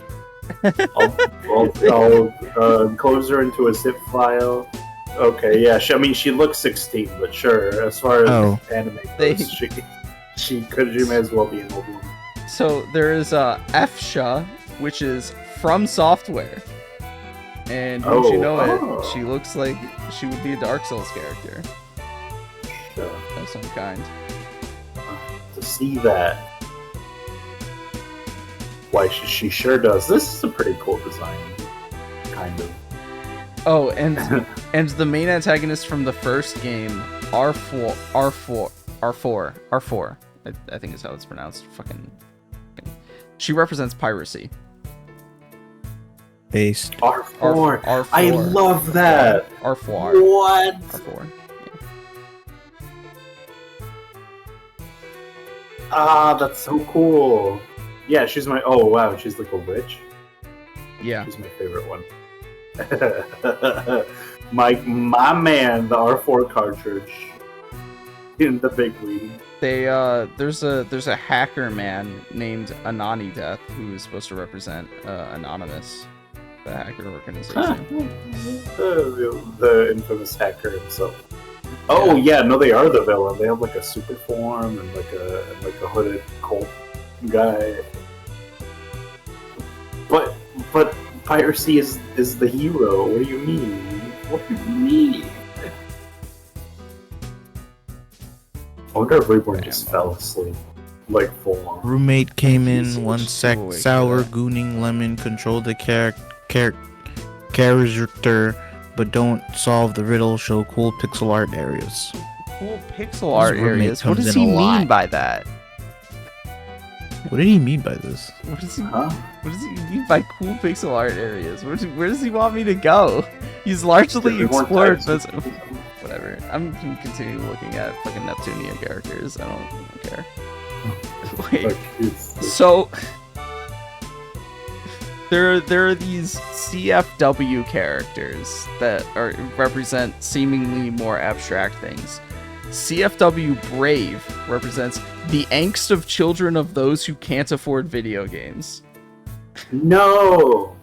I'll close her into a zip file. Okay, yeah. She looks 16, but sure. As far as anime goes, she may as well be an old woman. So there is Efsha, which is from Software, and don't you know it? She looks like she would be a Dark Souls character of some kind. To see that, why she sure does. This is a pretty cool design, kind of. Oh, and and the main antagonist from the first game, R4, I think is how it's pronounced. Fucking. She represents piracy. Based. R4. R4. I love that. R4. What? R4. Ah, that's so cool. Yeah, she's my. Oh wow, she's like a witch. Yeah. She's my favorite one. my man, the R4 cartridge in the big league. There's a hacker man named Unedited who's supposed to represent Anonymous, the hacker organization. The infamous hacker himself. Oh yeah, no, they are the villain. They have like a super form and like a hooded cult guy. But piracy is the hero. What do you mean? What do you mean? I wonder if Reborn just fell asleep, like full on. Roommate came in, one sec, Wait, sour, gooning lemon, control the character, but don't solve the riddle, show cool pixel art areas. Cool pixel art roommate areas. What comes does in he a lot. mean by that? What did he mean by this? What does he Huh? What does he mean by cool pixel art areas? Where does he want me to go? He's largely explored this. Whatever. I'm continuing looking at fucking Neptunia characters. I don't care. Wait. Like, So there are these CFW characters that represent seemingly more abstract things. CFW Brave represents the angst of children of those who can't afford video games. No.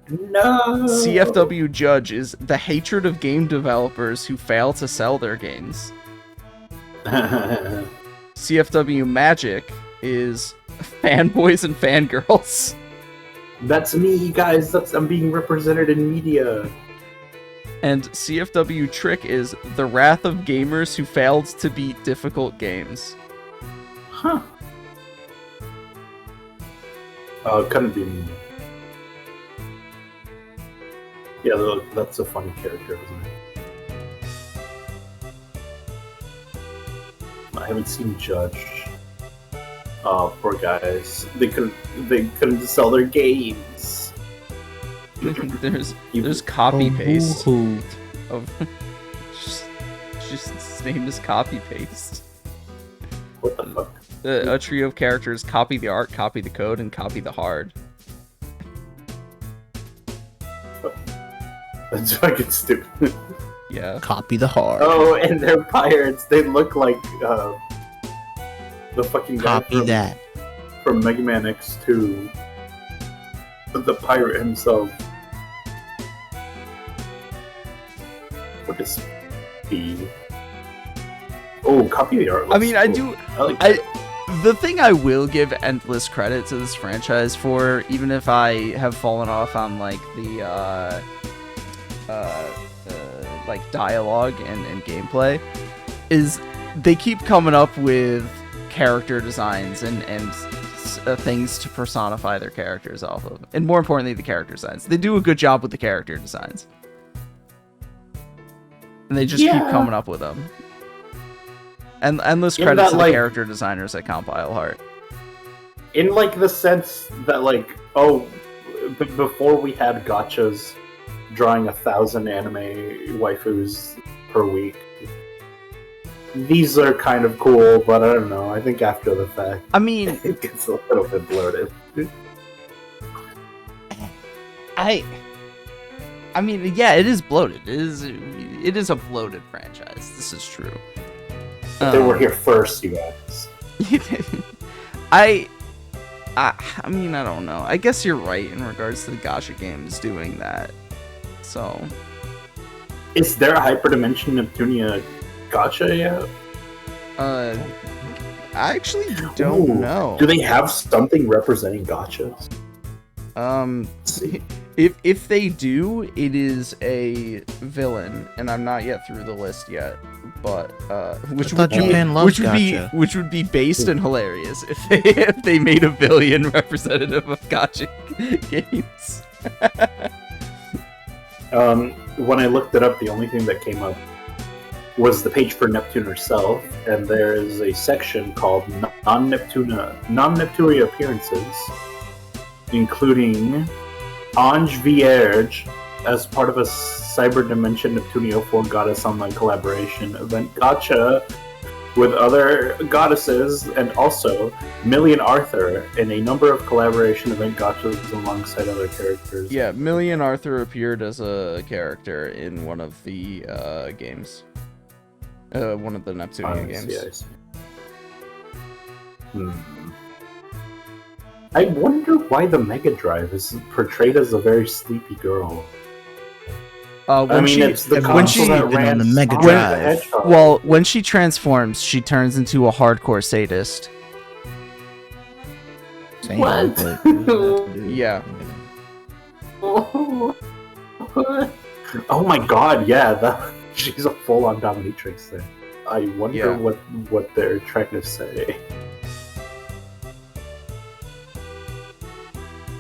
CFW Judge is the hatred of game developers who fail to sell their games. CFW Magic is fanboys and fangirls. That's me, guys. I'm being represented in media. And CFW Trick is the wrath of gamers who failed to beat difficult games. Huh. It couldn't be me. Yeah, that's a funny character, isn't it? I haven't seen Judge. Oh, poor guys. They couldn't sell their games. there's copy paste of just his name is copy paste. What the fuck? A trio of characters: copy the art, copy the code, and copy the hard. That's fucking stupid. Yeah. Copy the hard. Oh, and they're pirates. They look like the fucking guy Copy that. from Mega Man X2. The pirate himself. What is B? Oh, copy the art. I mean, I cool. do. I like that. The thing I will give endless credit to this franchise for, even if I have fallen off on like the like dialogue and gameplay, is they keep coming up with character designs and things to personify their characters off of, and more importantly, the character designs. They do a good job with the character designs, and they just keep coming up with them. And endless credits to the character designers at Compile Heart. In like the sense that like, oh, before we had gachas drawing 1,000 anime waifus per week, these are kind of cool, but I don't know. I think after the fact, I mean, it gets a little bit bloated. I mean, yeah, it is bloated. It is a bloated franchise. This is true. They were here first, you guys. I mean, I don't know. I guess you're right in regards to the gacha games doing that. So, Is there a Hyperdimension Neptunia gacha yet? I actually don't know. Do they have something representing gachas? Let's see. If they do, it is a villain, and I'm not yet through the list yet. But which would be based and hilarious if they made a villain representative of gacha games. When I looked it up, the only thing that came up was the page for Neptune herself, and there is a section called non-Neptunia appearances, including Ange Vierge as part of a Cyber Dimension Neptunia 4 Goddess Online collaboration event gacha with other goddesses, and also Million Arthur in a number of collaboration event gachas alongside other characters. Yeah, Million Arthur appeared as a character in one of the games. One of the Neptunia games. I see. I wonder why the Mega Drive is portrayed as a very sleepy girl. When she ran on the Mega Drive. When she transforms, she turns into a hardcore sadist. What? Yeah. Oh my god, yeah, she's a full-on dominatrix there. I wonder what they're trying to say.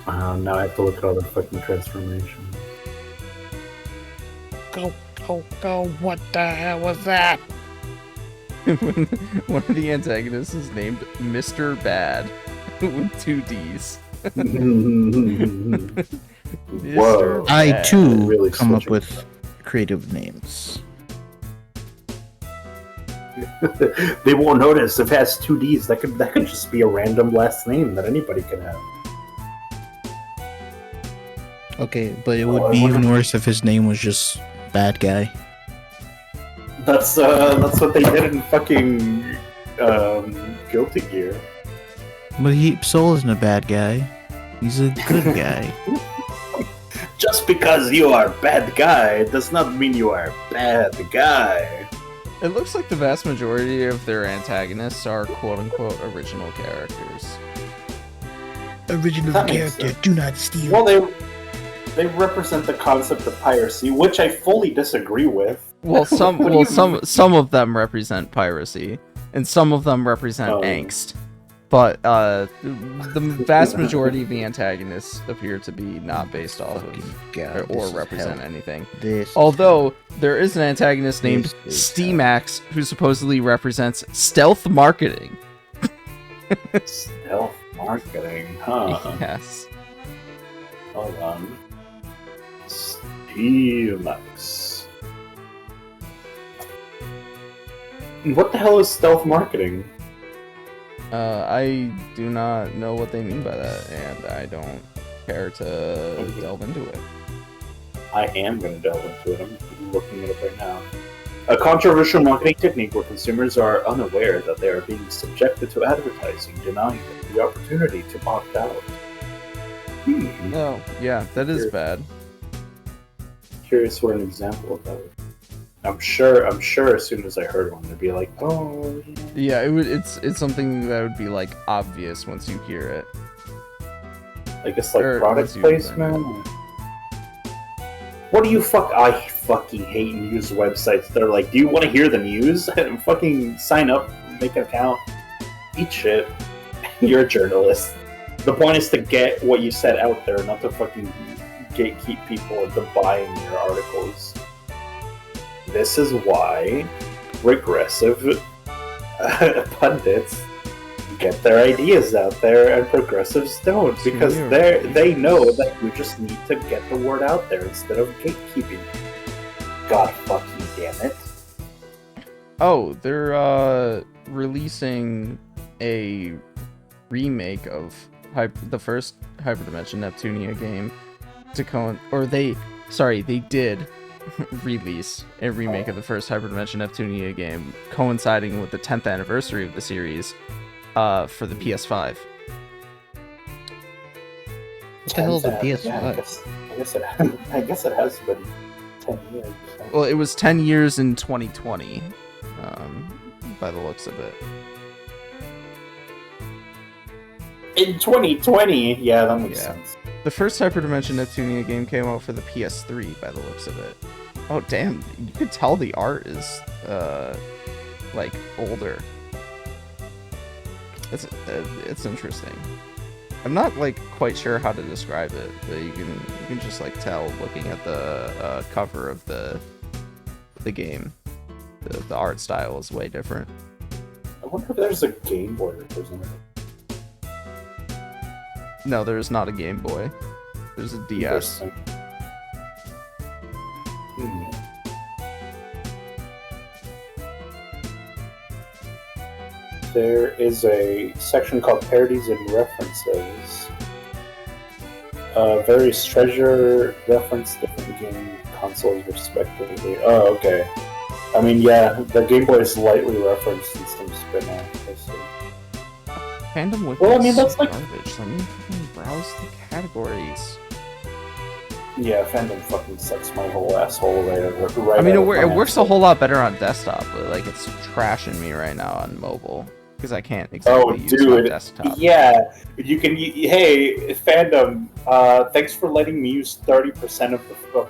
Now I have to look at all the fucking transformations. Go, what the hell was that? One of the antagonists is named Mr. Bad with 2 D's. Whoa. I too Really come up switching. with creative names. They won't notice if it has 2 D's. That could just be a random last name that anybody can have. Okay, but it would be even worse if his name was just Bad Guy. That's what they did in fucking Guilty Gear. But Soul isn't a bad guy. He's a good guy. Just because you are a bad guy does not mean you are a bad guy. It looks like the vast majority of their antagonists are quote-unquote original characters. Original That makes character, sense. do not steal. Well, they represent the concept of piracy, which I fully disagree with. Well, some What do you some of them represent piracy, and some of them represent angst. But the vast majority of the antagonists appear to be not based off of or represent anything. Although there is an antagonist named Steamax who supposedly represents stealth marketing. Stealth marketing, huh? Yes. Hold on. Steamax. What the hell is stealth marketing? I do not know what they mean by that, and I don't care to delve into it. I am going to delve into it. I'm looking at it right now. A controversial marketing technique where consumers are unaware that they are being subjected to advertising, denying them the opportunity to opt out. Oh, yeah, that is bad. Curious what an example of that would be. I'm sure as soon as I heard one, they'd be like, oh, yeah. It's something that would be like obvious once you hear it. I guess like product placement. What do you I fucking hate news websites. They're like, do you want to hear the news? Fucking sign up, make an account, eat shit. You're a journalist. The point is to get what you set out there, not to fucking gatekeep people into buying your articles. This is why regressive pundits get their ideas out there and progressives don't, because they know that you just need to get the word out there instead of gatekeeping. God fucking damn it. Oh, they're releasing a remake of the first Hyperdimension Neptunia game they did release a remake of the first Hyperdimension Neptunia game, coinciding with the 10th anniversary of the series, for the PS5. What the hell is the PS5? Yeah, I guess it has been 10 years. So. Well, it was 10 years in 2020, by the looks of it. In 2020? Yeah, that makes sense. The first Hyperdimension Neptunia game came out for the PS3, by the looks of it. Oh, damn. You could tell the art is, like, older. It's interesting. I'm not, like, quite sure how to describe it, but you can just, like, tell looking at the cover of the game. The art style is way different. I wonder if there's a Game Boy representative. No, there's not a Game Boy. There's a DS. There is a section called Parodies and References. Various treasure reference different game consoles respectively. Oh, okay. I mean, yeah, the Game Boy is lightly referenced in some spin-off. I see. Fandom with that's like garbage. Let me fucking browse the categories. Yeah, fandom fucking sucks my whole asshole right. I mean, it works a whole lot better on desktop, but like it's trashing me right now on mobile because I can't exactly use my desktop. Yeah, you can. Hey, fandom. Thanks for letting me use 30% of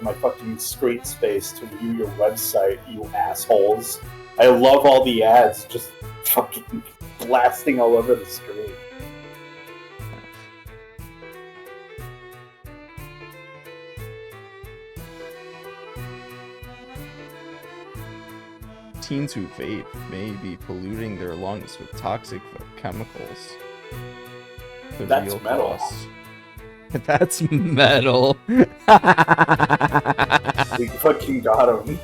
my fucking screen space to view your website, you assholes. I love all the ads just fucking blasting all over the screen. Teens who vape may be polluting their lungs with toxic chemicals. That's metal. That's metal. We fucking got him.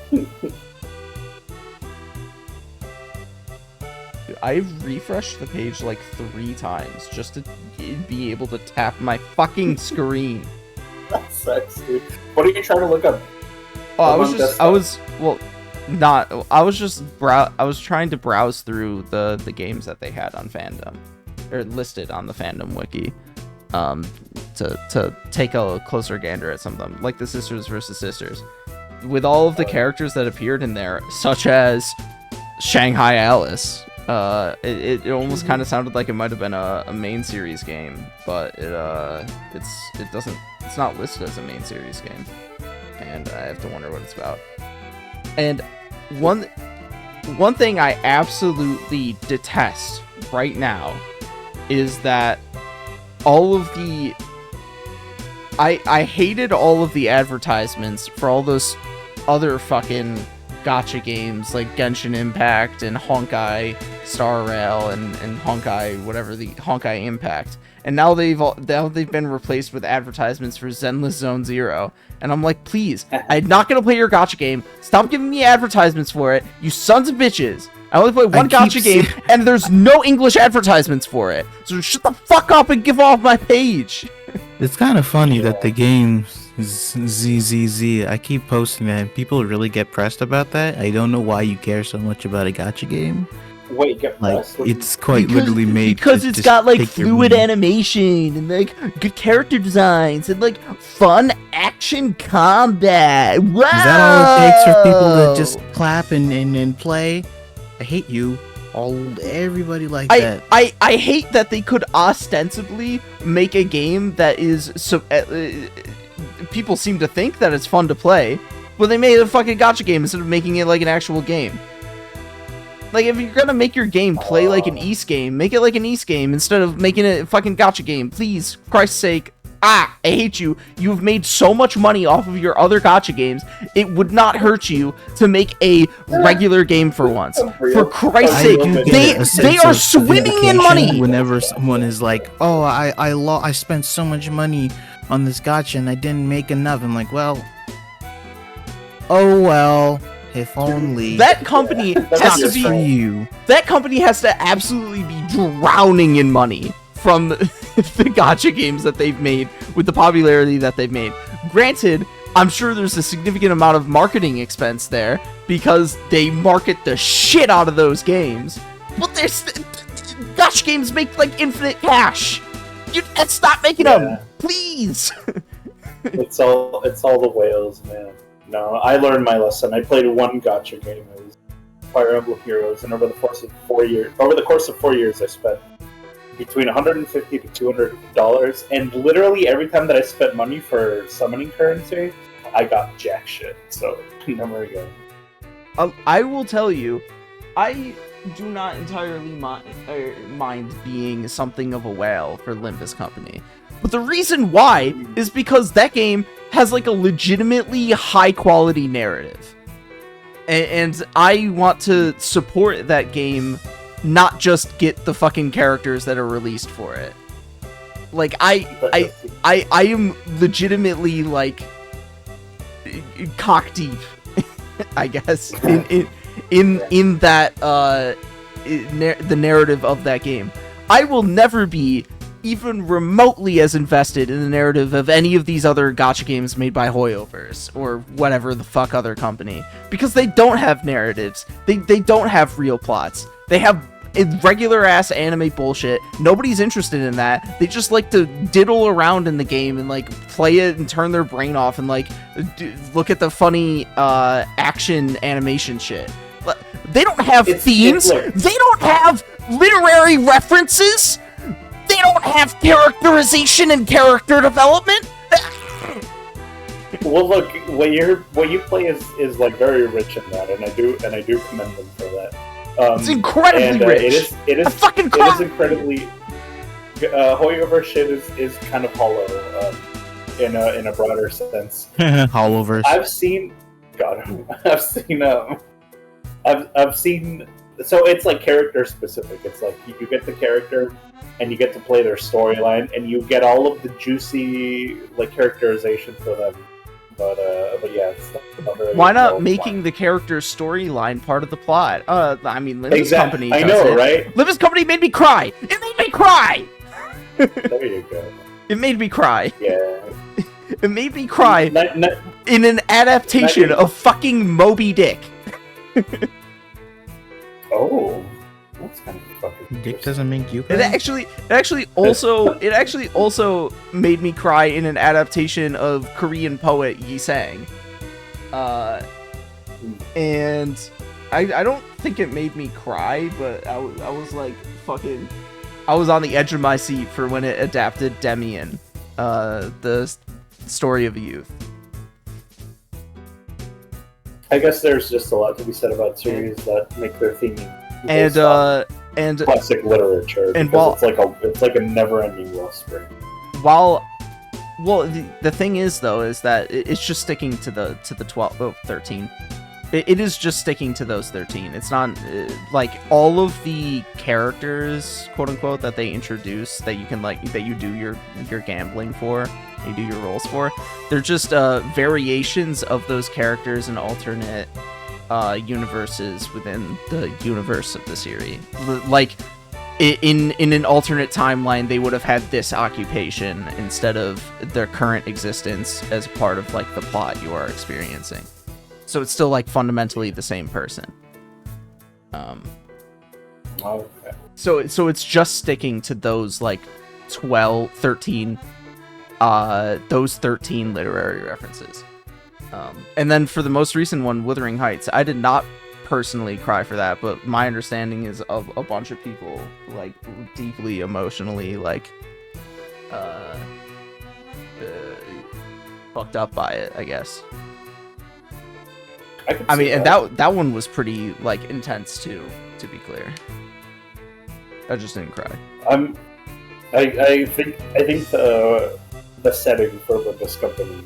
I've refreshed the page like 3 times just to be able to tap my fucking screen. That's sucks, dude. What are you trying to look up? Oh, I was trying to browse through the games that they had on Fandom, or listed on the Fandom wiki, to take a closer gander at some of them, like the Sisters versus Sisters, with all of the characters that appeared in there, such as Shanghai Alice. It almost kind of sounded like it might have been a main series game, but it's not listed as a main series game, and I have to wonder what it's about. And one thing I absolutely detest right now is that all of the I hated all of the advertisements for all those other fucking gacha games like Genshin Impact and Honkai Star Rail and Honkai whatever, the Honkai Impact, and now they've been replaced with advertisements for Zenless Zone Zero, and I'm like, please, I'm not gonna play your gacha game. Stop giving me advertisements for it, you sons of bitches. I only play one gacha game, and there's no English advertisements for it. So shut the fuck up and give off my page. It's kind of funny that the game ZZZ, I keep posting that, and people really get pressed about that. I don't know why you care so much about a gacha game. Wait, get Like, pressed? it's quite literally made because to it's just got like take your fluid money. animation and like good character designs and like fun action combat. Wow! Is that all it takes for people to just clap and play? I hate you. Everybody like that. I hate that they could ostensibly make a game that is so people seem to think that it's fun to play, but they made a fucking gacha game instead of making it like an actual game. Like, if you're gonna make your game play like an East game, make it like an East game instead of making it a fucking gacha game. Please, for Christ's sake. I hate you. You've made so much money off of your other gacha games. It would not hurt you to make a regular game for once. For Christ's sake, they are swimming in money. Whenever someone is like, "Oh, I spent so much money on this gacha and I didn't make enough," I'm like, "Well, oh well, if only." That company has to for be. you. That company has to absolutely be drowning in money from the gacha games that they've made with the popularity that they've made. Granted, I'm sure there's a significant amount of marketing expense there because they market the shit out of those games. But there's gacha games make like infinite cash. Stop making them, please. It's all the whales, man. No, I learned my lesson. I played one gacha game. It was Fire Emblem Heroes, and over the course of 4 years, I spent between $150 to $200, and literally every time that I spent money for summoning currency, I got jack shit. So never again. I will tell you, I do not entirely mind being something of a whale for Limbus Company. But the reason why is because that game has like a legitimately high quality narrative. And I want to support that game, not just get the fucking characters that are released for it. Like I am legitimately like cock deep, I guess, in that the narrative of that game. I will never be even remotely as invested in the narrative of any of these other gacha games made by Hoyoverse or whatever the fuck other company, because they don't have narratives. They don't have real plots. They have regular ass anime bullshit. Nobody's interested in that. They just like to diddle around in the game and like play it and turn their brain off and like look at the funny action animation shit. They don't have themes. They don't have literary references. They don't have characterization and character development. Well, look, what you play is like very rich in that, and I do commend them for that. It's incredibly rich. It is fucking it is incredibly. Hoyoverse shit is kind of hollow, in a broader sense. Hollowverse. I've seen. So it's like character specific. It's like you get the character, and you get to play their storyline, and you get all of the juicy like characterization for them. But yeah, it's not very. Why not making the character's storyline part of the plot? I mean, Limbus Company. I know, right? Limbus Company made me cry. It made me cry. There you go. It made me cry. Yeah. It made me cry Ne- in an adaptation of fucking Moby Dick. Oh, that's kind of fucking. Dick doesn't make you It actually also made me cry in an adaptation of Korean poet Yi Sang. And I don't think it made me cry, but I was like fucking. I was on the edge of my seat for when it adapted Demian, the story of a youth. I guess there's just a lot to be said about series that make their theming And classic literature, and because it's like a never-ending wellspring. Well, the thing is though is that it's just sticking to the 13. It is just sticking to those 13. It's not like all of the characters, quote unquote, that they introduce that you can that you do your gambling for, you do your rolls for. They're just variations of those characters in alternate universes within the universe of the series. Like in an alternate timeline, they would have had this occupation instead of their current existence as part of like the plot you are experiencing. So it's still like fundamentally the same person. Okay. So it's just sticking to those like 13 those 13 literary references. And then for the most recent one, Wuthering Heights, I did not personally cry for that, but my understanding is of a bunch of people like deeply emotionally like fucked up by it, I guess. I mean, and that one was pretty like intense too, to be clear. I just didn't cry. I think the setting for this company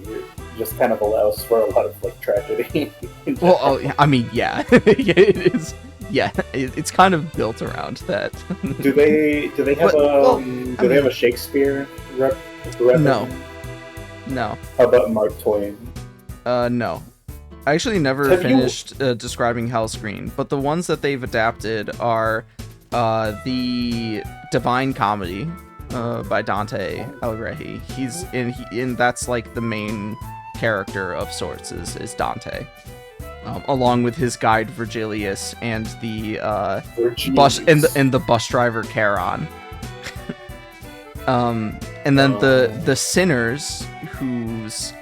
just kind of allows for a lot of like tragedy. Well, I mean, yeah, it is. Yeah, it's kind of built around that. do they have do they have a Shakespeare rep? No. How about Mark Twain? No. I actually never finished describing Hellscreen, but the ones that they've adapted are the Divine Comedy by Dante Alighieri. He's in that's like the main character of sorts is Dante, along with his guide Virgilius and the bus and the bus driver Charon. And then the sinners whose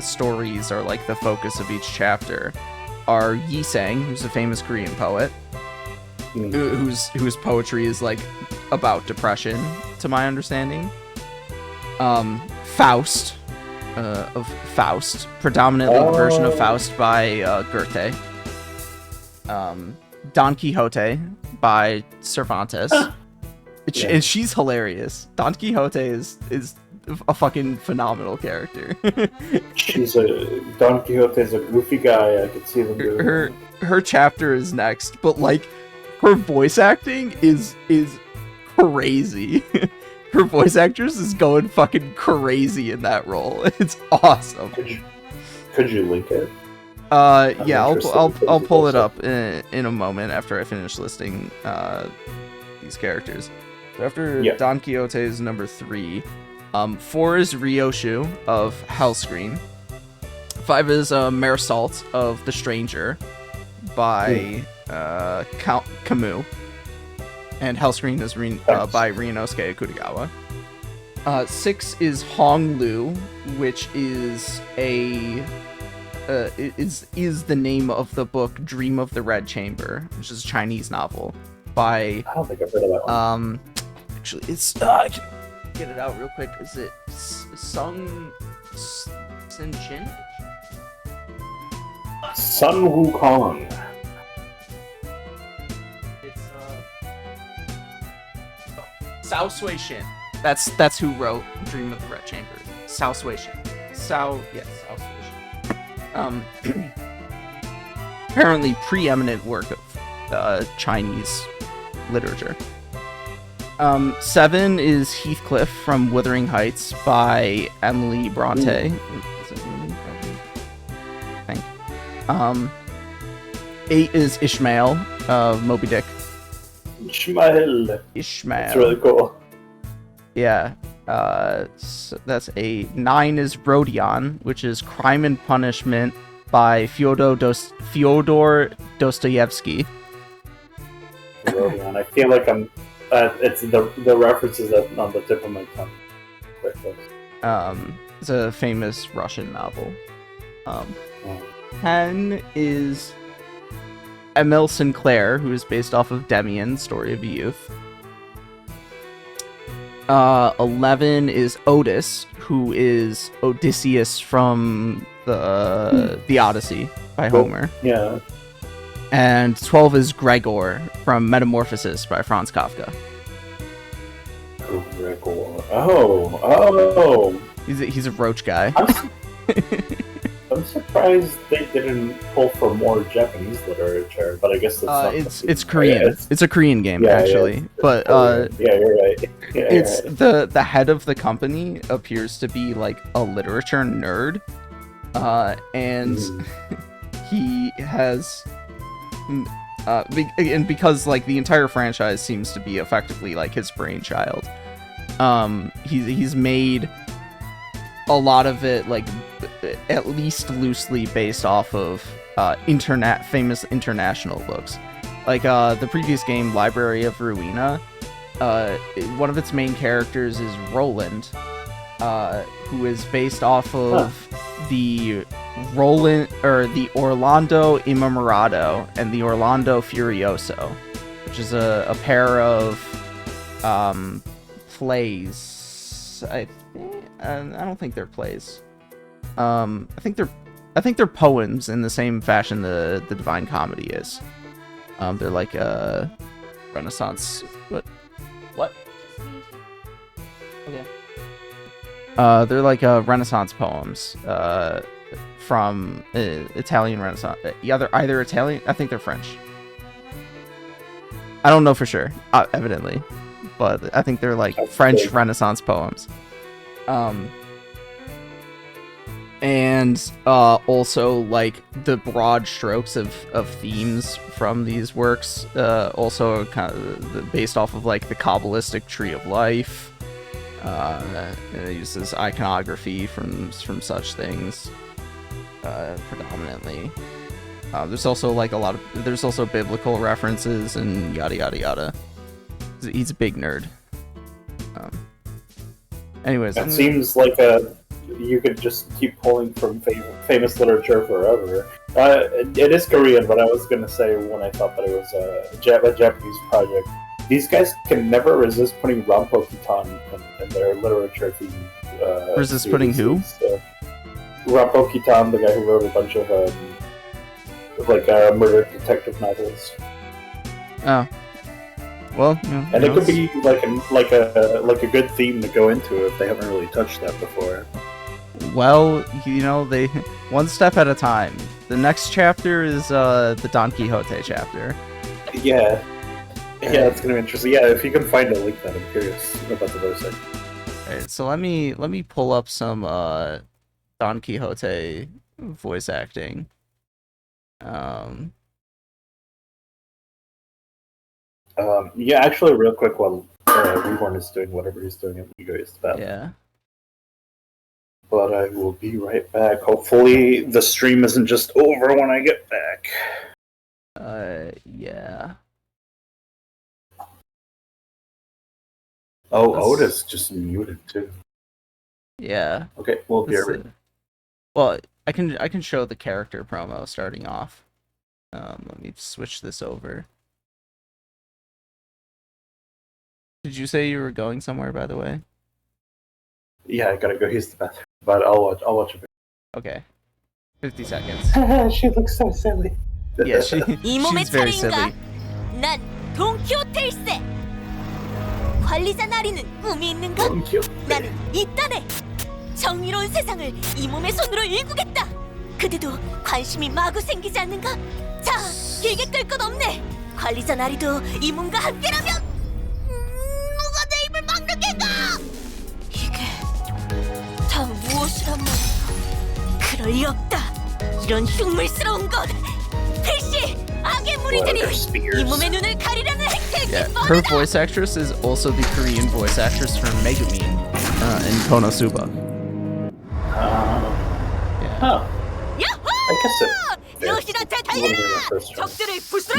stories are like the focus of each chapter are Yi Sang, who's a famous Korean poet, whose poetry is like about depression, to my understanding. Faust, of Faust, predominantly the version of Faust by Goethe. Don Quixote by Cervantes. And she's hilarious. Don Quixote is a fucking phenomenal character. Don Quixote is a goofy guy. I could see them doing her chapter is next, but like her voice acting is crazy. Her voice actress is going fucking crazy in that role. It's awesome. Could you link it? Yeah, I'll pull it up in a moment after I finish listing these characters. So after Don Quixote is number 3. 4 is Ryoshu of Hellscreen. 5 is Mare Salt of The Stranger by Camus. And Hellscreen is by Ryunosuke Akutagawa. 6 is Hong Lu, which is is the name of the book Dream of the Red Chamber, which is a Chinese novel by I don't think I've heard of that one. Actually, it's I can get it out real quick. Is it Sung Sin-Chin? Sun Wukong. It's Cao Sui-shin. That's who wrote Dream of the Red Chamber. Cao Sui-shin. Cao Sui-shin. Apparently preeminent work of Chinese literature. 7 is Heathcliff from Wuthering Heights by Emily Bronte. Is it Emily Bronte? I think. 8 is Ishmael of Moby Dick. Ishmael. Ishmael. That's really cool. Yeah. That's a 9 is Rodion, which is Crime and Punishment by Fyodor Dostoevsky. Rodion. I feel like I'm. It's the references that on the tip of my tongue. Quite close. It's a famous Russian novel. 10 is Emil Sinclair, who is based off of Demian, Story of a Youth. 11 is Otis, who is Odysseus from the Odyssey by Homer. Yeah. And 12 is Gregor from Metamorphosis by Franz Kafka. Gregor. Oh. He's a roach guy. I'm surprised they didn't pull for more Japanese literature, but I guess that's not it's Korean. It's a Korean game, actually. Yeah, but yeah, you're right. Yeah, it's right. the head of the company appears to be like a literature nerd, and he has, and because like the entire franchise seems to be effectively like his brainchild, he's made a lot of it like at least loosely based off of famous international books. Like the previous game, Library of Ruina, one of its main characters is Roland, who is based off of the Orlando Innamorato and the Orlando Furioso, which is a pair of plays. I don't think they're plays. I think they're poems in the same fashion the Divine Comedy is. They're like Renaissance. What? Okay. They're like Renaissance poems. From Italian Renaissance. Either Italian. I think they're French. I don't know for sure. Evidently, but I think they're like French Renaissance poems. And also like the broad strokes of themes from these works, also kind of based off of like the Kabbalistic tree of life. It uses iconography from such things, predominantly. There's also like there's also biblical references and yada yada yada. He's a big nerd. Anyways, it seems like you could just keep pulling from famous literature forever. It is Korean, but I was going to say when I thought that it was a Japanese project, these guys can never resist putting Rampo Kitan in their literature theme. Resist putting who? Rampo Kitan, the guy who wrote a bunch of murder detective novels. Oh. Well, yeah, and it could be like a good theme to go into if they haven't really touched that before. Well, they one step at a time. The next chapter is the Don Quixote chapter. Yeah, it's gonna be interesting. Yeah, if you can find a link, that I'm curious about the voice acting. Alright, so let me pull up some Don Quixote voice acting. Yeah, actually, real quick, while Reborn is doing whatever he's doing, I'm gonna go use the bathroom. Yeah. But I will be right back. Hopefully, the stream isn't just over when I get back. Yeah. Oh, Otis just muted too. Yeah. Okay, we'll be right. Well, I can show the character promo starting off. Let me switch this over. Did you say you were going somewhere, by the way? Yeah, I gotta go use the bathroom. But I'll watch a bit. Okay. 50 seconds. She looks so silly. Yeah, she's very silly. 난 돈키호테일세. 관리자 나리는 꿈이 있는가? 나는 있다네. 정의로운 세상을 이 몸의 손으로 일구겠다. 그대도 관심이 마구 생기지 않는가? 자, 길게 끌 것 없네. 관리자 나리도 이 몸과 함께라면 누가 내 입을 막는 겐가? 이게 다 무엇이란 말이야? 그럴 리 없다. 이런 흉물스러운 것. 필시 악의 무리들이 이 몸의 눈을 가리려는 행태에 Yeah, her voice actress is also the Korean voice actress for Megumin, in Konosuba. Yeah. Huh. I guess it. 요시한테 달려라!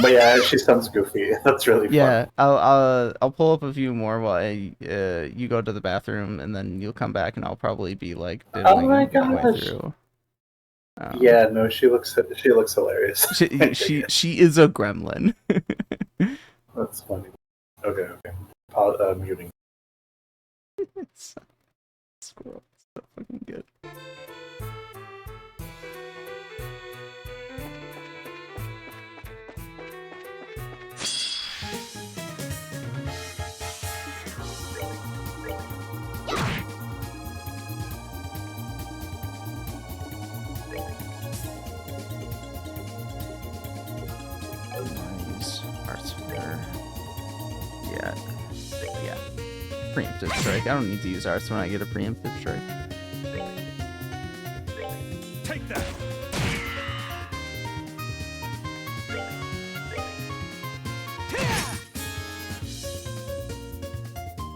But yeah, she sounds goofy. That's really fun. Yeah, I'll pull up a few more while you go to the bathroom, and then you'll come back, and I'll probably be like diddling my my way gosh. through. Yeah, no, she looks hilarious. She is a gremlin. That's funny. Okay. Muting. Squirrel, so fucking good. Yeah. Preemptive strike. I don't need to use arts when I get a preemptive strike. Take that.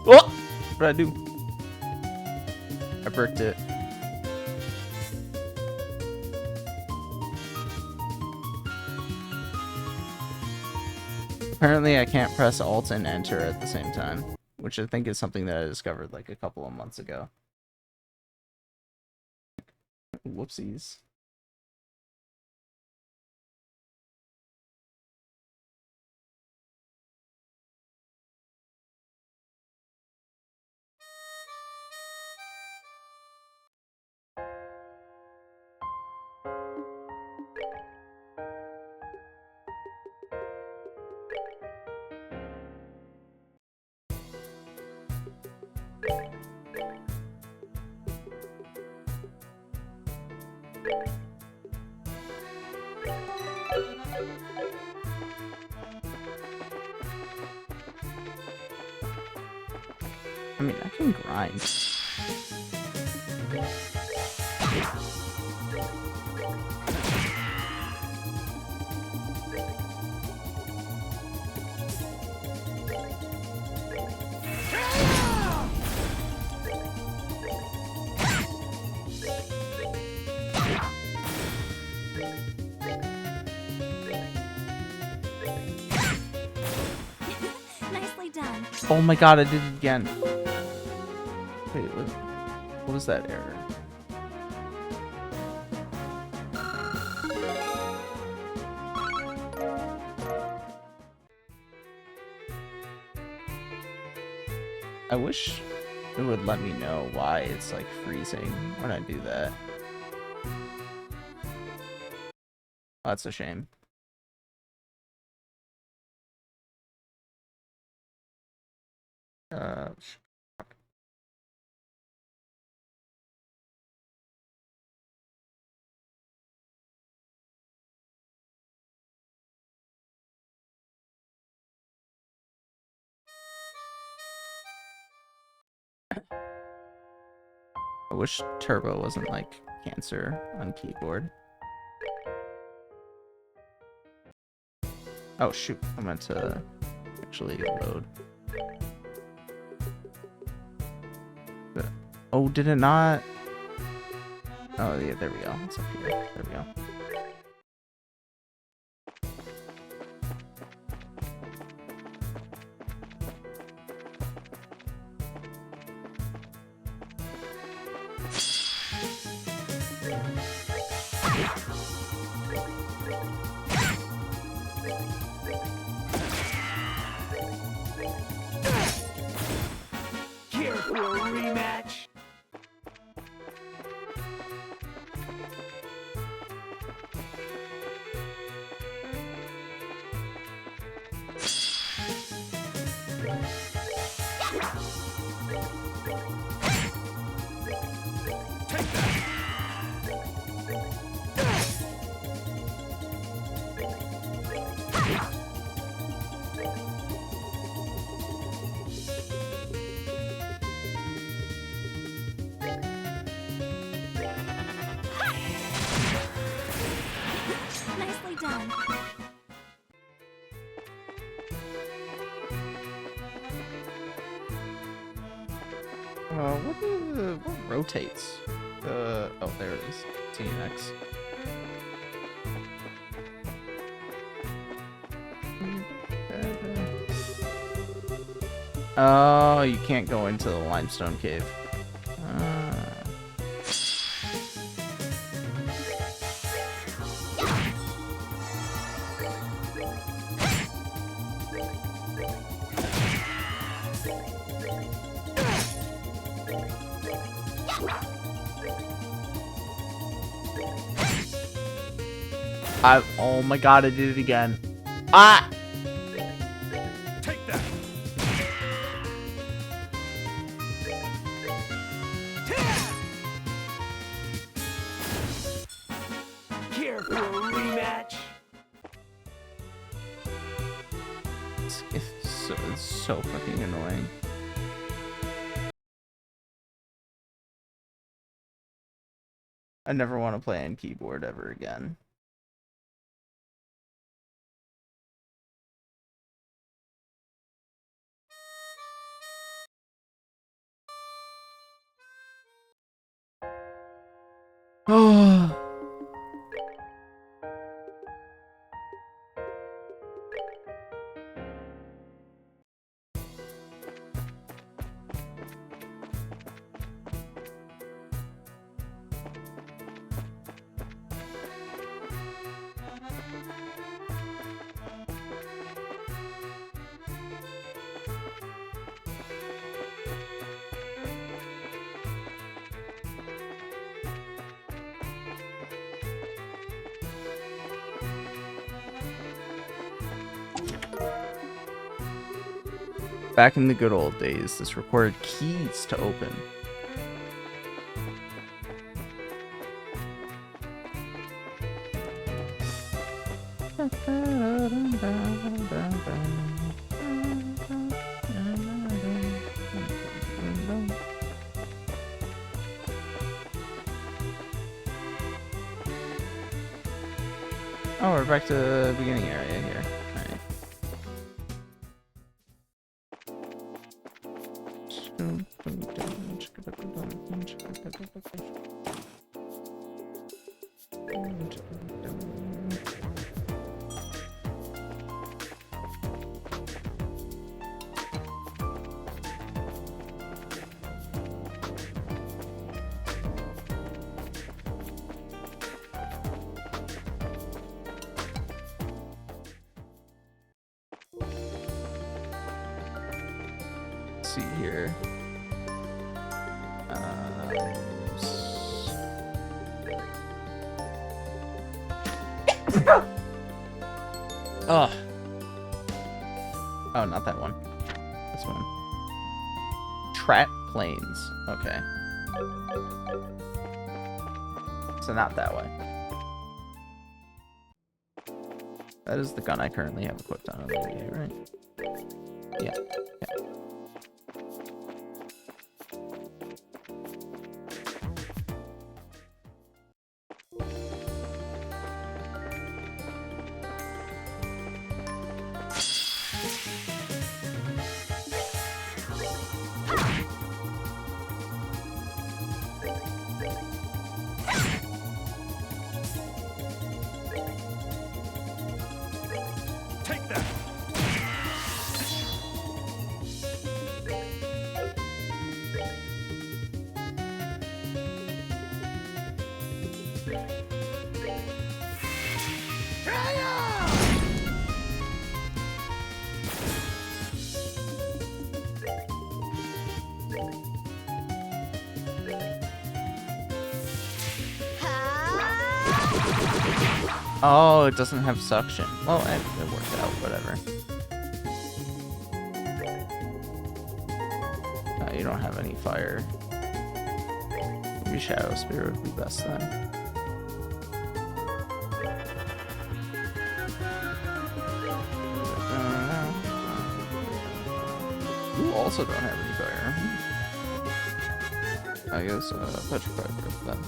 Oh! What'd I do? I bricked it. Apparently I can't press Alt and Enter at the same time, which I think is something that I discovered like a couple of months ago. Whoopsies. I mean, I can grind. Nicely done. Oh my god, I did it again. Wait, what was that error? I wish it would let me know why it's like freezing when I do that. Oh, that's a shame. I wish turbo wasn't like cancer on keyboard. Oh shoot, I meant to actually load. Oh, did it not? Oh yeah, there we go. It's up here. There we go. Here for a rematch. Take that. Nicely done. What rotates? Oh, there it is. T and X. Oh, you can't go into the limestone cave. Oh my god, I did it again. Ah! Take that. Care for a rematch? It's so fucking annoying. I never want to play on keyboard ever again. Oh. Back in the good old days, this required keys to open. Oh, we're back to the beginning area here. Alright. See here. Oh. Oh, not that one. This one. Trap planes. Okay. So not that way. That is the gun I currently have equipped on the Wii, right? Yeah. Take that. Oh, it doesn't have suction. Well, it worked out, whatever. You don't have any fire. Maybe Shadow Spear would be best then. You also don't have any fire. I guess Petrified Earth then.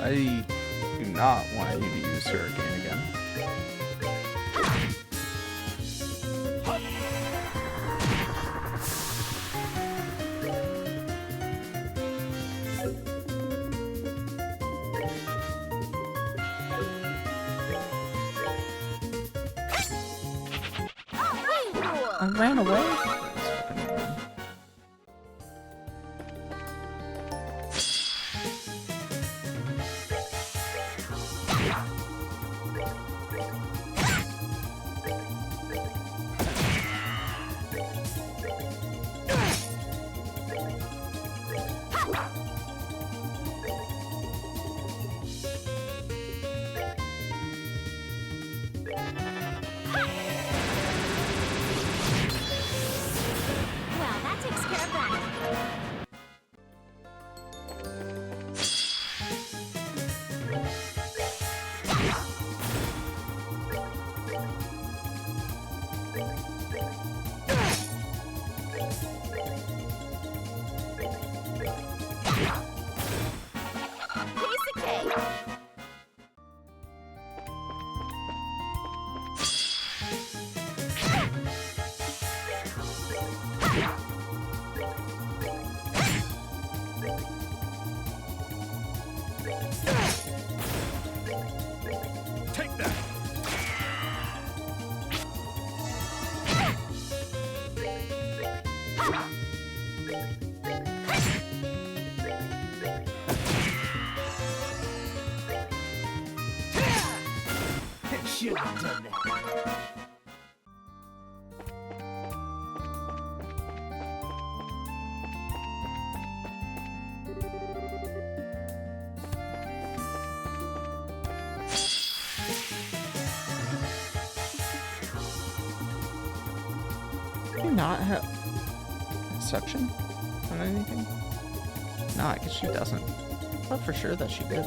I do not want you to use Hurricane again. I ran away? Well, that takes care of that. Piece of cake. Take that. Should have done that. Do you not have section on anything? No, I guess she doesn't. I thought for sure that she did.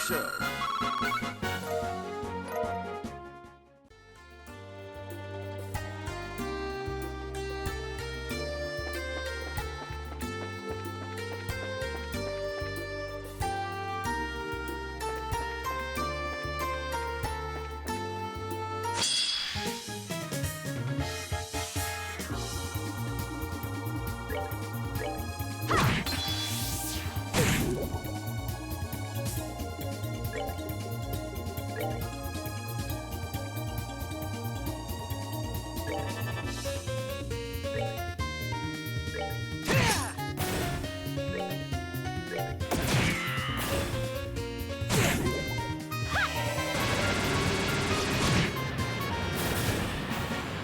show.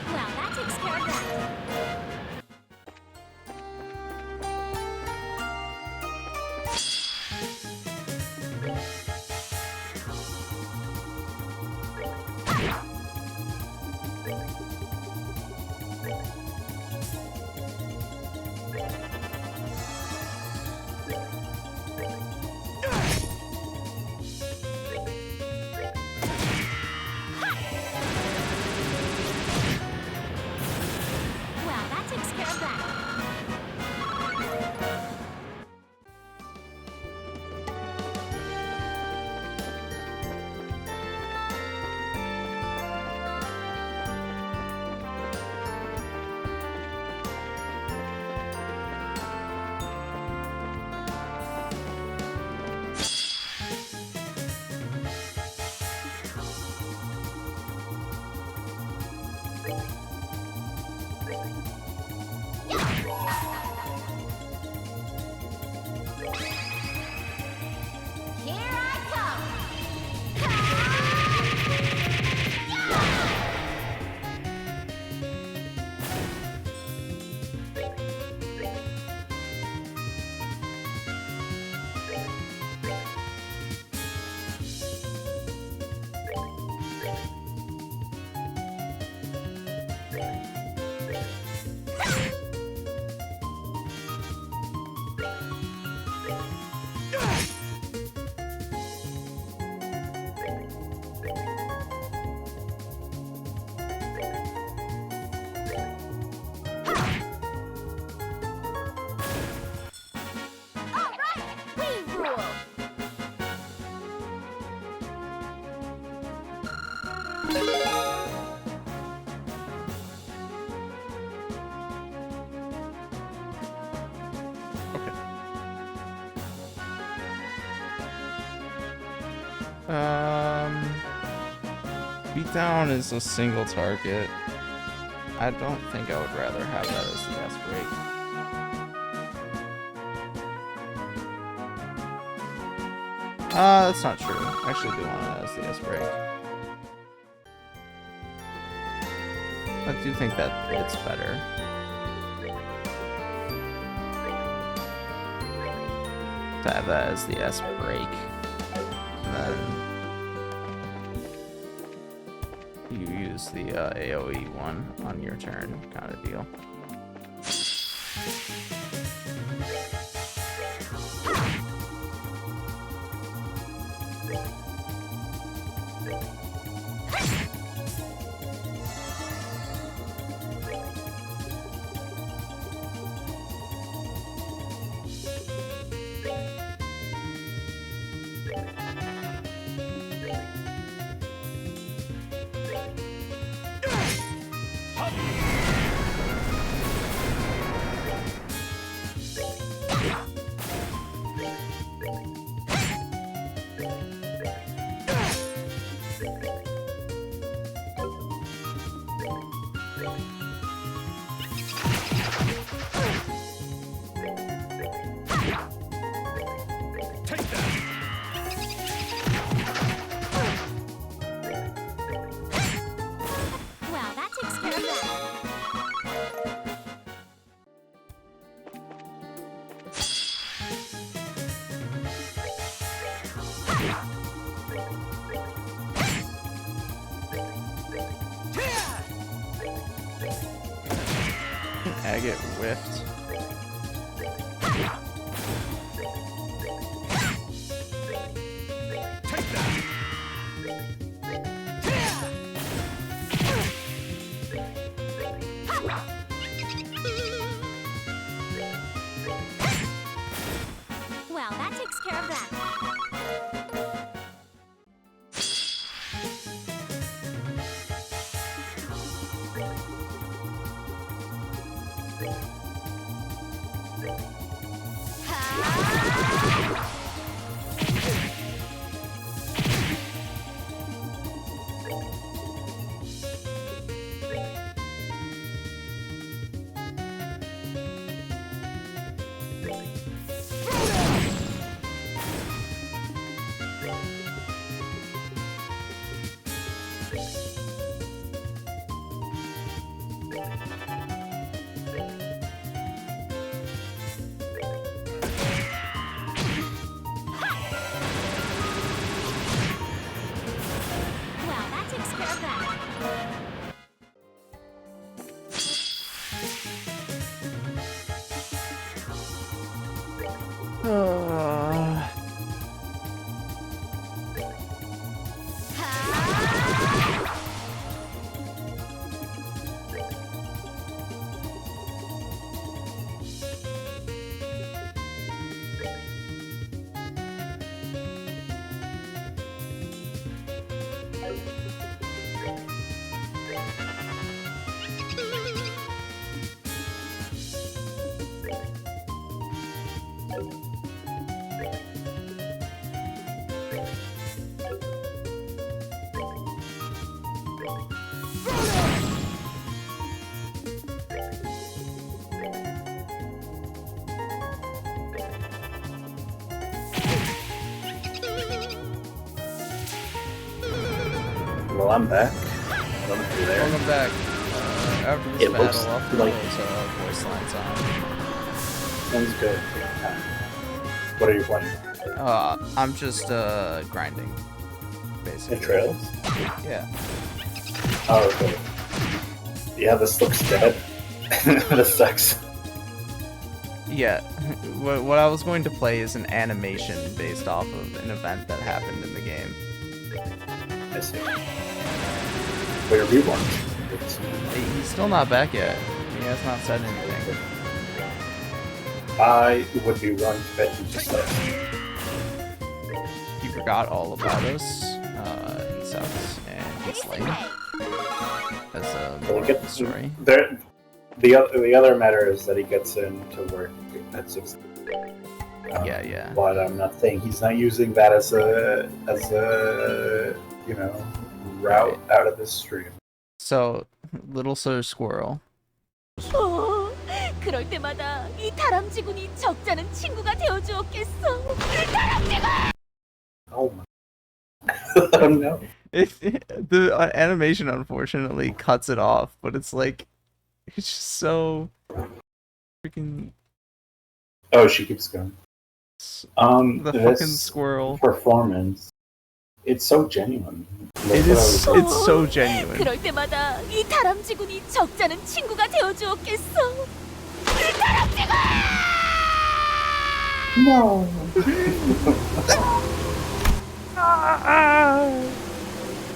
Well, that takes care of that. Well, that takes care of that. Here I come! All right, we rule! Beatdown is a single target. I don't think I would rather have that as the S break. That's not true. I actually do want it as the S break. I do think that it's better. To have that as the S break. And then you use the AoE one on your turn, kind of deal. Well, that takes care of that. I get whiffed. Take Wow, that takes care of that. Well, I'm back. I don't know if you're there. Welcome back. After this It looks battle, I'll put like- those voice lines on. Sounds good. What are you playing? I'm just grinding, basically. In Trails? Yeah. Oh, okay. Yeah, this looks dead. This sucks. Yeah. What I was going to play is an animation based off of an event that happened in the game. I see. Where have you watched? He's still not back yet. He has not said anything. I would be wrong to bet he just left. He forgot all about us. He sucks, and he's lame. That's a Well, moral of the story. The other matter is that he gets into work at 6. Yeah. But I'm not saying he's not using that as a route out of this stream. So, Little Sir Squirrel. 그럴 때마다 이 다람쥐군이 적잖은 친구가 되어주었겠어. 다람쥐군! Oh my. Oh no. The animation unfortunately cuts it off, but it's like, it's just so freaking. Oh, she keeps going. The this fucking squirrel. performance, it's so genuine. It is. It's so genuine. 그럴 때마다 이 다람쥐군이 적잖은 친구가 되어주었겠어. 다람쥐군! No.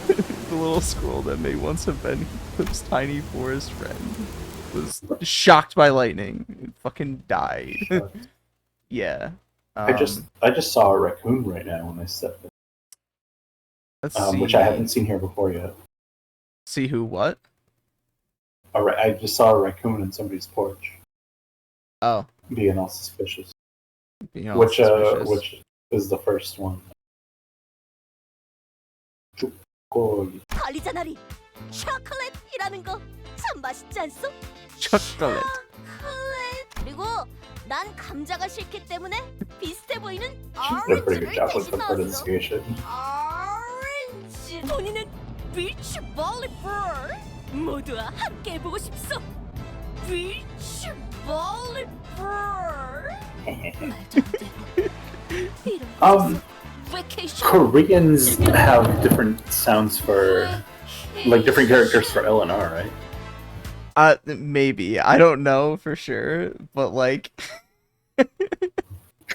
The little squirrel that may once have been Clip's tiny forest friend was shocked by lightning. It fucking died. Yeah. I just saw a raccoon right now when I stepped in, Let's see. which I haven't seen here before yet. See who? What? I just saw a raccoon in somebody's porch, Oh. being all suspicious. Being all Which suspicious. which is the first one. Chocolate. 관리자나리 초콜릿이라는 거 참 맛있지 않소? Chocolate. 초콜릿. 그리고 난 감자가 싫기 때문에 비슷해 보이는 They're pretty good 오렌지를 chocolate 대신 for 넣었어. pronunciation. 오렌지. 본인은 비치 볼리볼. 모두와 함께 해보고 싶소. 비치 볼리볼. 말도 안 되고. 이런 vacation. Koreans have different sounds for, like different characters for L&R, right? Maybe. I don't know for sure, but like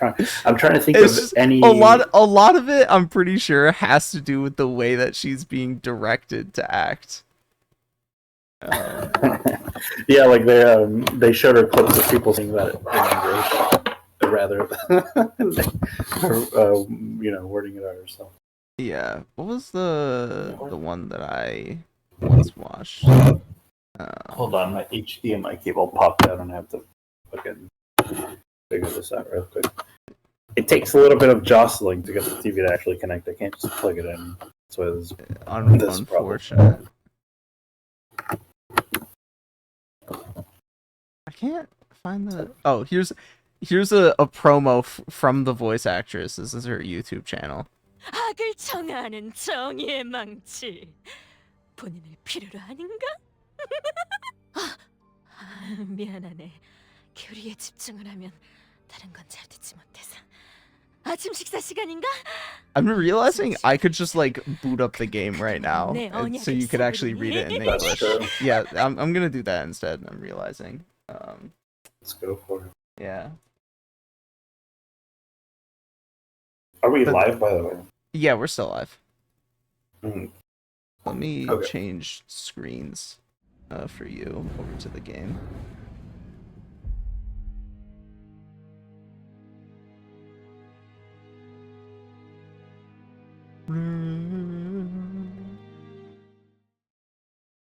I'm trying to think it's of just any. a lot of it I'm pretty sure has to do with the way that she's being directed to act. Yeah, like they showed her clips of people saying that in English rather than wording it out herself. Yeah. What was the one that I once watched? Hold on, my HDMI cable popped out, and I have to fucking figure this out real quick. It takes a little bit of jostling to get the TV to actually connect. I can't just plug it in. So it's this problem. Unfortunate. I can't find the. Oh, here's a promo from the voice actress. This is her YouTube channel. 악을 청하는 정의의 망치. 본인을 필요로 하는가? 미안하네. 교리에 집중을 하면 다른 건 잘 듣지 못해서. 아침 식사 시간인가? I'm realizing I could just like boot up the game right now, and so you could actually read it in That's English. true. Yeah, I'm gonna do that instead. I'm realizing. Let's go for it. Yeah. Are we live, by the way? Yeah, we're still live. Hmm. Let me Okay. change screens for you over to the game.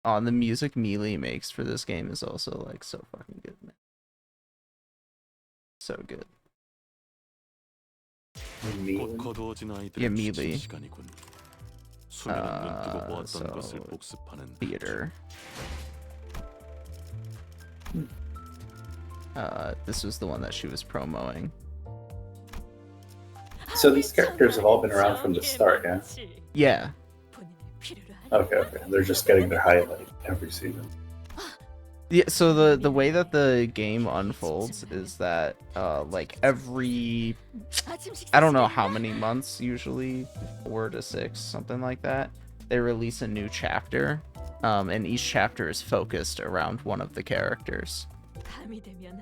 Oh, and the music Melee makes for this game is also like so fucking good, man. So good. Me. Yeah, Melee. Theater. This was the one that she was promoting. So these characters have all been around from the start, yeah? Yeah. Okay. They're just getting their highlight every season. Yeah, so the way that the game unfolds is that like every, I don't know how many months, usually 4 to 6, something like that, they release a new chapter, and each chapter is focused around one of the characters. 밤이 되면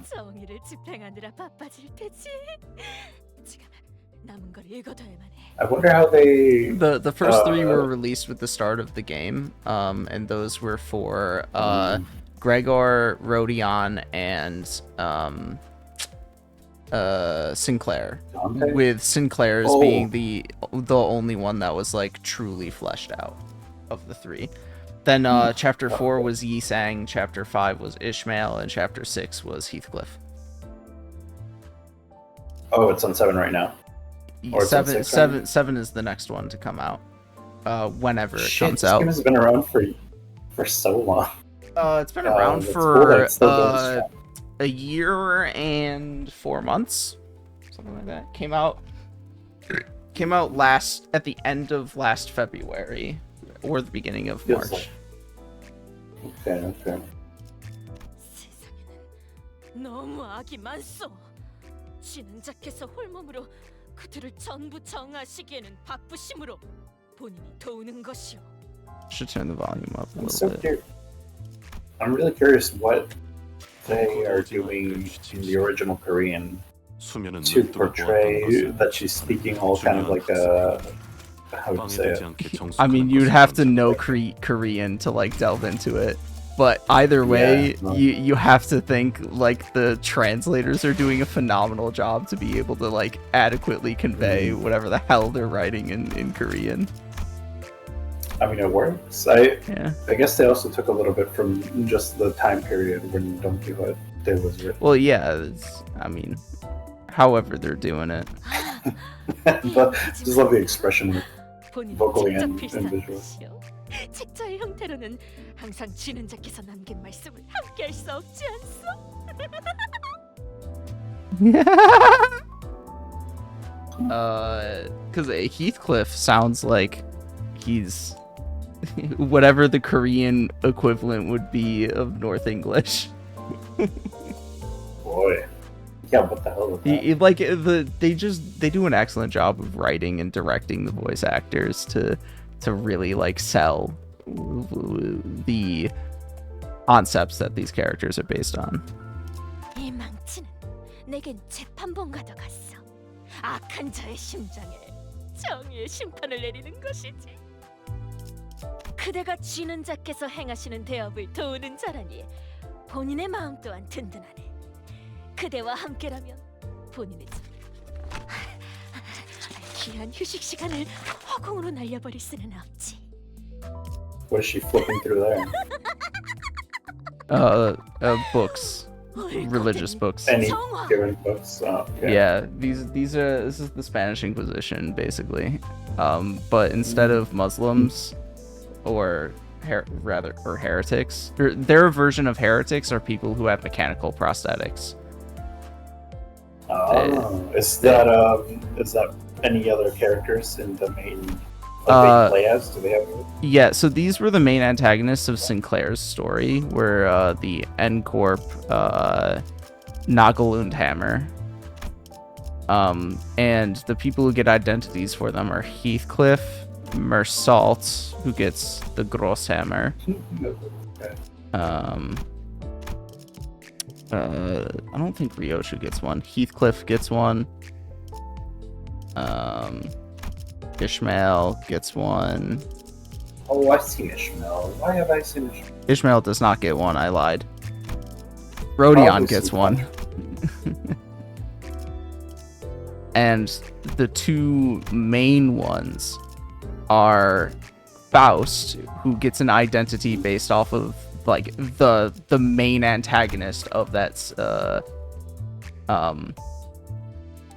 정의를 집행하느라 바빠질 테지. 지금 남은 걸 읽어둬야만 해. I wonder how they... The first 3 were released with the start of the game, and those were for Gregor, Rodion, and Sinclair. Dante? With Sinclair's being the only one that was like truly fleshed out of the 3. Then chapter 4 was Yisang, chapter 5 was Ishmael, and chapter 6 was Heathcliff. Oh, it's on 7 right now. Or it's on 6 right now? 7 is the next one to come out. Whenever it Shit, comes this out. game has been around for so long. It's been around that's for cool that it's still going strong. a year and 4 months, something like that. Came out at the end of last February or the beginning of Feels March. Okay. 세상에는 너무 악이 많소. 쥐는 자켓서 홀몸으로 그들을 전부 정하시기에는 바쁘심으로 본인이 도우는 것이오. Should turn the volume up a I'm little so bit. curious. I'm really curious what they are doing in the original Korean to portray that she's speaking all kind of like a... How would you say it? I mean, you'd have to know Korean to like delve into it. But either way, Yeah. you have to think like the translators are doing a phenomenal job to be able to like adequately convey whatever the hell they're writing in Korean. I mean, it works. I Yeah. guess they also took a little bit from just the time period when Don Quixote was written. Well, yeah, I mean, however they're doing it. But just love the expression. 본인이 vocally 직접 and 필사하는 visual. 것이오. 책자의 형태로는 항상 쥐는 자켓서 남긴 말씀을 함께할 수 없지 않소? Because Heathcliff sounds like he's whatever the Korean equivalent would be of North English. Boy. Yeah, what the hell was that? Like they do an excellent job of writing and directing the voice actors to really like sell the concepts that these characters are based on. 이 망치는 내겐 재판본과도 같소. 악한 자의 심장에 정의의 심판을 내리는 것이지. 그대가 쥐는 자께서 행하시는 대업을 도우는 자라니 본인의 마음 또한 든든하네. 그대와 함께라면 본인의 귀한 휴식 시간을 허공으로 날려버릴 수는 없지. What is she flipping through there? Books, religious books. Any given books? Okay. Yeah, this is the Spanish Inquisition basically, but instead of Muslims or heretics, their version of heretics are people who have mechanical prosthetics. Oh, is that any other characters in the main They play as? Do they have? Yeah, so these were the main antagonists of Sinclair's story, were the N-Corp, Nagalundhammer. And the people who get identities for them are Heathcliff, Mersault, who gets the Grosshammer. I don't think Ryoshu gets one. Heathcliff gets one. Ishmael gets one. Oh, I've seen Ishmael. Why have I seen Ishmael? Ishmael does not get one, I lied. Rodion Obviously gets one. And the two main ones are Faust, who gets an identity based off of like the main antagonist of that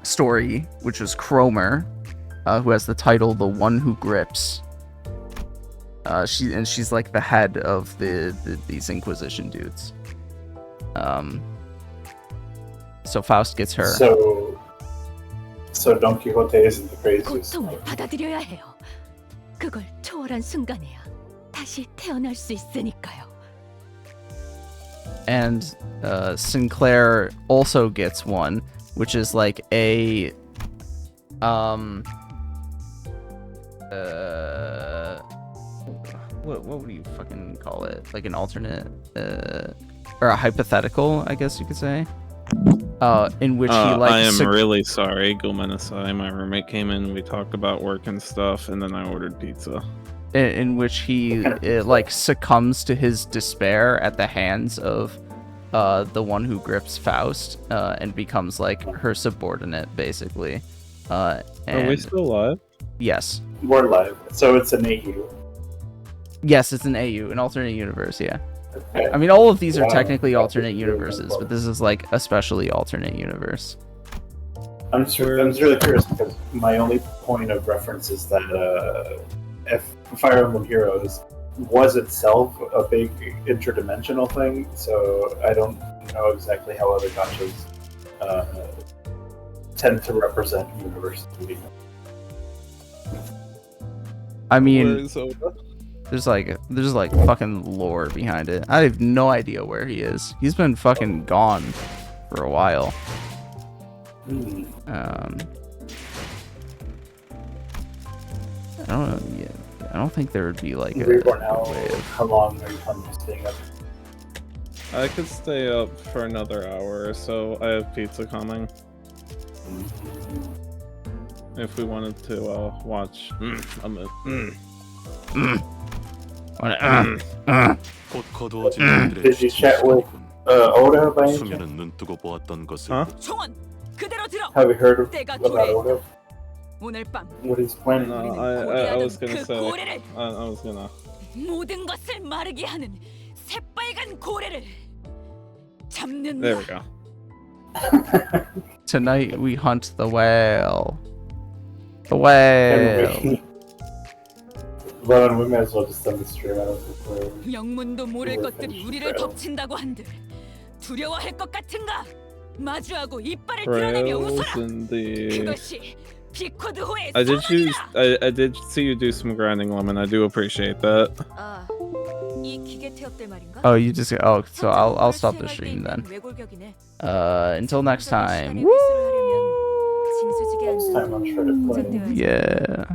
story, which is Cromer, who has the title "The One Who Grips." She's like the head of these Inquisition dudes. So Faust gets her. So Don Quixote isn't the craziest. 고통을 받아들여야 해요. 그걸 초월한 순간에야 다시 태어날 수 있으니까요. And Sinclair also gets one, which is like a what would you fucking call it? Like an alternate or a hypothetical, I guess you could say. In which he like. I am really sorry, Gomenasai. My roommate came in. We talked about work and stuff, and then I ordered pizza. In which he like succumbs to his despair at the hands of the one who grips Faust, and becomes like her subordinate, basically. Are we still live? Yes. We're live. So it's an AU. Yes, it's an AU, an alternate universe. Yeah. Okay. I mean, all of these are technically alternate universes, but this is like especially alternate universe. I'm just really curious because my only point of reference is that if Fire Emblem Heroes was itself a big interdimensional thing, so I don't know exactly how other gachas tend to represent universes. I mean, there's like fucking lore behind it. I have no idea where he is. He's been fucking gone for a while. I don't know. Yeah, I don't think there would be like a way of... How long are you planning on staying up? I could stay up for another hour or so. I have pizza coming. If we wanted to watch Did you chat with Oda by any chance? Huh? 총원 그대로 들어. Have you heard 때가 about 도래했다. Oda? 오늘 밤 What he's planning? No, I was gonna say. I was gonna. 모든 것을 마르게 하는 새빨간 고래를 잡는다. There we go. Tonight we hunt the whale. The whale. Well, we may as well just end the stream. I don't think we're... 영문도 모를 것들이 우리를 덮친다고 한들 두려워할 것 같은가? 마주하고 이빨을 드러내며 웃어라. 그것이 비코드호의 I did 소원이다. I did see you do some grinding, Lemon. I do appreciate that. 아, 이 기계 태엽들 말인가? Oh, you just so I'll stop the stream then. Until next time. Next time I'm sure to play. Yeah.